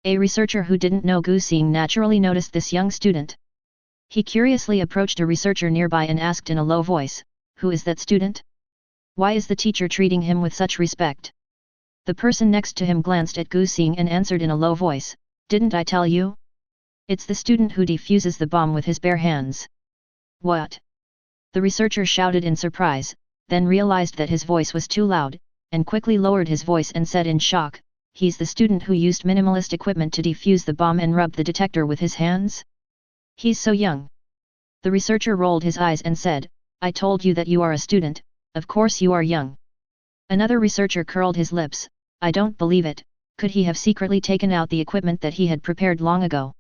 A researcher who didn't know Gu Xing naturally noticed this young student. He curiously approached a researcher nearby and asked in a low voice, "Who is that student? Why is the teacher treating him with such respect?" The person next to him glanced at Gu Xing and answered in a low voice, "Didn't I tell you? It's the student who defuses the bomb with his bare hands." "What?" The researcher shouted in surprise, then realized that his voice was too loud, and quickly lowered his voice and said in shock, "He's the student who used minimalist equipment to defuse the bomb and rubbed the detector with his hands? He's so young." The researcher rolled his eyes and said, "I told you that you are a student, of course you are young." Another researcher curled his lips, "I don't believe it, could he have secretly taken out the equipment that he had prepared long ago?"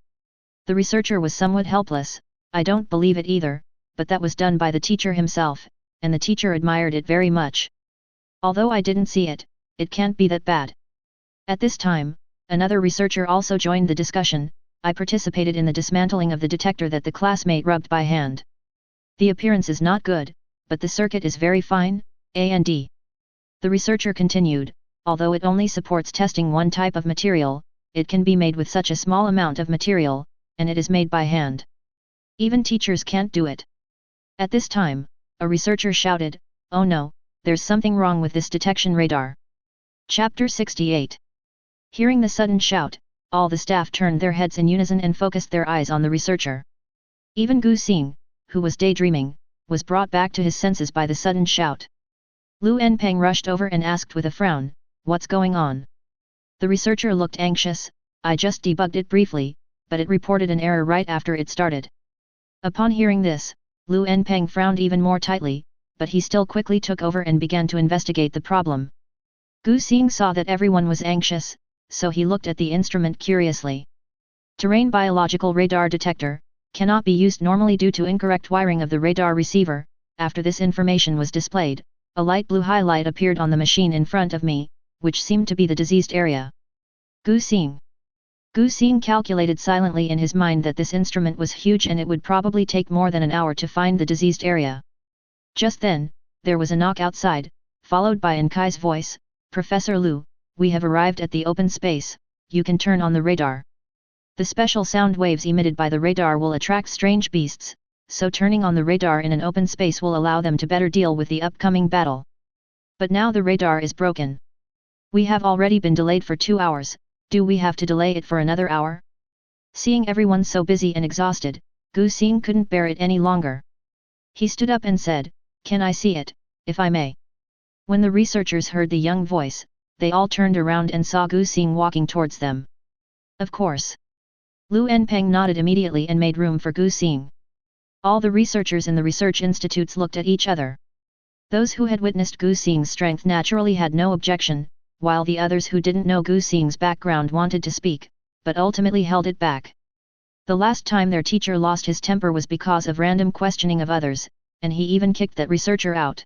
The researcher was somewhat helpless, "I don't believe it either, but that was done by the teacher himself, and the teacher admired it very much. Although I didn't see it, it can't be that bad." At this time, another researcher also joined the discussion, "I participated in the dismantling of the detector that the classmate rubbed by hand. The appearance is not good, but the circuit is very fine, and." The researcher continued, "Although it only supports testing one type of material, it can be made with such a small amount of material, and it is made by hand. Even teachers can't do it." At this time, a researcher shouted, "Oh no, there's something wrong with this detection radar." Chapter 68. Hearing the sudden shout, all the staff turned their heads in unison and focused their eyes on the researcher. Even Gu Xing, who was daydreaming, was brought back to his senses by the sudden shout. Lu Enpeng rushed over and asked with a frown, "What's going on?" The researcher looked anxious, "I just debugged it briefly, but it reported an error right after it started." Upon hearing this, Lu Enpeng frowned even more tightly, but he still quickly took over and began to investigate the problem. Gu Xing saw that everyone was anxious, so he looked at the instrument curiously. Terrain biological radar detector, cannot be used normally due to incorrect wiring of the radar receiver. After this information was displayed, a light blue highlight appeared on the machine in front of me, which seemed to be the diseased area. Gu Xing. Gu Xing calculated silently in his mind that this instrument was huge and it would probably take more than an hour to find the diseased area. Just then, there was a knock outside, followed by Enkai's voice, "Professor Lu, we have arrived at the open space, you can turn on the radar. The special sound waves emitted by the radar will attract strange beasts, so turning on the radar in an open space will allow them to better deal with the upcoming battle. But now the radar is broken. We have already been delayed for 2 hours, do we have to delay it for another hour?" Seeing everyone so busy and exhausted, Gu Xing couldn't bear it any longer. He stood up and said, "Can I see it, if I may?" When the researchers heard the young voice, they all turned around and saw Gu Xing walking towards them. "Of course." Lu Enpeng nodded immediately and made room for Gu Xing. All the researchers in the research institutes looked at each other. Those who had witnessed Gu Xing's strength naturally had no objection, while the others who didn't know Gu Xing's background wanted to speak, but ultimately held it back. The last time their teacher lost his temper was because of random questioning of others, and he even kicked that researcher out.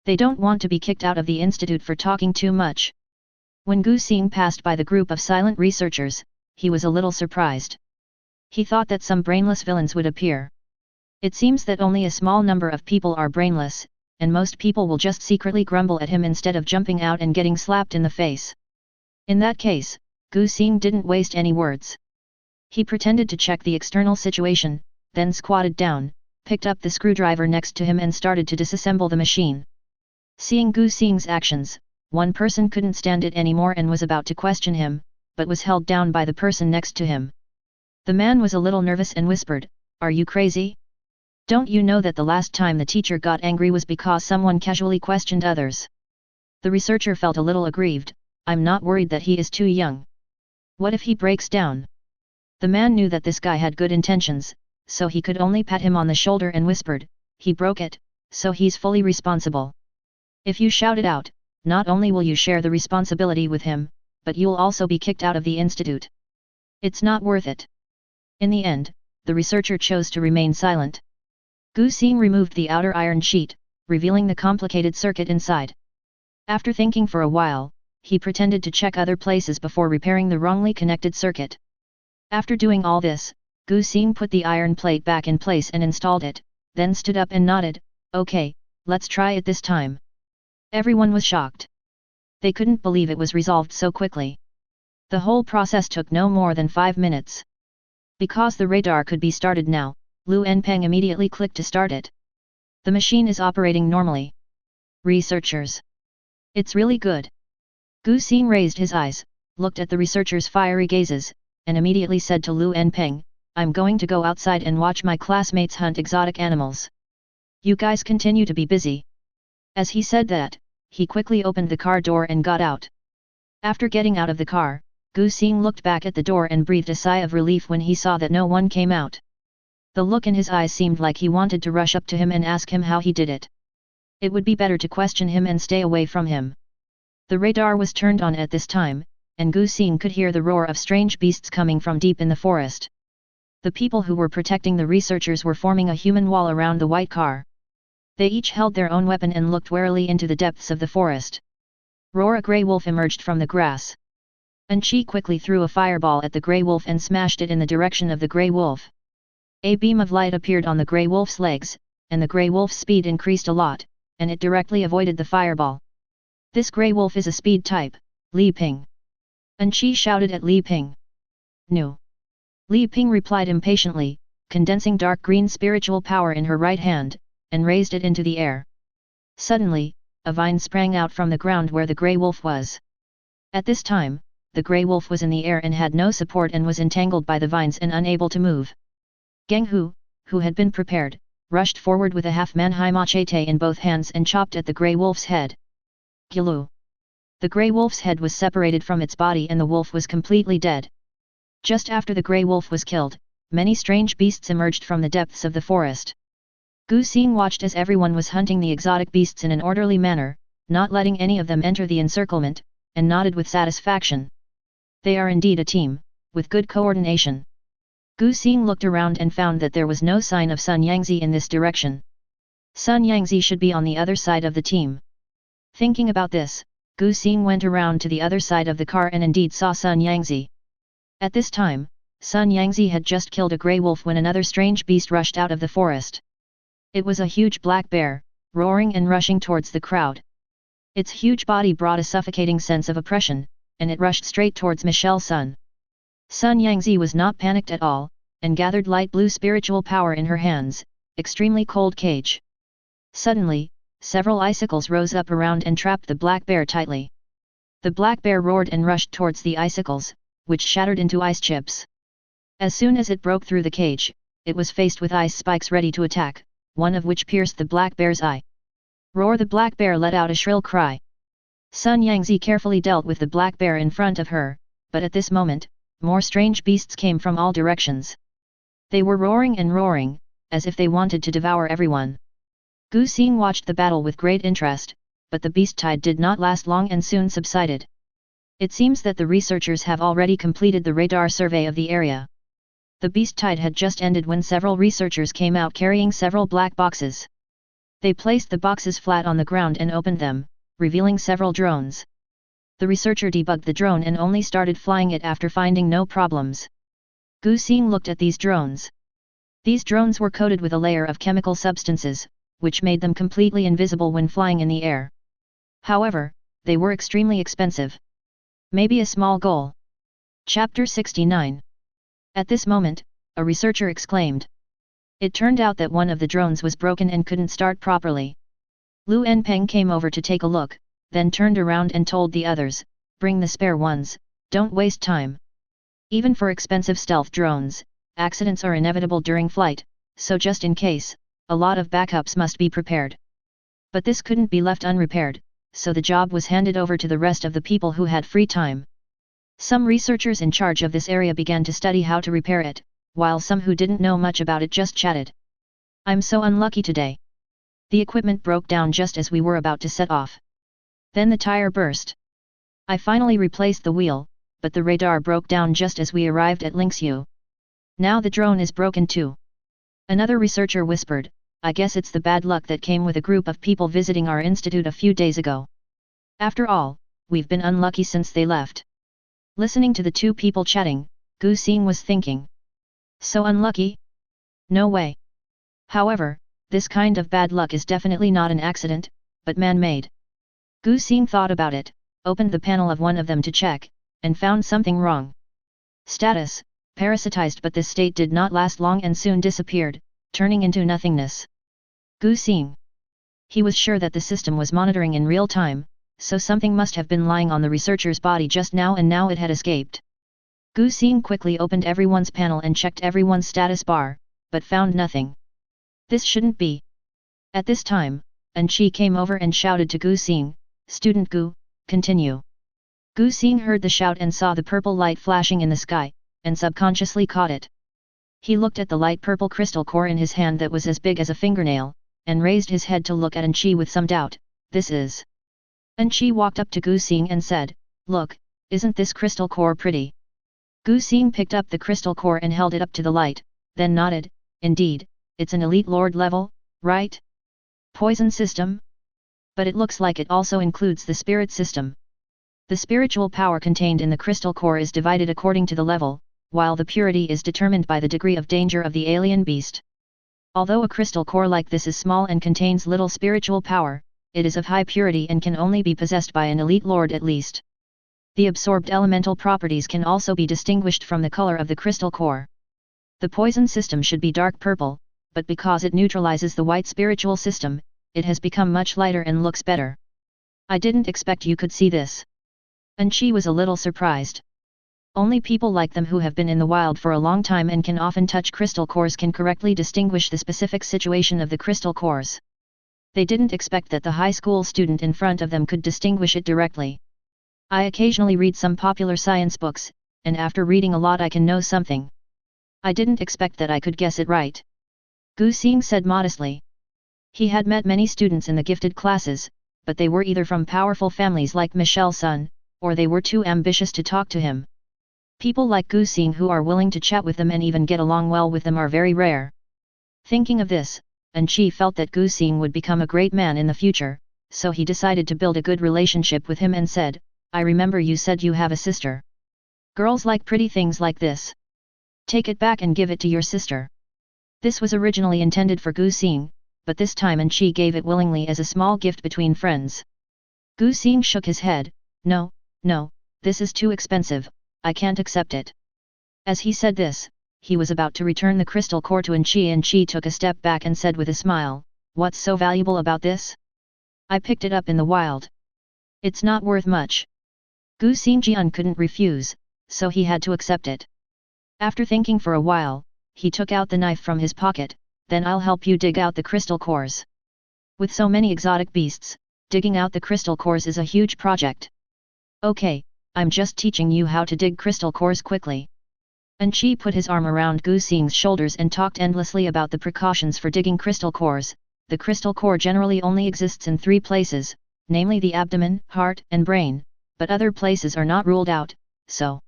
They don't want to be kicked out of the institute for talking too much. When Gu Xing passed by the group of silent researchers, he was a little surprised. He thought that some brainless villains would appear. It seems that only a small number of people are brainless, and most people will just secretly grumble at him instead of jumping out and getting slapped in the face. In that case, Gu Xing didn't waste any words. He pretended to check the external situation, then squatted down, picked up the screwdriver next to him and started to disassemble the machine. Seeing Gu Xing's actions, one person couldn't stand it anymore and was about to question him, but was held down by the person next to him. The man was a little nervous and whispered, "Are you crazy? Don't you know that the last time the teacher got angry was because someone casually questioned others?" The researcher felt a little aggrieved. "I'm not worried that he is too young. What if he breaks down?" The man knew that this guy had good intentions, so he could only pat him on the shoulder and whispered, "He broke it, so he's fully responsible. If you shout it out, not only will you share the responsibility with him, but you'll also be kicked out of the institute. It's not worth it." In the end, the researcher chose to remain silent. Gu Xing removed the outer iron sheet, revealing the complicated circuit inside. After thinking for a while, he pretended to check other places before repairing the wrongly connected circuit. After doing all this, Gu Xing put the iron plate back in place and installed it, then stood up and nodded, "Okay, let's try it this time." Everyone was shocked. They couldn't believe it was resolved so quickly. The whole process took no more than 5 minutes. Because the radar could be started now, Lu Enpeng immediately clicked to start it. The machine is operating normally. Researchers. It's really good. Gu Xing raised his eyes, looked at the researchers' fiery gazes, and immediately said to Lu Enpeng, "I'm going to go outside and watch my classmates hunt exotic animals. You guys continue to be busy." As he said that, he quickly opened the car door and got out. After getting out of the car, Gu Xing looked back at the door and breathed a sigh of relief when he saw that no one came out. The look in his eyes seemed like he wanted to rush up to him and ask him how he did it. It would be better to question him and stay away from him. The radar was turned on at this time, and Gu Xing could hear the roar of strange beasts coming from deep in the forest. The people who were protecting the researchers were forming a human wall around the white car. They each held their own weapon and looked warily into the depths of the forest. Roar! A grey wolf emerged from the grass. Chi quickly threw a fireball at the grey wolf and smashed it in the direction of the grey wolf. A beam of light appeared on the grey wolf's legs, and the grey wolf's speed increased a lot, and it directly avoided the fireball. "This grey wolf is a speed type, Li Ping." Chi shouted at Li Ping. "No." Li Ping replied impatiently, condensing dark green spiritual power in her right hand, and raised it into the air. Suddenly, a vine sprang out from the ground where the grey wolf was. At this time, the grey wolf was in the air and had no support and was entangled by the vines and unable to move. Geng Hu, who had been prepared, rushed forward with a half-manhwa machete in both hands and chopped at the grey wolf's head. Gilu. The grey wolf's head was separated from its body and the wolf was completely dead. Just after the grey wolf was killed, many strange beasts emerged from the depths of the forest. Gu Xing watched as everyone was hunting the exotic beasts in an orderly manner, not letting any of them enter the encirclement, and nodded with satisfaction. They are indeed a team, with good coordination. Gu Xing looked around and found that there was no sign of Sun Yangzi in this direction. Sun Yangzi should be on the other side of the team. Thinking about this, Gu Xing went around to the other side of the car and indeed saw Sun Yangzi. At this time, Sun Yangzi had just killed a grey wolf when another strange beast rushed out of the forest. It was a huge black bear, roaring and rushing towards the crowd. Its huge body brought a suffocating sense of oppression, and it rushed straight towards Michelle Sun. Sun Yangzi was not panicked at all, and gathered light blue spiritual power in her hands, extremely cold cage. Suddenly, several icicles rose up around and trapped the black bear tightly. The black bear roared and rushed towards the icicles, which shattered into ice chips. As soon as it broke through the cage, it was faced with ice spikes ready to attack, one of which pierced the black bear's eye. Roar! The black bear let out a shrill cry. Sun Yangzi carefully dealt with the black bear in front of her, but at this moment, more strange beasts came from all directions. They were roaring and roaring, as if they wanted to devour everyone. Gu Xing watched the battle with great interest, but the beast tide did not last long and soon subsided. It seems that the researchers have already completed the radar survey of the area. The beast tide had just ended when several researchers came out carrying several black boxes. They placed the boxes flat on the ground and opened them, revealing several drones. The researcher debugged the drone and only started flying it after finding no problems. Gu Xing looked at these drones. These drones were coated with a layer of chemical substances, which made them completely invisible when flying in the air. However, they were extremely expensive. Maybe a small goal. Chapter 69. At this moment, a researcher exclaimed. It turned out that one of the drones was broken and couldn't start properly. Lu Enpeng came over to take a look, then turned around and told the others, "Bring the spare ones, don't waste time." Even for expensive stealth drones, accidents are inevitable during flight, so just in case, a lot of backups must be prepared. But this couldn't be left unrepaired, so the job was handed over to the rest of the people who had free time. Some researchers in charge of this area began to study how to repair it, while some who didn't know much about it just chatted. "I'm so unlucky today. The equipment broke down just as we were about to set off. Then the tire burst. I finally replaced the wheel, but the radar broke down just as we arrived at Lingxiu. Now the drone is broken too." Another researcher whispered, "I guess it's the bad luck that came with a group of people visiting our institute a few days ago. After all, we've been unlucky since they left." Listening to the two people chatting, Gu Xing was thinking. So unlucky? No way. However, this kind of bad luck is definitely not an accident, but man-made. Gu Xing thought about it, opened the panel of one of them to check, and found something wrong. Status: parasitized, but this state did not last long and soon disappeared, turning into nothingness. Gu Xing. He was sure that the system was monitoring in real time, so something must have been lying on the researcher's body just now and now it had escaped. Gu Xing quickly opened everyone's panel and checked everyone's status bar, but found nothing. This shouldn't be. At this time, An Chi came over and shouted to Gu Xing, "Student Gu, continue." Gu Xing heard the shout and saw the purple light flashing in the sky, and subconsciously caught it. He looked at the light purple crystal core in his hand that was as big as a fingernail, and raised his head to look at An Chi with some doubt. "This is..." An Chi walked up to Gu Xing and said, "Look, isn't this crystal core pretty?" Gu Xing picked up the crystal core and held it up to the light, then nodded, "Indeed, it's an elite lord level, right? Poison system? But it looks like it also includes the spirit system." The spiritual power contained in the crystal core is divided according to the level, while the purity is determined by the degree of danger of the alien beast. Although a crystal core like this is small and contains little spiritual power, it is of high purity and can only be possessed by an elite lord at least. The absorbed elemental properties can also be distinguished from the color of the crystal core. The poison system should be dark purple, but because it neutralizes the white spiritual system, it has become much lighter and looks better. "I didn't expect you could see this." An Chi was a little surprised. Only people like them who have been in the wild for a long time and can often touch crystal cores can correctly distinguish the specific situation of the crystal cores. They didn't expect that the high school student in front of them could distinguish it directly. "I occasionally read some popular science books, and after reading a lot I can know something. I didn't expect that I could guess it right." Gu Xing said modestly. He had met many students in the gifted classes, but they were either from powerful families like Michelle Sun, or they were too ambitious to talk to him. People like Gu Xing who are willing to chat with them and even get along well with them are very rare. Thinking of this, An Chi felt that Gu Xing would become a great man in the future, so he decided to build a good relationship with him and said, "I remember you said you have a sister. Girls like pretty things like this. Take it back and give it to your sister." This was originally intended for Gu Xing, but this time An Chi gave it willingly as a small gift between friends. Gu Xing shook his head, No, this is too expensive, I can't accept it." As he said this, he was about to return the crystal core to An Chi. An Chi took a step back and said with a smile, "What's so valuable about this? I picked it up in the wild. It's not worth much." Gu Xingjian couldn't refuse, so he had to accept it. After thinking for a while, he took out the knife from his pocket, "Then I'll help you dig out the crystal cores. With so many exotic beasts, digging out the crystal cores is a huge project. Okay, I'm just teaching you how to dig crystal cores quickly." An Chi put his arm around Gu Xing's shoulders and talked endlessly about the precautions for digging crystal cores. The crystal core generally only exists in 3 places, namely the abdomen, heart and brain, but other places are not ruled out, so.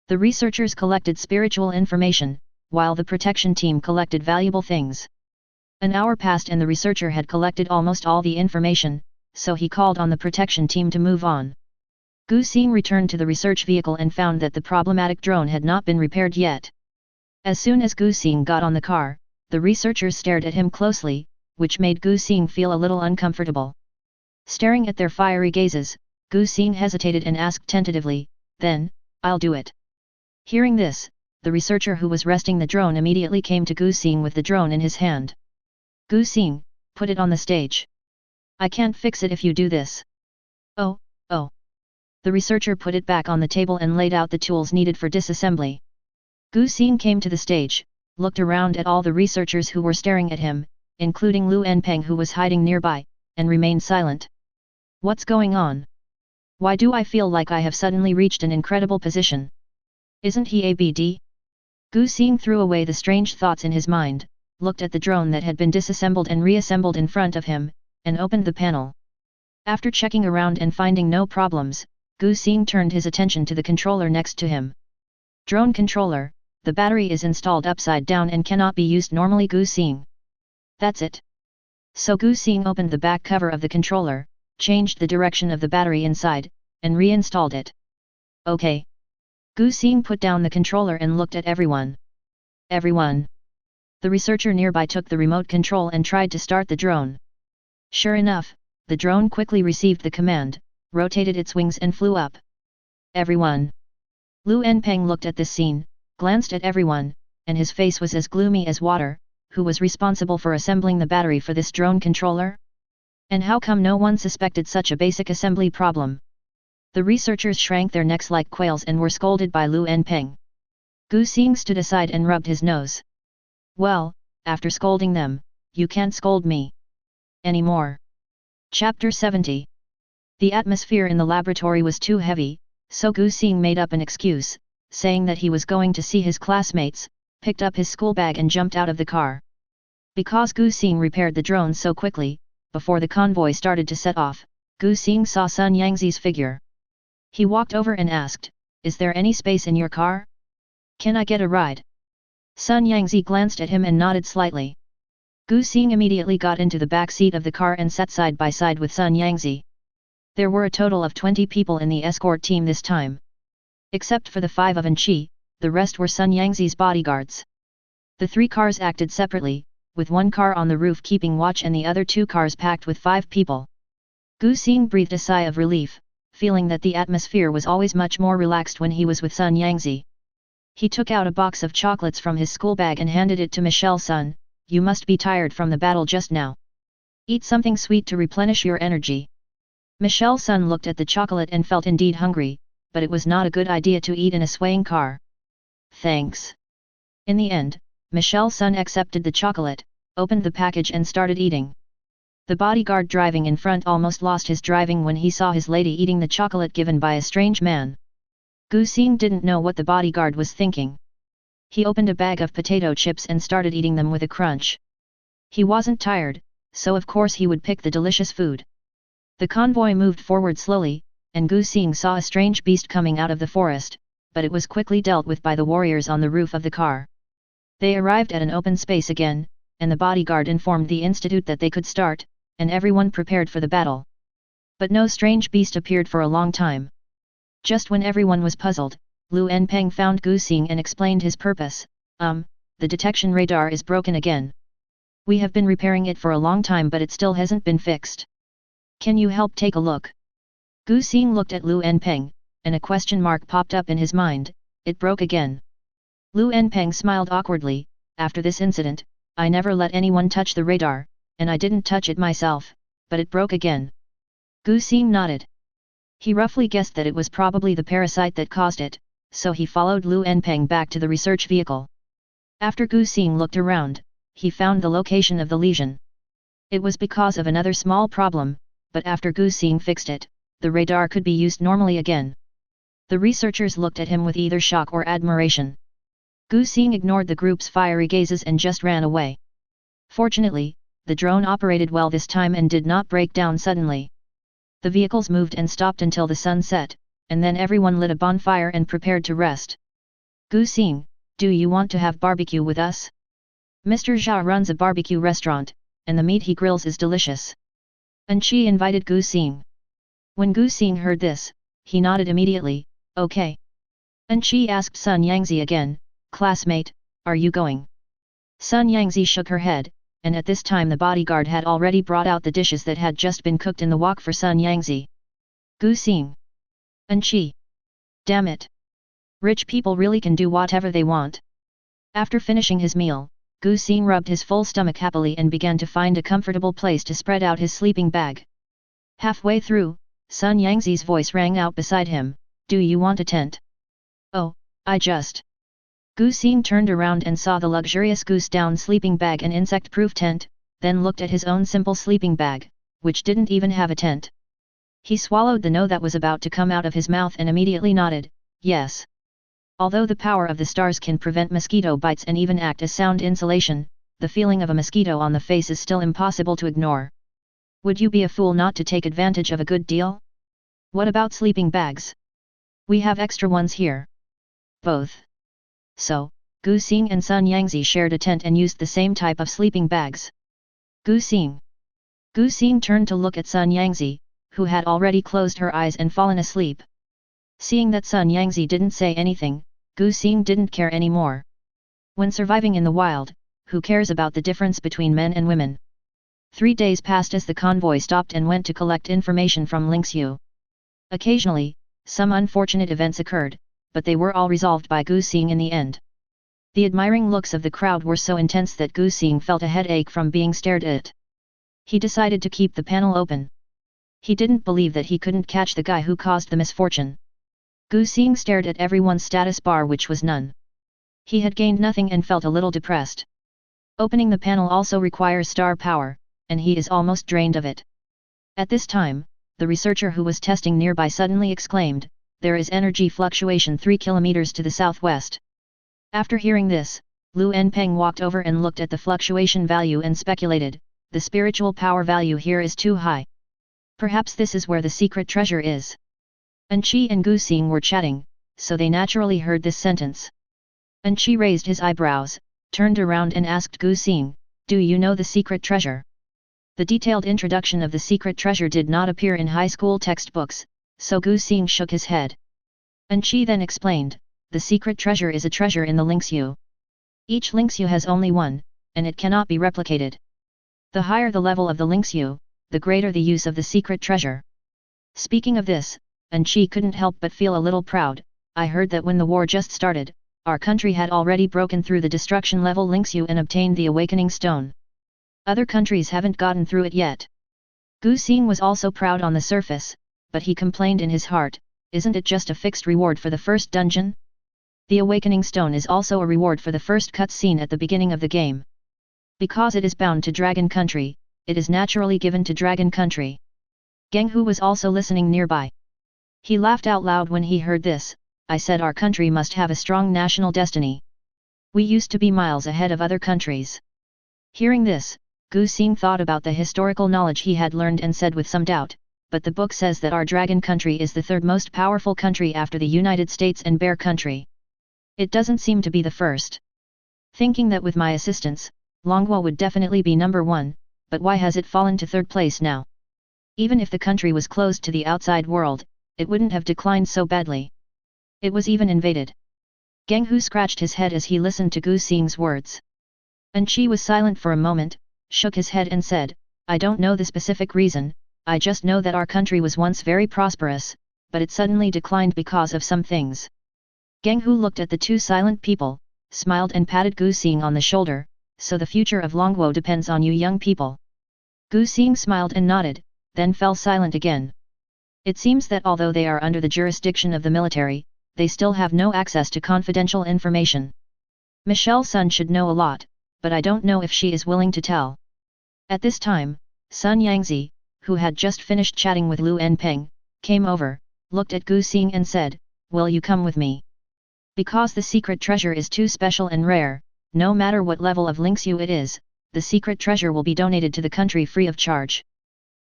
The researchers collected spiritual information, while the protection team collected valuable things. An hour passed and the researcher had collected almost all the information, so he called on the protection team to move on. Gu Xing returned to the research vehicle and found that the problematic drone had not been repaired yet. As soon as Gu Xing got on the car, the researchers stared at him closely, which made Gu Xing feel a little uncomfortable. Staring at their fiery gazes, Gu Xing hesitated and asked tentatively, "Then, I'll do it." Hearing this, the researcher who was resting the drone immediately came to Gu Xing with the drone in his hand. "Gu Xing, put it on the stage. I can't fix it if you do this." "Oh. The researcher put it back on the table and laid out the tools needed for disassembly. Gu Xing came to the stage, looked around at all the researchers who were staring at him, including Lu Enpeng who was hiding nearby, and remained silent. "What's going on? Why do I feel like I have suddenly reached an incredible position? Isn't he ABD?" Gu Xing threw away the strange thoughts in his mind, looked at the drone that had been disassembled and reassembled in front of him, and opened the panel. After checking around and finding no problems, Gu Xing turned his attention to the controller next to him. "Drone controller, the battery is installed upside down and cannot be used normally." Gu Xing. "That's it." So Gu Xing opened the back cover of the controller, changed the direction of the battery inside, and reinstalled it. "Okay." Gu Xing put down the controller and looked at everyone. "Everyone." The researcher nearby took the remote control and tried to start the drone. Sure enough, the drone quickly received the command, rotated its wings and flew up. "Everyone." Lu Enpeng looked at this scene, glanced at everyone, and his face was as gloomy as water. Who was responsible for assembling the battery for this drone controller? And how come no one suspected such a basic assembly problem? The researchers shrank their necks like quails and were scolded by Lu Enpeng. Gu Xing stood aside and rubbed his nose. "Well, after scolding them, you can't scold me anymore." Chapter 70. The atmosphere in the laboratory was too heavy, so Gu Xing made up an excuse, saying that he was going to see his classmates, picked up his school bag and jumped out of the car. Because Gu Xing repaired the drone so quickly, before the convoy started to set off, Gu Xing saw Sun Yangzi's figure. He walked over and asked, "Is there any space in your car? Can I get a ride?" Sun Yangzi glanced at him and nodded slightly. Gu Xing immediately got into the back seat of the car and sat side by side with Sun Yangzi. There were a total of 20 people in the escort team this time. Except for the 5 of Anqi, the rest were Sun Yangzi's bodyguards. The 3 cars acted separately, with 1 car on the roof keeping watch and the other 2 cars packed with 5 people. Gu Xing breathed a sigh of relief, feeling that the atmosphere was always much more relaxed when he was with Sun Yangzi. He took out a box of chocolates from his school bag and handed it to Michelle. "Sun, you must be tired from the battle just now. Eat something sweet to replenish your energy." Michelle Sun looked at the chocolate and felt indeed hungry, but it was not a good idea to eat in a swaying car. "Thanks." In the end, Michelle Sun accepted the chocolate, opened the package and started eating. The bodyguard driving in front almost lost his driving when he saw his lady eating the chocolate given by a strange man. Gu Xing didn't know what the bodyguard was thinking. He opened a bag of potato chips and started eating them with a crunch. He wasn't tired, so of course he would pick the delicious food. The convoy moved forward slowly, and Gu Xing saw a strange beast coming out of the forest, but it was quickly dealt with by the warriors on the roof of the car. They arrived at an open space again, and the bodyguard informed the institute that they could start, and everyone prepared for the battle. But no strange beast appeared for a long time. Just when everyone was puzzled, Lu Enpeng found Gu Xing and explained his purpose. The detection radar is broken again. We have been repairing it for a long time but it still hasn't been fixed. Can you help take a look?" Gu Xing looked at Lu Enpeng, and a question mark popped up in his mind. It broke again. Lu Enpeng smiled awkwardly. "After this incident, I never let anyone touch the radar, and I didn't touch it myself, but it broke again." Gu Xing nodded. He roughly guessed that it was probably the parasite that caused it, so he followed Lu Enpeng back to the research vehicle. After Gu Xing looked around, he found the location of the lesion. It was because of another small problem, but after Gu Xing fixed it, the radar could be used normally again. The researchers looked at him with either shock or admiration. Gu Xing ignored the group's fiery gazes and just ran away. Fortunately, the drone operated well this time and did not break down suddenly. The vehicles moved and stopped until the sun set, and then everyone lit a bonfire and prepared to rest. Gu Xing, do you want to have barbecue with us? Mr. Zhao runs a barbecue restaurant, and the meat he grills is delicious. And she invited Gu Xing. When Gu Xing heard this, he nodded immediately, okay. And she asked Sun Yangzi again, classmate, are you going? Sun Yangzi shook her head, and at this time the bodyguard had already brought out the dishes that had just been cooked in the wok for Sun Yangzi. Gu Xing. And she. Damn it. Rich people really can do whatever they want. After finishing his meal, Gu Xing rubbed his full stomach happily and began to find a comfortable place to spread out his sleeping bag. Halfway through, Sun Yangzi's voice rang out beside him, do you want a tent? Oh, I just. Gu Xing turned around and saw the luxurious goose down sleeping bag and insect-proof tent, then looked at his own simple sleeping bag, which didn't even have a tent. He swallowed the no that was about to come out of his mouth and immediately nodded, yes. Although the power of the stars can prevent mosquito bites and even act as sound insulation, the feeling of a mosquito on the face is still impossible to ignore. Would you be a fool not to take advantage of a good deal? What about sleeping bags? We have extra ones here. Both. So, Gu Xing and Sun Yangzi shared a tent and used the same type of sleeping bags. Gu Xing. Gu Xing turned to look at Sun Yangzi, who had already closed her eyes and fallen asleep. Seeing that Sun Yangzi didn't say anything, Gu Xing didn't care anymore. When surviving in the wild, who cares about the difference between men and women? 3 days passed as the convoy stopped and went to collect information from Lingxiu. Occasionally, some unfortunate events occurred, but they were all resolved by Gu Xing in the end. The admiring looks of the crowd were so intense that Gu Xing felt a headache from being stared at. He decided to keep the panel open. He didn't believe that he couldn't catch the guy who caused the misfortune. Gu Xing stared at everyone's status bar, which was none. He had gained nothing and felt a little depressed. Opening the panel also requires star power, and he is almost drained of it. At this time, the researcher who was testing nearby suddenly exclaimed, there is energy fluctuation 3 kilometers to the southwest. After hearing this, Lu Enpeng walked over and looked at the fluctuation value and speculated, the spiritual power value here is too high. Perhaps this is where the secret treasure is. Anqi and Gu Xing were chatting, so they naturally heard this sentence. Anqi raised his eyebrows, turned around and asked Gu Xing, do you know the secret treasure? The detailed introduction of the secret treasure did not appear in high school textbooks, so Gu Xing shook his head. Anqi then explained, the secret treasure is a treasure in the Lingxiu. Each Lingxiu has only one, and it cannot be replicated. The higher the level of the Lingxiu, the greater the use of the secret treasure. Speaking of this, Anqi couldn't help but feel a little proud. I heard that when the war just started, our country had already broken through the destruction level Lingxiu and obtained the awakening stone. Other countries haven't gotten through it yet. Gu Xing was also proud on the surface, but he complained in his heart, isn't it just a fixed reward for the first dungeon? The awakening stone is also a reward for the first cutscene at the beginning of the game. Because it is bound to Dragon Country, it is naturally given to Dragon Country. Geng Hu was also listening nearby. He laughed out loud when he heard this. I said our country must have a strong national destiny. We used to be miles ahead of other countries. Hearing this, Gu Xing thought about the historical knowledge he had learned and said with some doubt, but the book says that our Dragon Country is the third most powerful country after the United States and Bear Country. It doesn't seem to be the first. Thinking that with my assistance, Longguo would definitely be number 1, but why has it fallen to 3rd place now? Even if the country was closed to the outside world, it wouldn't have declined so badly. It was even invaded. Geng Hu scratched his head as he listened to Gu Xing's words. Anqi was silent for a moment, shook his head and said, I don't know the specific reason, I just know that our country was once very prosperous, but it suddenly declined because of some things. Geng Hu looked at the two silent people, smiled and patted Gu Xing on the shoulder, so the future of Longguo depends on you young people. Gu Xing smiled and nodded, then fell silent again. It seems that although they are under the jurisdiction of the military, they still have no access to confidential information. Michelle Sun should know a lot, but I don't know if she is willing to tell. At this time, Sun Yangzi, who had just finished chatting with Lu Enpeng, came over, looked at Gu Xing and said, will you come with me? Because the secret treasure is too special and rare, no matter what level of Lingxiu it is, the secret treasure will be donated to the country free of charge.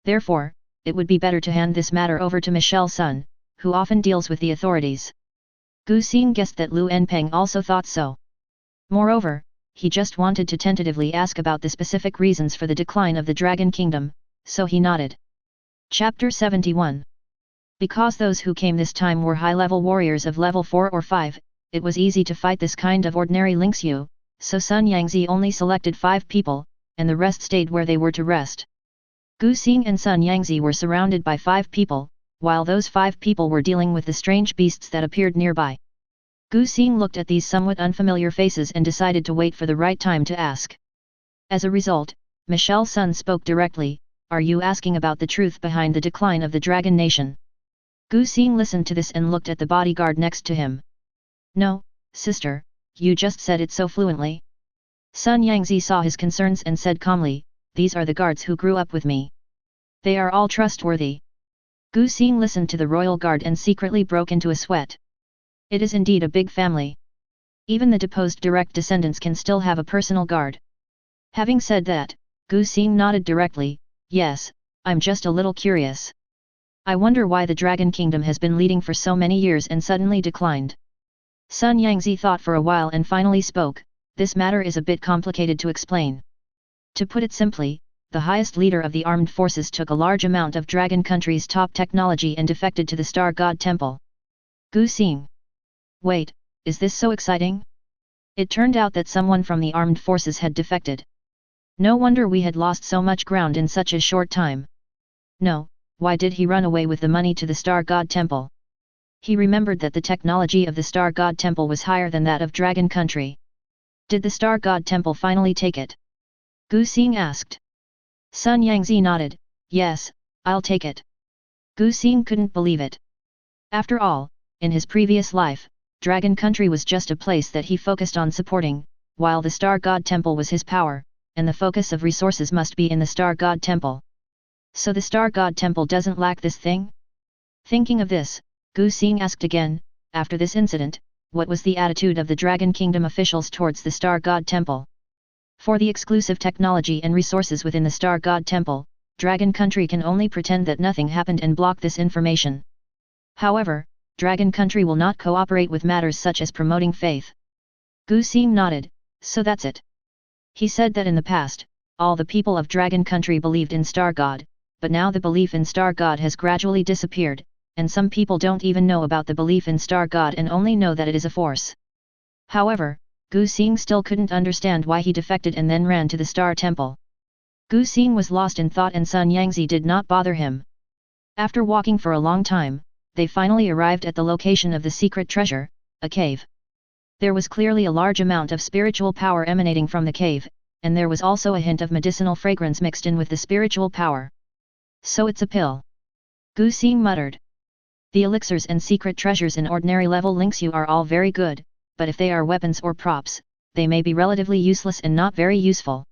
Therefore, it would be better to hand this matter over to Michelle Sun, who often deals with the authorities. Gu Xing guessed that Lu Enpeng also thought so. Moreover, he just wanted to tentatively ask about the specific reasons for the decline of the Dragon Kingdom, so he nodded. Chapter 71. Because those who came this time were high-level warriors of level 4 or 5, it was easy to fight this kind of ordinary Lingxiu, so Sun Yangzi only selected 5 people, and the rest stayed where they were to rest. Gu Xing and Sun Yangzi were surrounded by 5 people, while those 5 people were dealing with the strange beasts that appeared nearby. Gu Xing looked at these somewhat unfamiliar faces and decided to wait for the right time to ask. As a result, Michelle Sun spoke directly, "Are you asking about the truth behind the decline of the Dragon Nation?" Gu Xing listened to this and looked at the bodyguard next to him. "No, sister, you just said it so fluently." Sun Yangzi saw his concerns and said calmly, "These are the guards who grew up with me. They are all trustworthy." Gu Xing listened to the royal guard and secretly broke into a sweat. It is indeed a big family. Even the deposed direct descendants can still have a personal guard. Having said that, Gu Xing nodded directly, "Yes, I'm just a little curious. I wonder why the Dragon Kingdom has been leading for so many years and suddenly declined." Sun Yangzi thought for a while and finally spoke, "This matter is a bit complicated to explain. To put it simply, the highest leader of the armed forces took a large amount of Dragon Country's top technology and defected to the Star God Temple." Gu Xing. Wait, is this so exciting? It turned out that someone from the armed forces had defected. No wonder we had lost so much ground in such a short time. No, why did he run away with the money to the Star God Temple? He remembered that the technology of the Star God Temple was higher than that of Dragon Country. Did the Star God Temple finally take it? Gu Xing asked. Sun Yangzi nodded, "Yes, I'll take it." Gu Xing couldn't believe it. After all, in his previous life, Dragon Country was just a place that he focused on supporting, while the Star God Temple was his power, and the focus of resources must be in the Star God Temple. So the Star God Temple doesn't lack this thing? Thinking of this, Gu Xing asked again, after this incident, what was the attitude of the Dragon Kingdom officials towards the Star God Temple? For the exclusive technology and resources within the Star God Temple, Dragon Country can only pretend that nothing happened and block this information. However, Dragon Country will not cooperate with matters such as promoting faith. Gu Xing nodded, "So that's it." He said that in the past, all the people of Dragon Country believed in Star God, but now the belief in Star God has gradually disappeared, and some people don't even know about the belief in Star God and only know that it is a force. However, Gu Xing still couldn't understand why he defected and then ran to the Star Temple. Gu Xing was lost in thought and Sun Yangzi did not bother him. After walking for a long time, they finally arrived at the location of the secret treasure, a cave. There was clearly a large amount of spiritual power emanating from the cave, and there was also a hint of medicinal fragrance mixed in with the spiritual power. "So it's a pill," Gu Xing muttered. "The elixirs and secret treasures in ordinary level Lingxiu are all very good, but if they are weapons or props, they may be relatively useless and not very useful."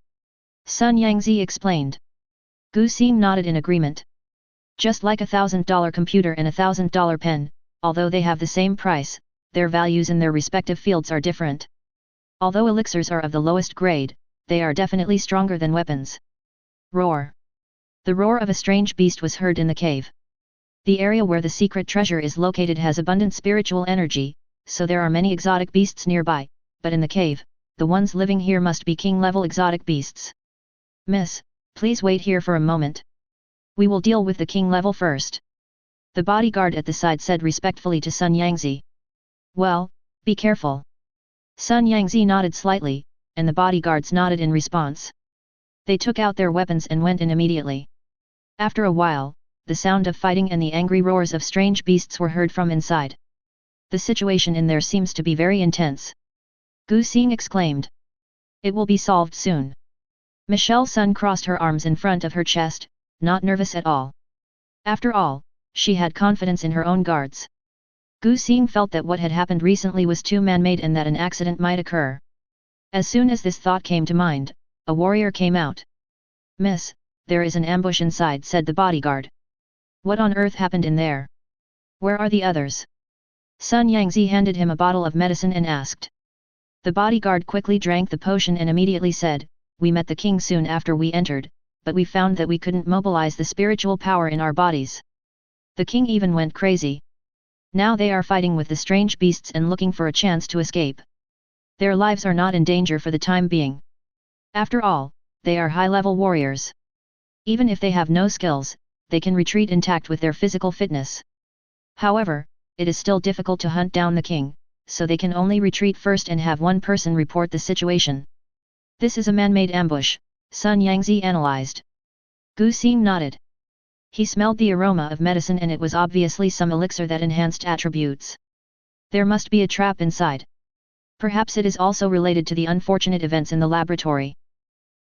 Sun Yangzi explained. Gu Xing nodded in agreement. Just like $1,000 computer and $1,000 pen, although they have the same price, their values in their respective fields are different. Although elixirs are of the lowest grade, they are definitely stronger than weapons. Roar. The roar of a strange beast was heard in the cave. The area where the secret treasure is located has abundant spiritual energy, so there are many exotic beasts nearby, but in the cave, the ones living here must be king-level exotic beasts. "Miss, please wait here for a moment. We will deal with the king level first," the bodyguard at the side said respectfully to Sun Yangzi. "Well, be careful." Sun Yangzi nodded slightly, and the bodyguards nodded in response. They took out their weapons and went in immediately. After a while, the sound of fighting and the angry roars of strange beasts were heard from inside. "The situation in there seems to be very intense," Gu Xing exclaimed. "It will be solved soon." Michelle Sun crossed her arms in front of her chest, not nervous at all. After all, she had confidence in her own guards. Gu Xing felt that what had happened recently was too man-made and that an accident might occur. As soon as this thought came to mind, a warrior came out. "Miss, there is an ambush inside," said the bodyguard. "What on earth happened in there? Where are the others?" Sun Yangzi handed him a bottle of medicine and asked. The bodyguard quickly drank the potion and immediately said, "We met the king soon after we entered, but we found that we couldn't mobilize the spiritual power in our bodies. The king even went crazy. Now they are fighting with the strange beasts and looking for a chance to escape. Their lives are not in danger for the time being. After all, they are high-level warriors. Even if they have no skills, they can retreat intact with their physical fitness. However, it is still difficult to hunt down the king, so they can only retreat first and have one person report the situation. This is a man-made ambush, Sun Yangzi analyzed. Gu Xing nodded. He smelled the aroma of medicine and it was obviously some elixir that enhanced attributes. There must be a trap inside. Perhaps it is also related to the unfortunate events in the laboratory.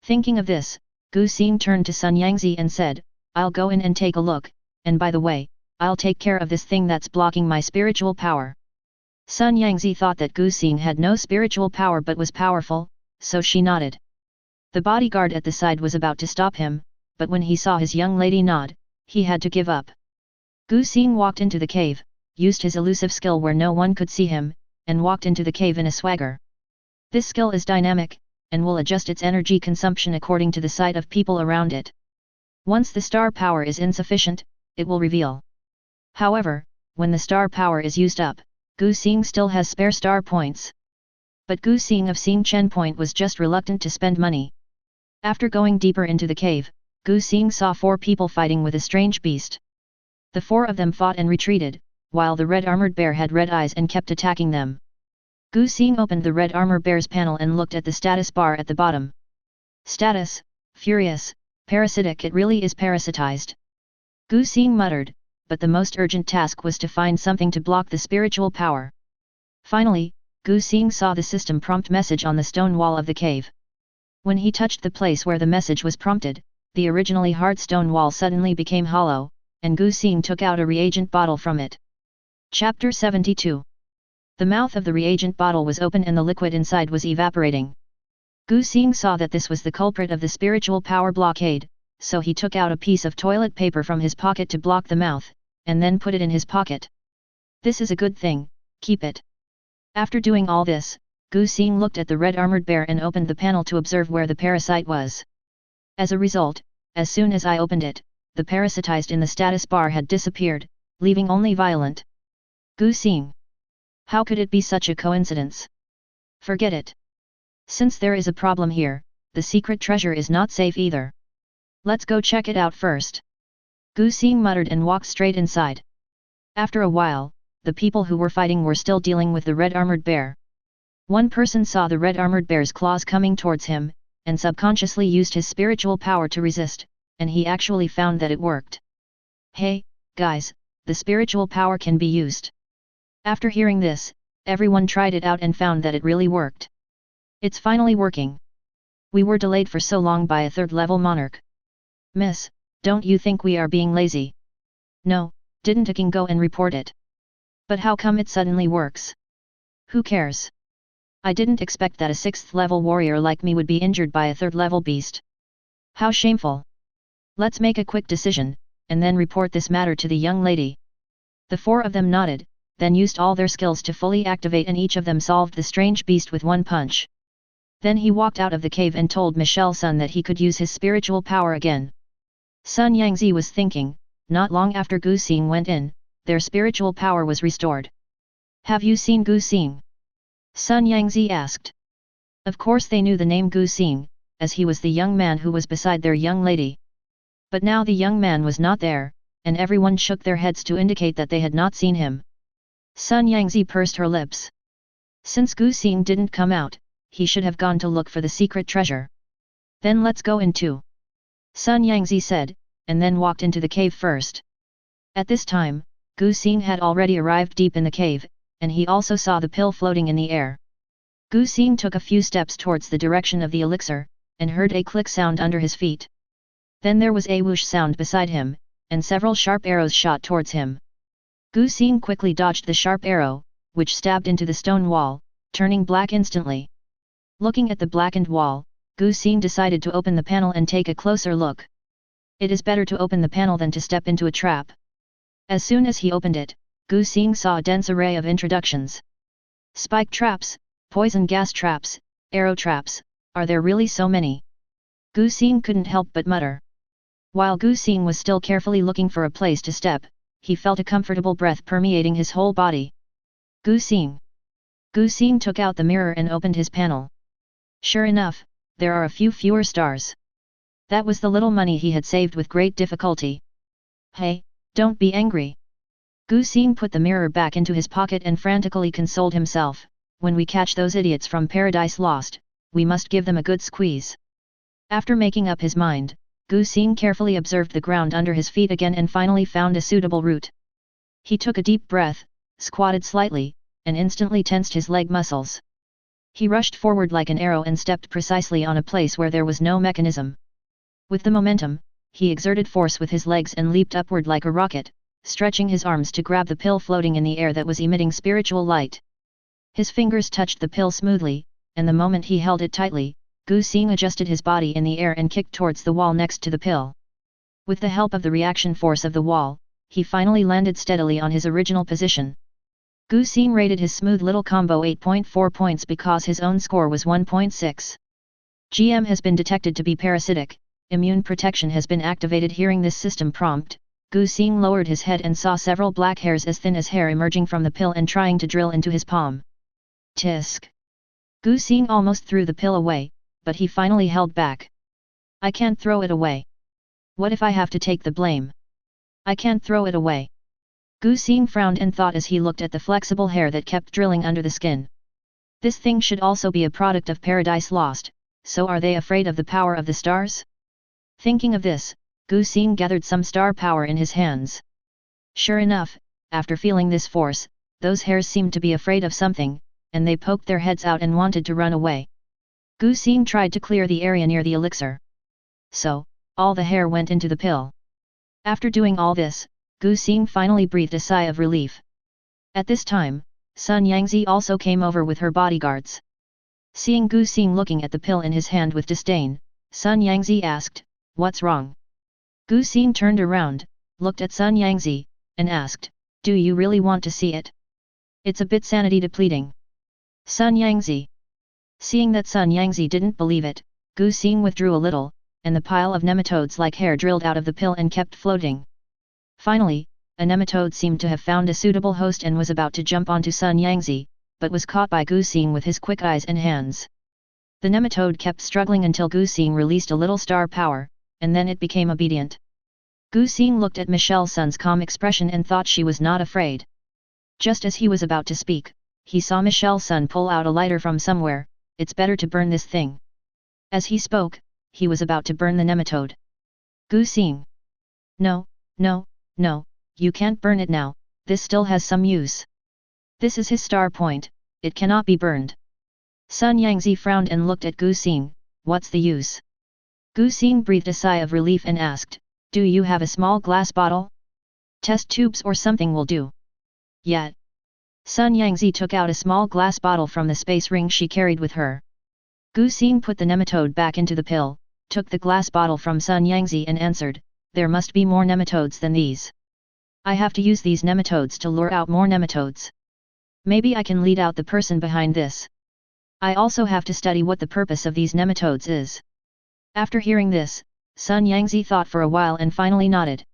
Thinking of this, Gu Xing turned to Sun Yangzi and said, I'll go in and take a look, and by the way, I'll take care of this thing that's blocking my spiritual power. Sun Yangzi thought that Gu Xing had no spiritual power but was powerful, so she nodded. The bodyguard at the side was about to stop him, but when he saw his young lady nod, he had to give up. Gu Xing walked into the cave, used his elusive skill where no one could see him, and walked into the cave in a swagger. This skill is dynamic, and will adjust its energy consumption according to the sight of people around it. Once the star power is insufficient, it will reveal. However, when the star power is used up, Gu Xing still has spare star points. But Gu Xing of Xing Chen Point was just reluctant to spend money. After going deeper into the cave, Gu Xing saw 4 people fighting with a strange beast. The 4 of them fought and retreated, while the red armored bear had red eyes and kept attacking them. Gu Xing opened the red armor bear's panel and looked at the status bar at the bottom. Status, furious, parasitic. It really is parasitized. Gu Xing muttered, but the most urgent task was to find something to block the spiritual power. Finally, Gu Xing saw the system prompt message on the stone wall of the cave. When he touched the place where the message was prompted, the originally hard stone wall suddenly became hollow, and Gu Xing took out a reagent bottle from it. Chapter 72. The mouth of the reagent bottle was open and the liquid inside was evaporating. Gu Xing saw that this was the culprit of the spiritual power blockade, so he took out a piece of toilet paper from his pocket to block the mouth, and then put it in his pocket. This is a good thing, keep it. After doing all this, Gu Xing looked at the red armored bear and opened the panel to observe where the parasite was. As a result, as soon as I opened it, the parasitized in the status bar had disappeared, leaving only violent. Gu Xing. How could it be such a coincidence? Forget it. Since there is a problem here, the secret treasure is not safe either. Let's go check it out first. Gu Xing muttered and walked straight inside. After a while, the people who were fighting were still dealing with the red armored bear. One person saw the red armored bear's claws coming towards him, and subconsciously used his spiritual power to resist, and he actually found that it worked. Hey, guys, the spiritual power can be used. After hearing this, everyone tried it out and found that it really worked. It's finally working. We were delayed for so long by a 3rd-level monarch. Miss, don't you think we are being lazy? No, didn't a king go and report it? But how come it suddenly works? Who cares? I didn't expect that a 6th-level warrior like me would be injured by a 3rd-level beast. How shameful. Let's make a quick decision, and then report this matter to the young lady. The 4 of them nodded, then used all their skills to fully activate and each of them solved the strange beast with one punch. Then he walked out of the cave and told Michelle Sun that he could use his spiritual power again. Sun Yangzi was thinking, not long after Gu Xing went in, their spiritual power was restored. Have you seen Gu Xing? Sun Yangzi asked. Of course they knew the name Gu Xing, as he was the young man who was beside their young lady. But now the young man was not there, and everyone shook their heads to indicate that they had not seen him. Sun Yangzi pursed her lips. Since Gu Xing didn't come out, he should have gone to look for the secret treasure. Then let's go in too. Sun Yangzi said, and then walked into the cave first. At this time, Gu Xing had already arrived deep in the cave, and he also saw the pill floating in the air. Gu Xing took a few steps towards the direction of the elixir, and heard a click sound under his feet. Then there was a whoosh sound beside him, and several sharp arrows shot towards him. Gu Xing quickly dodged the sharp arrow, which stabbed into the stone wall, turning black instantly. Looking at the blackened wall, Gu Xing decided to open the panel and take a closer look. It is better to open the panel than to step into a trap. As soon as he opened it, Gu Xing saw a dense array of introductions. Spike traps, poison gas traps, arrow traps, are there really so many? Gu Xing couldn't help but mutter. While Gu Xing was still carefully looking for a place to step, he felt a comfortable breath permeating his whole body. Gu Xing. Gu Xing took out the mirror and opened his panel. Sure enough, there are a few fewer stars. That was the little money he had saved with great difficulty. Hey, don't be angry. Gu Xing put the mirror back into his pocket and frantically consoled himself, when we catch those idiots from Paradise Lost, we must give them a good squeeze. After making up his mind, Gu Xing carefully observed the ground under his feet again and finally found a suitable route. He took a deep breath, squatted slightly, and instantly tensed his leg muscles. He rushed forward like an arrow and stepped precisely on a place where there was no mechanism. With the momentum, he exerted force with his legs and leaped upward like a rocket, stretching his arms to grab the pill floating in the air that was emitting spiritual light. His fingers touched the pill smoothly, and the moment he held it tightly, Gu Xing adjusted his body in the air and kicked towards the wall next to the pill. With the help of the reaction force of the wall, he finally landed steadily on his original position. Gu Xing rated his smooth little combo 8.4 points because his own score was 1.6. GM has been detected to be parasitic, immune protection has been activated. Hearing this system prompt, Gu Xing lowered his head and saw several black hairs as thin as hair emerging from the pill and trying to drill into his palm. Tisk! Gu Xing almost threw the pill away, but he finally held back. I can't throw it away. What if I have to take the blame? I can't throw it away. Gu Xing frowned and thought as he looked at the flexible hair that kept drilling under the skin. This thing should also be a product of Paradise Lost, so are they afraid of the power of the stars? Thinking of this, Gu Xing gathered some star power in his hands. Sure enough, after feeling this force, those hairs seemed to be afraid of something, and they poked their heads out and wanted to run away. Gu Xing tried to clear the area near the elixir. So, all the hair went into the pill. After doing all this, Gu Xing finally breathed a sigh of relief. At this time, Sun Yangzi also came over with her bodyguards. Seeing Gu Xing looking at the pill in his hand with disdain, Sun Yangzi asked, "What's wrong?" Gu Xing turned around, looked at Sun Yangzi, and asked, "Do you really want to see it? It's a bit sanity depleting." Sun Yangzi. Seeing that Sun Yangzi didn't believe it, Gu Xing withdrew a little, and the pile of nematodes like hair drilled out of the pill and kept floating. Finally, a nematode seemed to have found a suitable host and was about to jump onto Sun Yangzi, but was caught by Gu Xing with his quick eyes and hands. The nematode kept struggling until Gu Xing released a little star power, and then it became obedient. Gu Xing looked at Michelle Sun's calm expression and thought she was not afraid. Just as he was about to speak, he saw Michelle Sun pull out a lighter from somewhere. "It's better to burn this thing." As he spoke, he was about to burn the nematode. Gu Xing. No, no, no, you can't burn it now, this still has some use. This is his star point, it cannot be burned. Sun Yangzi frowned and looked at Gu Xing, "What's the use?" Gu Xing breathed a sigh of relief and asked, "Do you have a small glass bottle? Test tubes or something will do." Yet. Sun Yangzi took out a small glass bottle from the space ring she carried with her. Gu Xing put the nematode back into the pill, took the glass bottle from Sun Yangzi and answered, "There must be more nematodes than these. I have to use these nematodes to lure out more nematodes. Maybe I can lead out the person behind this. I also have to study what the purpose of these nematodes is." After hearing this, Sun Yangzi thought for a while and finally nodded.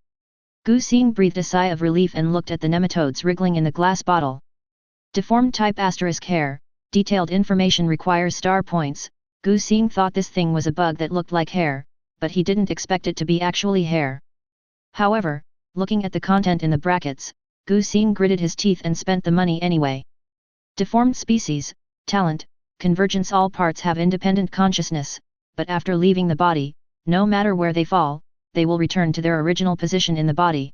Gu Xing breathed a sigh of relief and looked at the nematodes wriggling in the glass bottle. Deformed type * hair, detailed information requires star points. Gu Xing thought this thing was a bug that looked like hair, but he didn't expect it to be actually hair. However, looking at the content in the brackets, Gu Xing gritted his teeth and spent the money anyway. Deformed species, talent, convergence. All parts have independent consciousness, but after leaving the body, no matter where they fall, they will return to their original position in the body.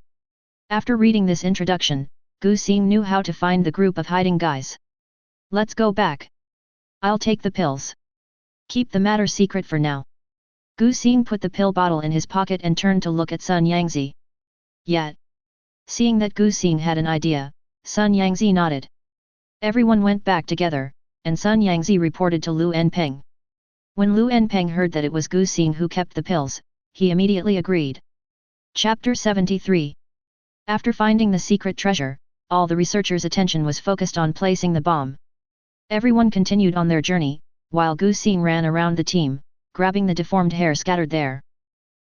After reading this introduction, Gu Xing knew how to find the group of hiding guys. "Let's go back. I'll take the pills. Keep the matter secret for now." Gu Xing put the pill bottle in his pocket and turned to look at Sun Yangzi. Yet. Seeing that Gu Xing had an idea, Sun Yangzi nodded. Everyone went back together, and Sun Yangzi reported to Lu Enpeng. When Lu Enpeng heard that it was Gu Xing who kept the pills, he immediately agreed. Chapter 73. After finding the secret treasure, all the researchers' attention was focused on placing the bomb. Everyone continued on their journey, while Gu Xing ran around the team, grabbing the deformed hair scattered there.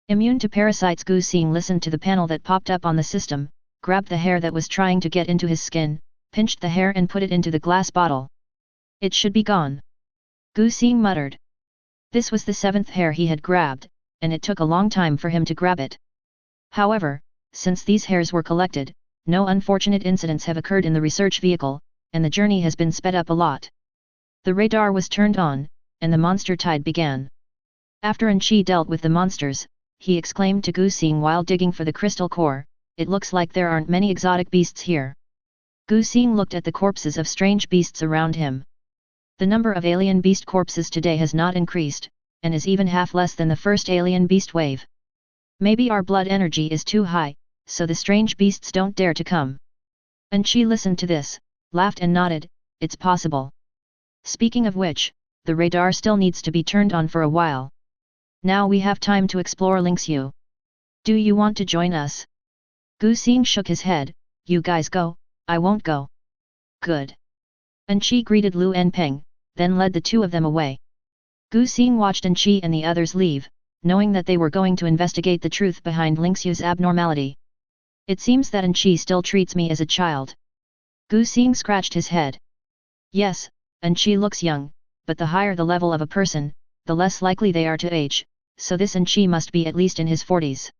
Immune to parasites, Gu Xing listened to the panel that popped up on the system, grabbed the hair that was trying to get into his skin, pinched the hair and put it into the glass bottle. It should be gone. Gu Xing muttered. This was the seventh hair he had grabbed, and it took a long time for him to grab it. However, since these hairs were collected, no unfortunate incidents have occurred in the research vehicle, and the journey has been sped up a lot. The radar was turned on, and the monster tide began. After An-Chi dealt with the monsters, he exclaimed to Gu Xing while digging for the crystal core, "It looks like there aren't many exotic beasts here." Gu Xing looked at the corpses of strange beasts around him. The number of alien beast corpses today has not increased, and is even half less than the first alien beast wave. Maybe our blood energy is too high, so the strange beasts don't dare to come. An-Chi listened to this, laughed and nodded, "It's possible. Speaking of which, the radar still needs to be turned on for a while. Now we have time to explore Lingxiu. Do you want to join us?" Gu Xing shook his head, "You guys go, I won't go." "Good." An-Chi greeted Lu Enpeng, then led the two of them away. Gu Xing watched An-Chi and the others leave, knowing that they were going to investigate the truth behind Lingxiu's abnormality. "It seems that An-Chi still treats me as a child." Gu Xing scratched his head. "Yes, An-Chi looks young, but the higher the level of a person, the less likely they are to age, so this An-Chi must be at least in his 40s.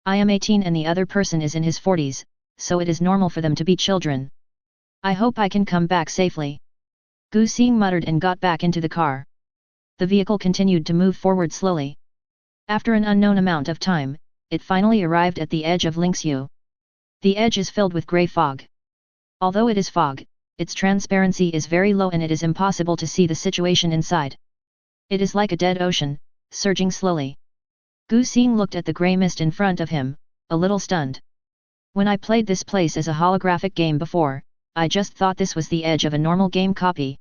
I am 18 and the other person is in his 40s, so it is normal for them to be children. I hope I can come back safely." Gu Xing muttered and got back into the car. The vehicle continued to move forward slowly. After an unknown amount of time, it finally arrived at the edge of Lingxiu. The edge is filled with grey fog. Although it is fog, its transparency is very low and it is impossible to see the situation inside. It is like a dead ocean, surging slowly. Gu Xing looked at the grey mist in front of him, a little stunned. When I played this place as a holographic game before, I just thought this was the edge of a normal game copy.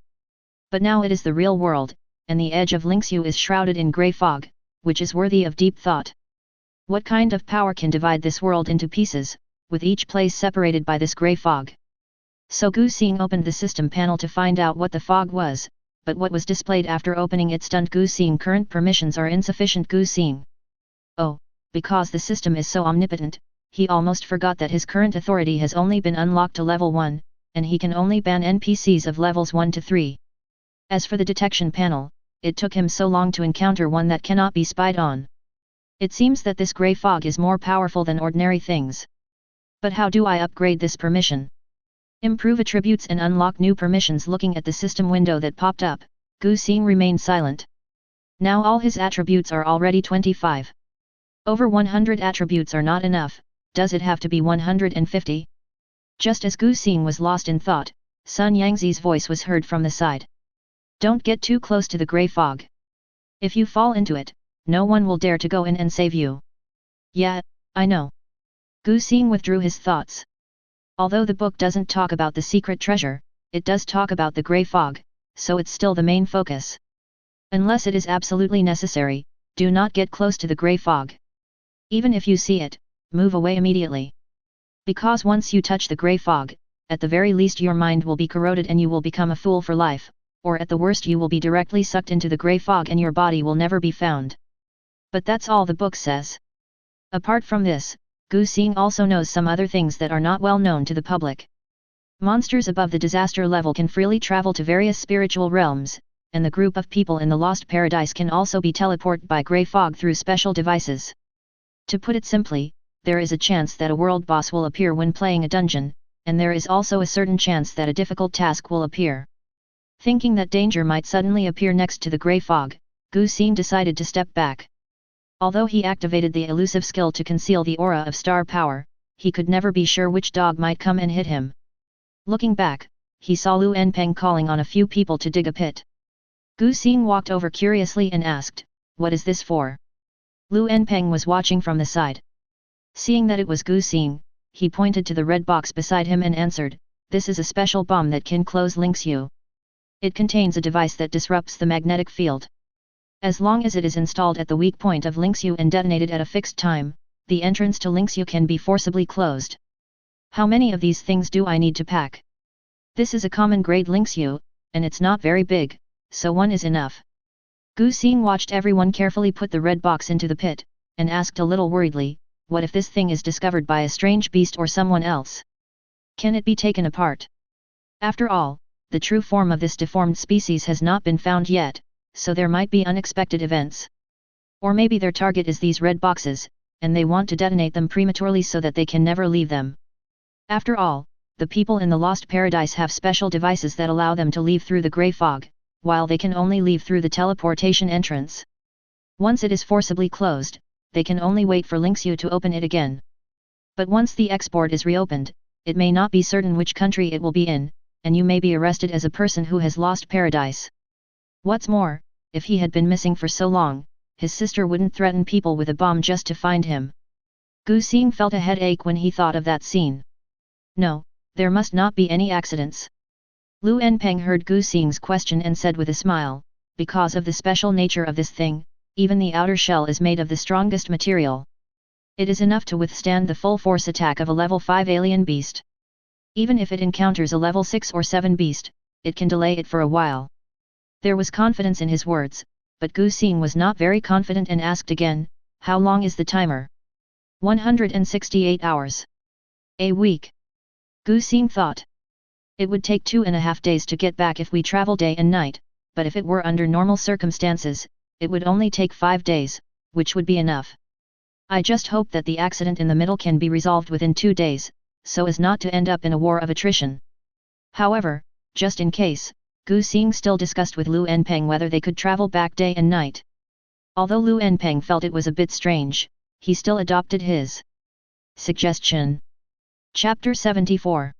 But now it is the real world, and the edge of Lingxiu is shrouded in grey fog, which is worthy of deep thought. What kind of power can divide this world into pieces, with each place separated by this grey fog? So Gu Xing opened the system panel to find out what the fog was, but what was displayed after opening it stunned Gu Xing. Current permissions are insufficient. Gu Xing. Oh, because the system is so omnipotent, he almost forgot that his current authority has only been unlocked to level 1, and he can only ban NPCs of levels 1 to 3. As for the detection panel, it took him so long to encounter one that cannot be spied on. It seems that this grey fog is more powerful than ordinary things. But how do I upgrade this permission? Improve attributes and unlock new permissions. Looking at the system window that popped up, Gu Xing remained silent. Now all his attributes are already 25. Over 100 attributes are not enough, does it have to be 150? Just as Gu Xing was lost in thought, Sun Yangzi's voice was heard from the side. "Don't get too close to the grey fog. If you fall into it, no one will dare to go in and save you." "Yeah, I know." Gu Xing withdrew his thoughts. Although the book doesn't talk about the secret treasure, it does talk about the grey fog, so it's still the main focus. Unless it is absolutely necessary, do not get close to the grey fog. Even if you see it, move away immediately. Because once you touch the grey fog, at the very least your mind will be corroded and you will become a fool for life, or at the worst you will be directly sucked into the grey fog and your body will never be found. But that's all the book says. Apart from this, Gu Xing also knows some other things that are not well known to the public. Monsters above the disaster level can freely travel to various spiritual realms, and the group of people in the Lost Paradise can also be teleported by grey fog through special devices. To put it simply, there is a chance that a world boss will appear when playing a dungeon, and there is also a certain chance that a difficult task will appear. Thinking that danger might suddenly appear next to the grey fog, Gu Xing decided to step back. Although he activated the elusive skill to conceal the aura of star power, he could never be sure which dog might come and hit him. Looking back, he saw Lu Enpeng calling on a few people to dig a pit. Gu Xing walked over curiously and asked, "What is this for?" Lu Enpeng was watching from the side. Seeing that it was Gu Xing, he pointed to the red box beside him and answered, "This is a special bomb that can close Lingxiu. It contains a device that disrupts the magnetic field. As long as it is installed at the weak point of Lingxiu and detonated at a fixed time, the entrance to Lingxiu can be forcibly closed. How many of these things do I need to pack?" "This is a common grade Lingxiu, and it's not very big, so one is enough." Gu Xing watched everyone carefully put the red box into the pit, and asked a little worriedly, what if this thing is discovered by a strange beast or someone else? Can it be taken apart? After all, the true form of this deformed species has not been found yet, so there might be unexpected events. Or maybe their target is these red boxes, and they want to detonate them prematurely so that they can never leave them. After all, the people in the Lost Paradise have special devices that allow them to leave through the grey fog, while they can only leave through the teleportation entrance. Once it is forcibly closed, they can only wait for Lynxu to open it again. But once the export is reopened, it may not be certain which country it will be in, and you may be arrested as a person who has lost paradise. What's more, if he had been missing for so long, his sister wouldn't threaten people with a bomb just to find him. Gu Xing felt a headache when he thought of that scene. No, there must not be any accidents. Lu Enpeng heard Gu Xing's question and said with a smile, because of the special nature of this thing, even the outer shell is made of the strongest material. It is enough to withstand the full force attack of a level 5 alien beast. Even if it encounters a level 6 or 7 beast, it can delay it for a while. There was confidence in his words, but Gu Xing was not very confident and asked again, how long is the timer? 168 hours. A week. Gu Xing thought. It would take 2.5 days to get back if we travel day and night, but if it were under normal circumstances, it would only take 5 days, which would be enough. I just hope that the accident in the middle can be resolved within 2 days, so as not to end up in a war of attrition. However, just in case, Gu Xing still discussed with Lu Enpeng whether they could travel back day and night. Although Lu Enpeng felt it was a bit strange, he still adopted his suggestion. Chapter 74.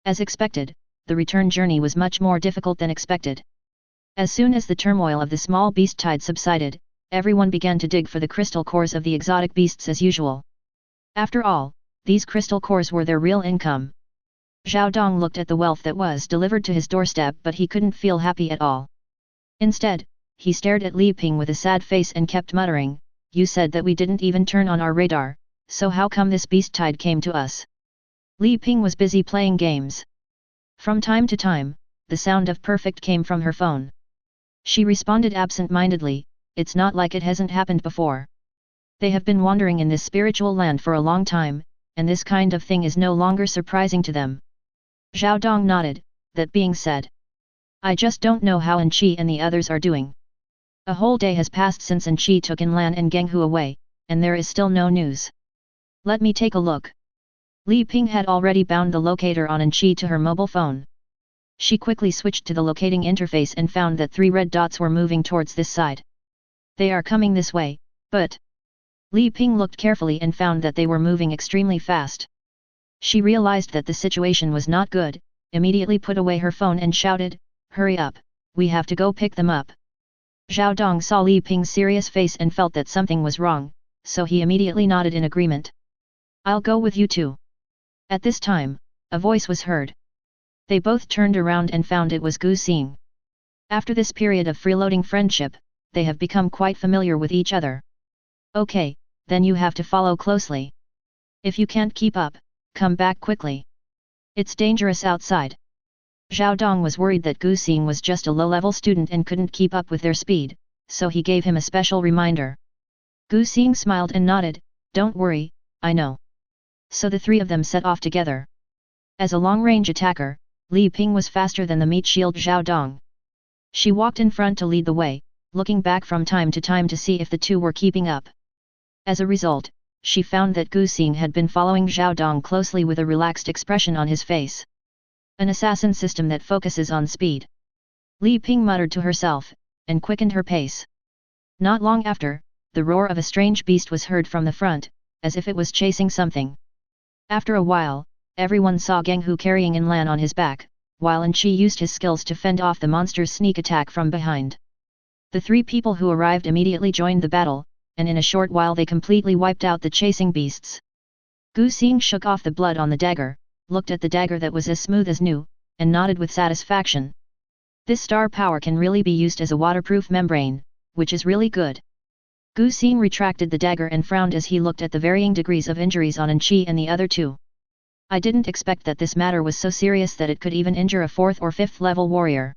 As expected, the return journey was much more difficult than expected. As soon as the turmoil of the small beast tide subsided, everyone began to dig for the crystal cores of the exotic beasts as usual. After all, these crystal cores were their real income. Zhao Dong looked at the wealth that was delivered to his doorstep, but he couldn't feel happy at all. Instead, he stared at Li Ping with a sad face and kept muttering, "You said that we didn't even turn on our radar, so how come this beast tide came to us?" Li Ping was busy playing games. From time to time, the sound of perfect came from her phone. She responded absent-mindedly, "It's not like it hasn't happened before. They have been wandering in this spiritual land for a long time, and this kind of thing is no longer surprising to them." Zhao Dong nodded, "That being said, I just don't know how Anqi and the others are doing. A whole day has passed since Anqi took Inlan and Genghu away, and there is still no news. Let me take a look." Li Ping had already bound the locator on Anqi to her mobile phone. She quickly switched to the locating interface and found that 3 red dots were moving towards this side. "They are coming this way, but..." Li Ping looked carefully and found that they were moving extremely fast. She realized that the situation was not good, immediately put away her phone and shouted, "Hurry up, we have to go pick them up." Zhao Dong saw Li Ping's serious face and felt that something was wrong, so he immediately nodded in agreement. "I'll go with you too." At this time, a voice was heard. They both turned around and found it was Gu Xing. After this period of freeloading friendship, they have become quite familiar with each other. "Okay, then you have to follow closely. If you can't keep up, come back quickly. It's dangerous outside." Zhao Dong was worried that Gu Xing was just a low-level student and couldn't keep up with their speed, so he gave him a special reminder. Gu Xing smiled and nodded, "Don't worry, I know." So the 3 of them set off together. As a long-range attacker, Li Ping was faster than the meat shield Zhao Dong. She walked in front to lead the way, looking back from time to time to see if the 2 were keeping up. As a result, she found that Gu Xing had been following Zhao Dong closely with a relaxed expression on his face. An assassin system that focuses on speed. Li Ping muttered to herself, and quickened her pace. Not long after, the roar of a strange beast was heard from the front, as if it was chasing something. After a while, everyone saw Genghu carrying Inlan on his back, while Anqi used his skills to fend off the monster's sneak attack from behind. The 3 people who arrived immediately joined the battle, and in a short while they completely wiped out the chasing beasts. Gu Xing shook off the blood on the dagger, looked at the dagger that was as smooth as new, and nodded with satisfaction. This star power can really be used as a waterproof membrane, which is really good. Gu Xing retracted the dagger and frowned as he looked at the varying degrees of injuries on Anqi and the other 2. "I didn't expect that this matter was so serious that it could even injure a 4th or 5th level warrior."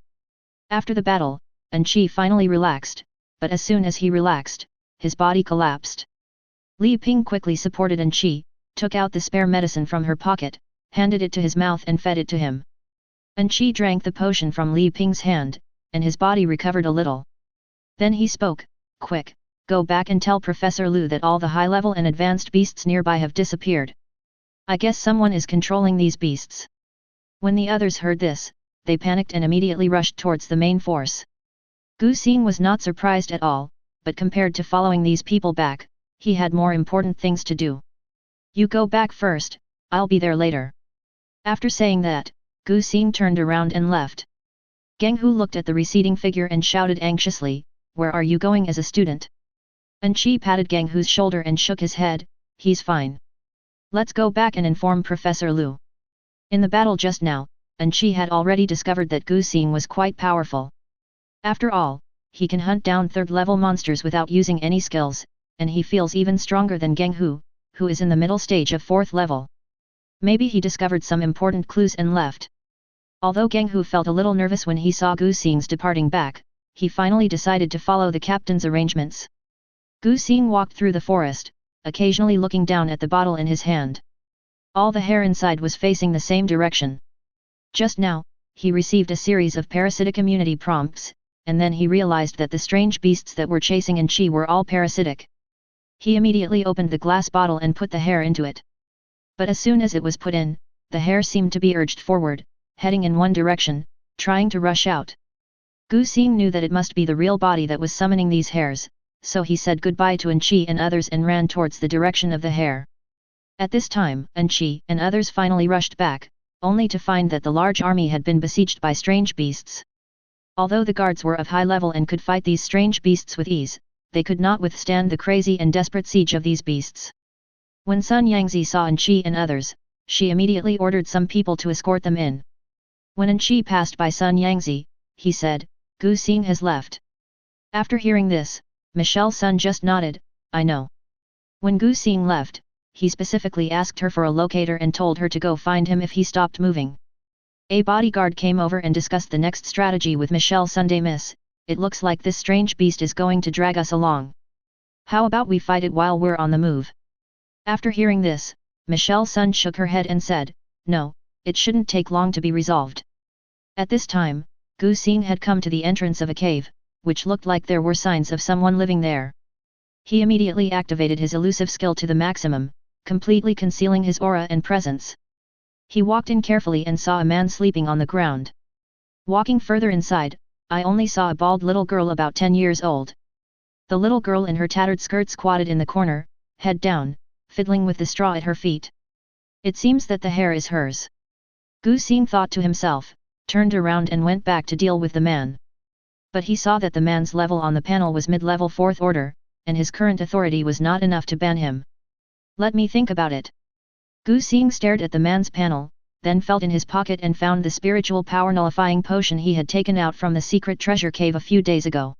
After the battle, Anqi finally relaxed, but as soon as he relaxed, his body collapsed. Li Ping quickly supported An Qi, took out the spare medicine from her pocket, handed it to his mouth and fed it to him. An Qi drank the potion from Li Ping's hand, and his body recovered a little. Then he spoke, "Quick, go back and tell Professor Lu that all the high-level and advanced beasts nearby have disappeared. I guess someone is controlling these beasts." When the others heard this, they panicked and immediately rushed towards the main force. Gu Xing was not surprised at all, but compared to following these people back, he had more important things to do. "You go back first, I'll be there later." After saying that, Gu Xing turned around and left. Geng Hu looked at the receding figure and shouted anxiously, "Where are you going as a student?" An Qi patted Geng Hu's shoulder and shook his head, "He's fine. Let's go back and inform Professor Lu." In the battle just now, An Qi had already discovered that Gu Xing was quite powerful. After all, he can hunt down third-level monsters without using any skills, and he feels even stronger than Geng Hu, who is in the middle stage of 4th level. Maybe he discovered some important clues and left. Although Geng Hu felt a little nervous when he saw Gu Xing's departing back, he finally decided to follow the captain's arrangements. Gu Xing walked through the forest, occasionally looking down at the bottle in his hand. All the hair inside was facing the same direction. Just now, he received a series of parasitic immunity prompts, and then he realized that the strange beasts that were chasing An Qi were all parasitic. He immediately opened the glass bottle and put the hair into it. But as soon as it was put in, the hair seemed to be urged forward, heading in one direction, trying to rush out. Gu Xing knew that it must be the real body that was summoning these hairs, so he said goodbye to An Qi and others and ran towards the direction of the hair. At this time, An Qi and others finally rushed back, only to find that the large army had been besieged by strange beasts. Although the guards were of high level and could fight these strange beasts with ease, they could not withstand the crazy and desperate siege of these beasts. When Sun Yangzi saw An Qi and others, she immediately ordered some people to escort them in. When An Qi passed by Sun Yangzi, he said, "Gu Xing has left." After hearing this, Michelle Sun just nodded, "I know." When Gu Xing left, he specifically asked her for a locator and told her to go find him if he stopped moving. A bodyguard came over and discussed the next strategy with Michelle Sunday. "Miss, it looks like this strange beast is going to drag us along. How about we fight it while we're on the move?" After hearing this, Michelle Sun shook her head and said, "No, it shouldn't take long to be resolved." At this time, Gu Xing had come to the entrance of a cave, which looked like there were signs of someone living there. He immediately activated his elusive skill to the maximum, completely concealing his aura and presence. He walked in carefully and saw a man sleeping on the ground. Walking further inside, I only saw a bald little girl about 10 years old. The little girl in her tattered skirt squatted in the corner, head down, fiddling with the straw at her feet. It seems that the hair is hers. Gu Xing thought to himself, turned around and went back to deal with the man. But he saw that the man's level on the panel was mid-level 4th order, and his current authority was not enough to ban him. "Let me think about it." Gu Xing stared at the man's panel, then felt in his pocket and found the spiritual power nullifying potion he had taken out from the secret treasure cave a few days ago.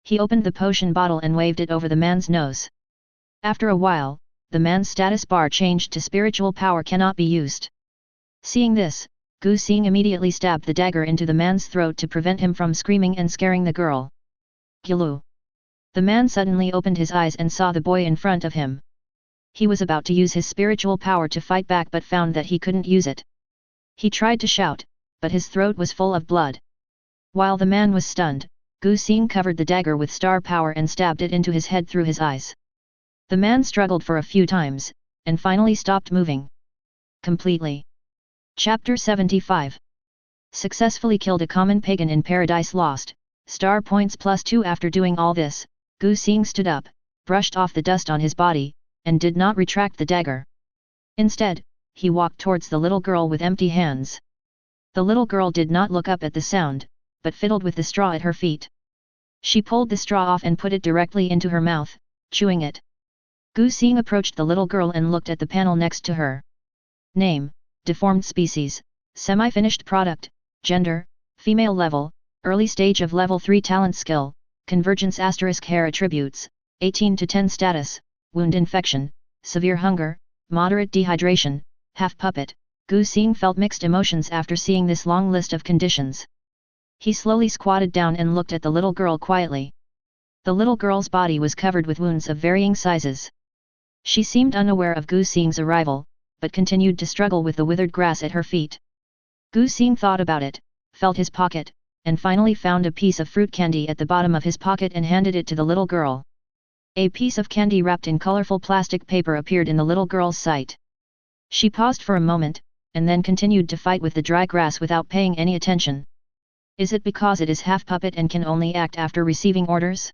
He opened the potion bottle and waved it over the man's nose. After a while, the man's status bar changed to spiritual power cannot be used. Seeing this, Gu Xing immediately stabbed the dagger into the man's throat to prevent him from screaming and scaring the girl. "Gilu!" The man suddenly opened his eyes and saw the boy in front of him. He was about to use his spiritual power to fight back but found that he couldn't use it. He tried to shout, but his throat was full of blood. While the man was stunned, Gu Xing covered the dagger with star power and stabbed it into his head through his eyes. The man struggled for a few times, and finally stopped moving. Completely. Chapter 75. Successfully killed a common pagan in Paradise Lost, star points +2. After doing all this, Gu Xing stood up, brushed off the dust on his body, and did not retract the dagger. Instead, he walked towards the little girl with empty hands. The little girl did not look up at the sound, but fiddled with the straw at her feet. She pulled the straw off and put it directly into her mouth, chewing it. Gu Xing approached the little girl and looked at the panel next to her. Name, deformed species, semi-finished product, gender, female level, early stage of level 3 talent skill, convergence * hair attributes, 18 to 10 status, wound infection, severe hunger, moderate dehydration, half puppet. Gu Xing felt mixed emotions after seeing this long list of conditions. He slowly squatted down and looked at the little girl quietly. The little girl's body was covered with wounds of varying sizes. She seemed unaware of Gu Xing's arrival, but continued to struggle with the withered grass at her feet. Gu Xing thought about it, felt his pocket, and finally found a piece of fruit candy at the bottom of his pocket and handed it to the little girl. A piece of candy wrapped in colorful plastic paper appeared in the little girl's sight. She paused for a moment, and then continued to fight with the dry grass without paying any attention. Is it because it is half puppet and can only act after receiving orders?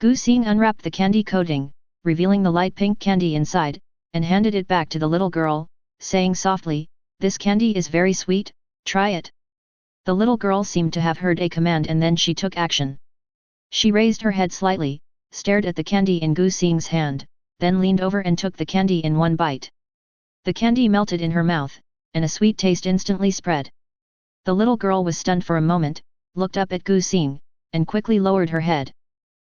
Gu Xing unwrapped the candy coating, revealing the light pink candy inside, and handed it back to the little girl, saying softly, "This candy is very sweet, try it." The little girl seemed to have heard a command and then she took action. She raised her head slightly, stared at the candy in Gu Xing's hand, then leaned over and took the candy in one bite. The candy melted in her mouth, and a sweet taste instantly spread. The little girl was stunned for a moment, looked up at Gu Xing, and quickly lowered her head.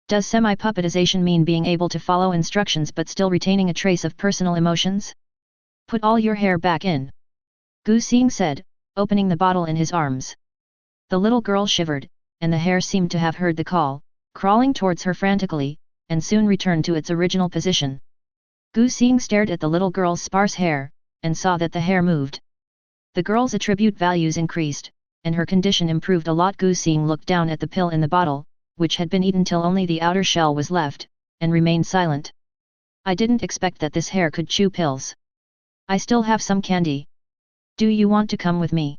Does semi-puppetization mean being able to follow instructions but still retaining a trace of personal emotions? Put all your hair back in. Gu Xing said, opening the bottle in his arms. The little girl shivered, and the hair seemed to have heard the call, crawling towards her frantically, and soon returned to its original position. Gu Xing stared at the little girl's sparse hair, and saw that the hair moved. The girl's attribute values increased, and her condition improved a lot. Gu Xing looked down at the pill in the bottle, which had been eaten till only the outer shell was left, and remained silent. I didn't expect that this hair could chew pills. I still have some candy. Do you want to come with me?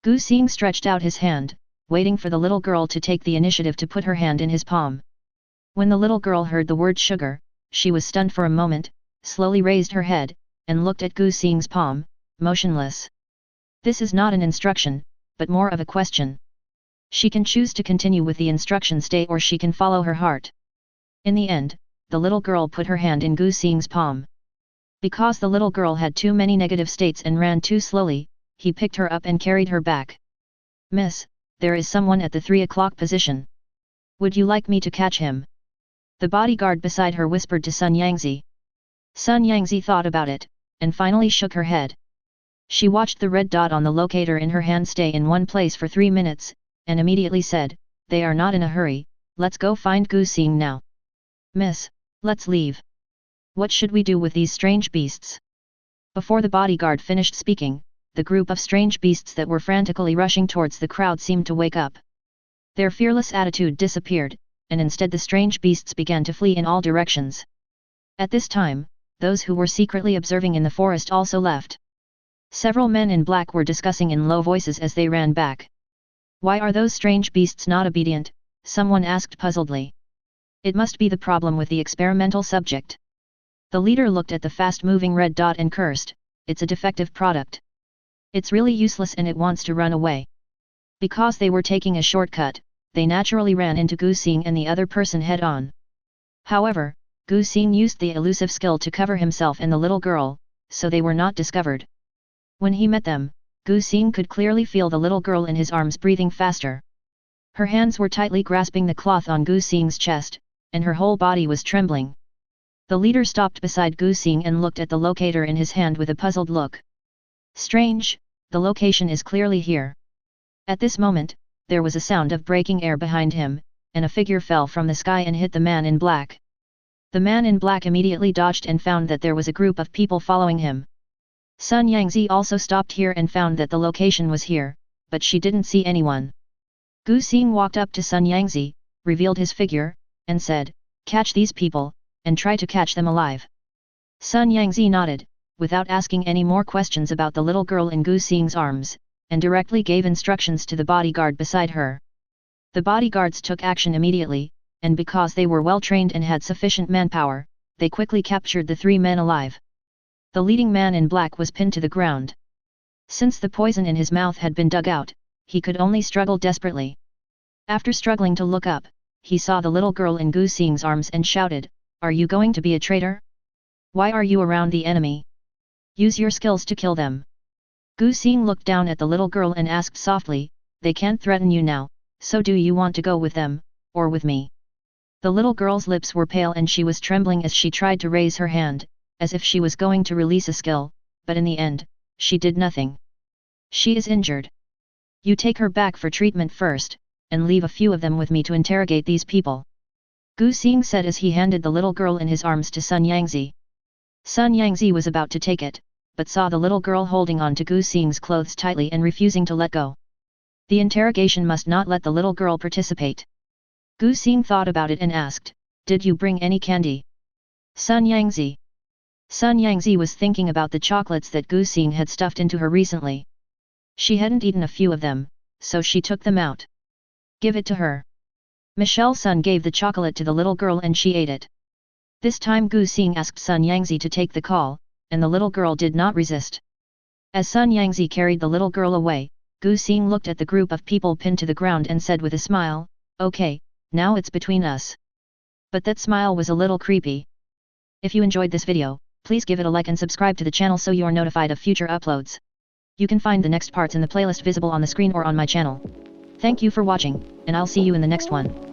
Gu Xing stretched out his hand, waiting for the little girl to take the initiative to put her hand in his palm. When the little girl heard the word sugar, she was stunned for a moment, slowly raised her head, and looked at Gu Xing's palm, motionless. This is not an instruction, but more of a question. She can choose to continue with the instruction stay or she can follow her heart. In the end, the little girl put her hand in Gu Xing's palm. Because the little girl had too many negative states and ran too slowly, he picked her up and carried her back. Miss, there is someone at the 3 o'clock position. Would you like me to catch him? The bodyguard beside her whispered to Sun Yangzi. Sun Yangzi thought about it, and finally shook her head. She watched the red dot on the locator in her hand stay in one place for 3 minutes, and immediately said, "They are not in a hurry, let's go find Gu Xing now." Miss, let's leave. What should we do with these strange beasts? Before the bodyguard finished speaking, the group of strange beasts that were frantically rushing towards the crowd seemed to wake up. Their fearless attitude disappeared, and instead the strange beasts began to flee in all directions. At this time, those who were secretly observing in the forest also left. Several men in black were discussing in low voices as they ran back. Why are those strange beasts not obedient? Someone asked puzzledly. It must be the problem with the experimental subject. The leader looked at the fast-moving red dot and cursed, it's a defective product. It's really useless and it wants to run away. Because they were taking a shortcut, they naturally ran into Gu Xing and the other person head-on. However, Gu Xing used the elusive skill to cover himself and the little girl, so they were not discovered. When he met them, Gu Xing could clearly feel the little girl in his arms breathing faster. Her hands were tightly grasping the cloth on Gu Xing's chest, and her whole body was trembling. The leader stopped beside Gu Xing and looked at the locator in his hand with a puzzled look. Strange, the location is clearly here. At this moment, there was a sound of breaking air behind him, and a figure fell from the sky and hit the man in black. The man in black immediately dodged and found that there was a group of people following him. Sun Yangzi also stopped here and found that the location was here, but she didn't see anyone. Gu Xing walked up to Sun Yangzi, revealed his figure, and said, "Catch these people, and try to catch them alive." Sun Yangzi nodded, without asking any more questions about the little girl in Gu Xing's arms, and directly gave instructions to the bodyguard beside her. The bodyguards took action immediately, and because they were well trained and had sufficient manpower, they quickly captured the 3 men alive. The leading man in black was pinned to the ground. Since the poison in his mouth had been dug out, he could only struggle desperately. After struggling to look up, he saw the little girl in Gu Xing's arms and shouted, "Are you going to be a traitor? Why are you around the enemy? Use your skills to kill them." Gu Xing looked down at the little girl and asked softly, "They can't threaten you now, so do you want to go with them, or with me?" The little girl's lips were pale and she was trembling as she tried to raise her hand, as if she was going to release a skill, but in the end, she did nothing. "She is injured. You take her back for treatment first, and leave a few of them with me to interrogate these people," Gu Xing said as he handed the little girl in his arms to Sun Yangzi. Sun Yangzi was about to take it, but saw the little girl holding on to Gu Xing's clothes tightly and refusing to let go. The interrogation must not let the little girl participate. Gu Xing thought about it and asked, "Did you bring any candy?" Sun Yangzi. Sun Yangzi was thinking about the chocolates that Gu Xing had stuffed into her recently. She hadn't eaten a few of them, so she took them out. "Give it to her." Michelle Sun gave the chocolate to the little girl and she ate it. This time Gu Xing asked Sun Yangzi to take the call, and the little girl did not resist. As Sun Yangzi carried the little girl away, Gu Xing looked at the group of people pinned to the ground and said with a smile, "Okay, now it's between us." But that smile was a little creepy. If you enjoyed this video, please give it a like and subscribe to the channel so you're notified of future uploads. You can find the next parts in the playlist visible on the screen or on my channel. Thank you for watching, and I'll see you in the next one.